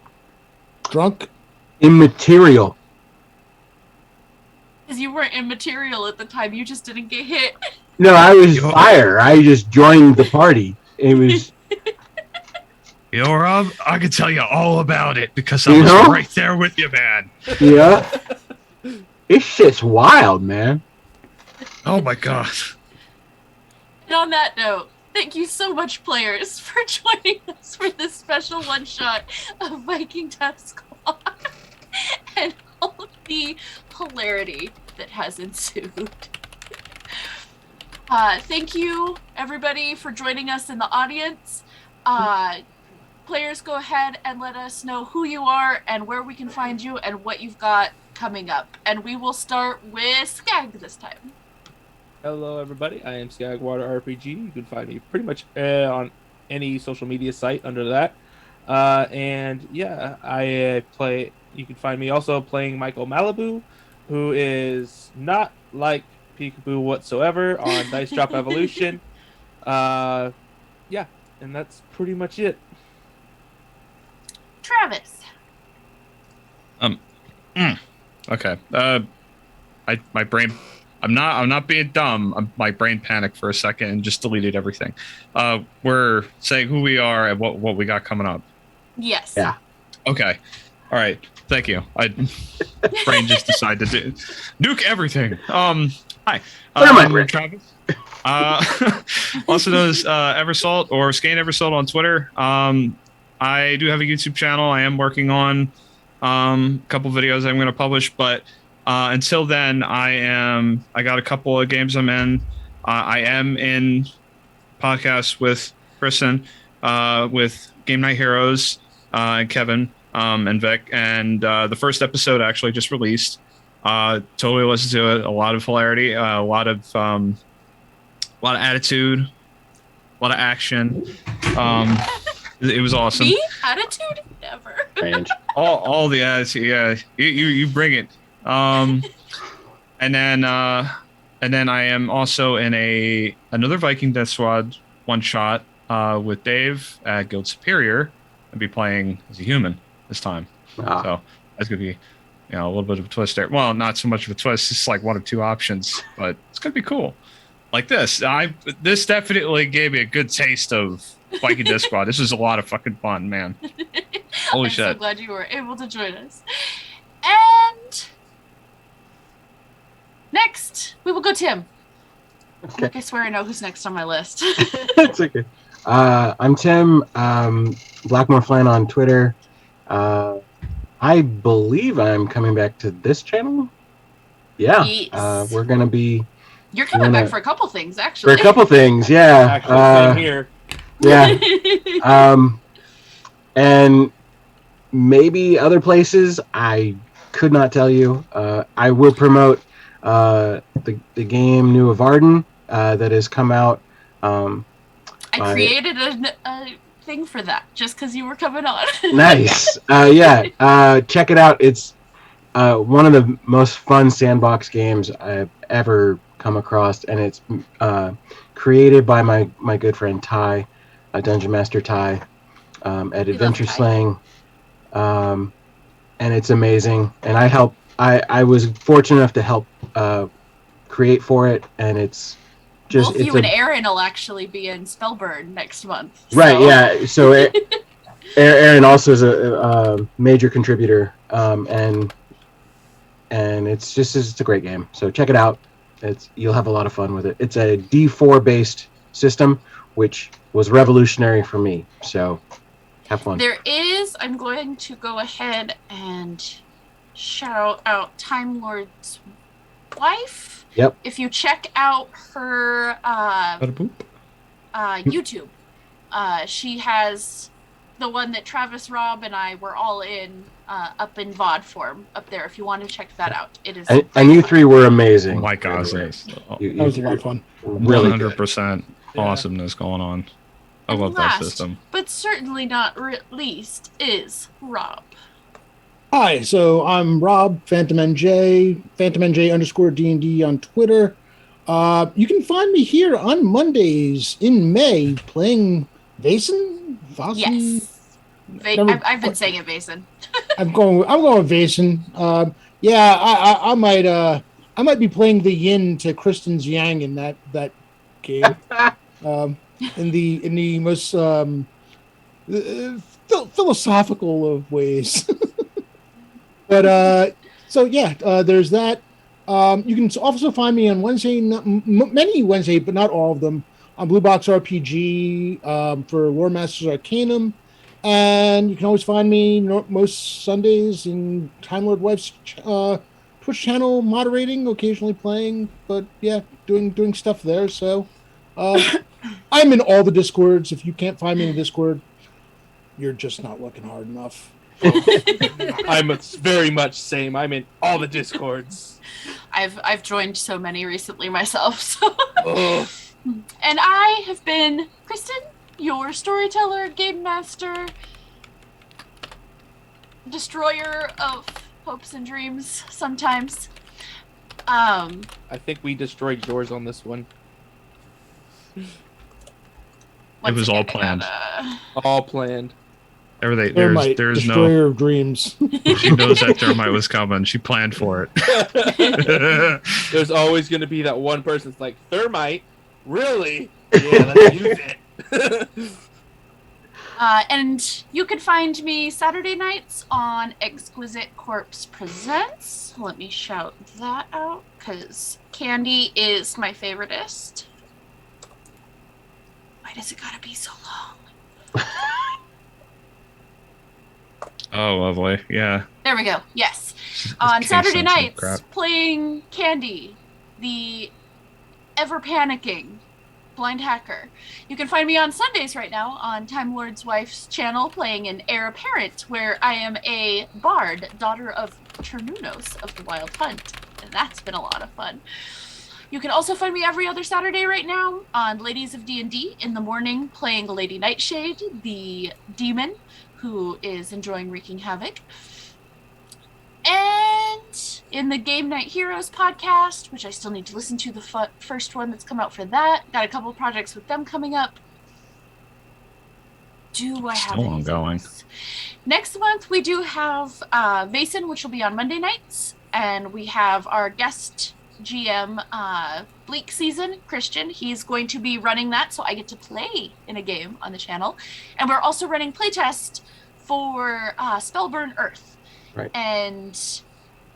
Drunk? immaterial. Because you weren't immaterial at the time, you just didn't get hit. No, I was fire. I just joined the party. It was. You know, Rob, I can tell you all about it because I You was know? right there with you, man. Yeah. This shit's wild, man. Oh my god. And on that note, thank you so much, players, for joining us for this special one-shot of Viking Death Squad and all of the hilarity that has ensued. Thank you, everybody, for joining us in the audience. Players, go ahead and let us know who you are and where we can find you and what you've got coming up. And we will start with Skag this time. Hello, everybody. I am Skagwater RPG. You can find me pretty much on any social media site under that. And yeah, I play. You can find me also playing Michael Malibu, who is not like Peekaboo whatsoever on Dice Drop Evolution. Yeah, and that's pretty much it. Travis. Okay. My brain. I'm not being dumb. My brain panicked for a second and just deleted everything. We're saying who we are and what we got coming up. Yes. Yeah. Okay. All right. Thank you. Brain just decided to nuke everything. Hi. I'm Travis. Also known as Eversalt or Skane Eversalt on Twitter. I do have a YouTube channel. I am working on a couple videos I'm going to publish, but until then, I got a couple of games I'm in. I am in podcasts with Kristen, with Game Night Heroes, and Kevin, and Vic, and the first episode actually just released. Totally listened to it. A lot of hilarity, a lot of attitude, a lot of action. It was awesome. Me? Attitude? Never. All the attitude. Yeah, you bring it. And then I am also in another Viking Death Squad one shot with Dave at Guild Superior. I'll be playing as a human this time. So that's gonna be a little bit of a twist there. Well, not so much of a twist. It's like one of two options, but it's gonna be cool. Like this, this definitely gave me a good taste of Viking Death Squad. This was a lot of fucking fun, man. Holy shit! I'm so glad you were able to join us. And next, we will go Tim. Okay. Like, I swear I know who's next on my list. It's okay. I'm Tim, Blackmore Flan on Twitter. I believe I'm coming back to this channel. Yeah. Yes. We're gonna be You're coming back for a couple things, for actually. a couple things. Yeah. Actually, same here. Yeah. And maybe other places. I could not tell you. I will promote the game New of Arden that has come out. I created a thing for that just because you were coming on. Nice. Yeah. Check it out. It's one of the most fun sandbox games I've ever come across, and it's created by my good friend Ty, Dungeon Master Ty, at Adventure Ty. Slang. And it's amazing. And I was fortunate enough to help create for it, and it's just both you and Aaron will actually be in Spellburn next month. Right? Yeah. So Aaron also is a major contributor, and it's a great game. So check it out. You'll have a lot of fun with it. It's a D4 based system, which was revolutionary for me. So have fun. I'm going to go ahead and shout out Time Lord's wife. Yep. If you check out her YouTube, she has the one that Travis, Rob, and I were all in up in VOD form up there. If you want to check that out, it is. And you three were amazing. Oh my God, that was a lot of fun. Really 100% awesomeness going on. I love that system. But certainly not least is Rob. Hi, so I'm Rob, Phantom NJ _D&D on Twitter. You can find me here on Mondays in May playing Vason? Yes. I've been saying it Vason. I'm going with Vason. I might be playing the yin to Kristen's yang in that game. In the most philosophical of ways. But there's that. You can also find me on Wednesday, many Wednesday, but not all of them, on Blue Box RPG for Lore Masters Arcanum. And you can always find me most Sundays in Time Lord Wife's Twitch channel, moderating, occasionally playing, but yeah, doing stuff there. So I'm in all the Discords. If you can't find me in the Discord, you're just not looking hard enough. I'm very much same. I'm in all the Discords. I've joined so many recently myself. So. And I have been Kristen, your storyteller, game master, destroyer of hopes and dreams sometimes. I think we destroyed yours on this one. It was all planned. All planned. Everything. Thermite, there's destroyer no. of dreams. She knows that thermite was coming. She planned for it. There's always going to be that one person that's like, thermite? Really? Yeah, let's use it. And you can find me Saturday nights on Exquisite Corpse Presents. Let me shout that out because Candy is my favoritist. Why does it gotta be so long? Oh, lovely. Yeah. There we go. Yes. On Saturday nights, playing Candy, the ever panicking blind hacker. You can find me on Sundays right now on Time Lord's wife's channel playing an heir apparent, where I am a bard, daughter of Chernunos of the Wild Hunt. And that's been a lot of fun. You can also find me every other Saturday right now on Ladies of D&D in the morning playing Lady Nightshade, the demon who is enjoying wreaking havoc. And in the Game Night Heroes podcast, which I still need to listen to the first one that's come out for that. Got a couple projects with them coming up. Do I have still ongoing? Next month we do have Vason, which will be on Monday nights, and we have our guest GM Bleak Season, Christian. He's going to be running that, so I get to play in a game on the channel. And we're also running playtest for Spellburn Earth. Right. And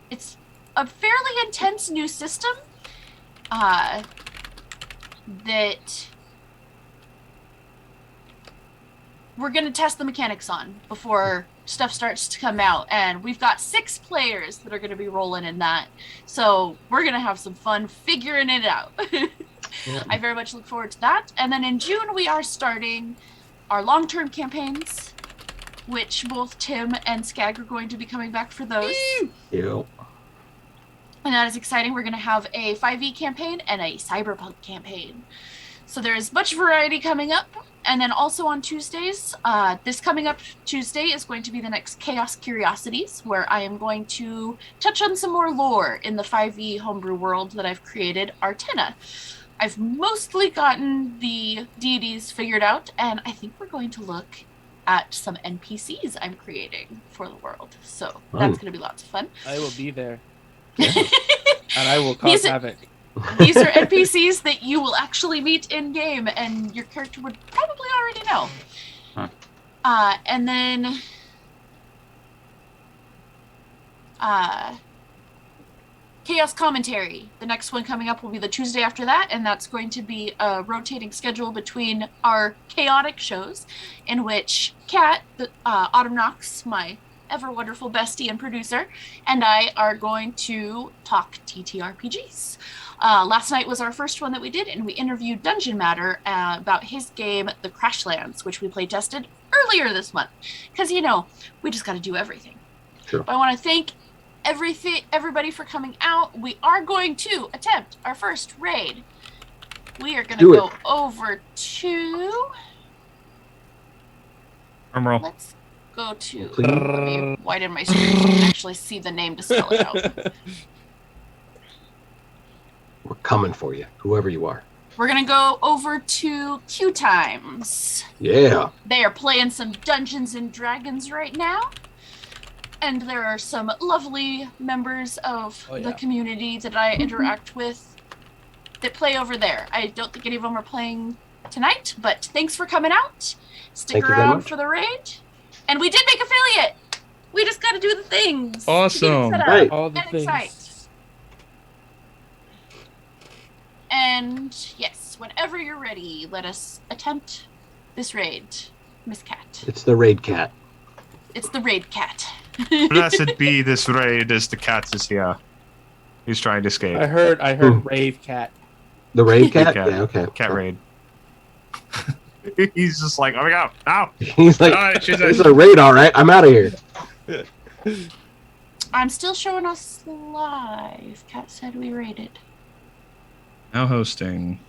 it's a fairly intense new system. that we're going to test the mechanics on before stuff starts to come out. And we've got 6 players that are going to be rolling in that. So we're going to have some fun figuring it out. Yeah. I very much look forward to that. And then in June, we are starting our long-term campaigns, which both Tim and Skag are going to be coming back for those. Yeah. And that is exciting. We're going to have a 5e campaign and a cyberpunk campaign. So there is much variety coming up. And then also on Tuesdays, this coming up Tuesday is going to be the next Chaos Curiosities, where I am going to touch on some more lore in the 5e homebrew world that I've created, Artena. I've mostly gotten the deities figured out, and I think we're going to look at some NPCs I'm creating for the world. So that's going to be lots of fun. I will be there. Yeah. And I will cause havoc. These are NPCs that you will actually meet in game, and your character would probably already know. Huh. And then, Chaos Commentary. The next one coming up will be the Tuesday after that, and that's going to be a rotating schedule between our chaotic shows, in which Kat, Autumn Knox, my ever wonderful bestie and producer, and I are going to talk TTRPGs. Last night was our first one that we did, and we interviewed Dungeon Matter about his game, The Crashlands, which we play tested earlier this month. Because, we just got to do everything. Sure. But I want to thank everybody for coming out. We are going to attempt our first raid. We are going to go over to... Drumroll. Let's go to... Let me widen my screen so I can actually see the name to spell it out. We're coming for you, whoever you are. We're going to go over to Q Times. Yeah. They are playing some Dungeons and Dragons right now. And there are some lovely members of the community that I interact with that play over there. I don't think any of them are playing tonight, but thanks for coming out. Stick around for the raid. And we did make affiliate. We just got to do the things. Awesome. Right. All the things. Excite. And yes, whenever you're ready, let us attempt this raid, Miss Cat. It's the raid cat. It's the raid cat. Blessed be this raid as the cat is here. He's trying to escape. I heard rave cat. The raid cat? Cat. Yeah, okay. Cat raid. He's just like, oh my god, no. He's like, No, she's it's a raid, all right. I'm out of here. I'm still showing us live. Cat said we raided. Now hosting.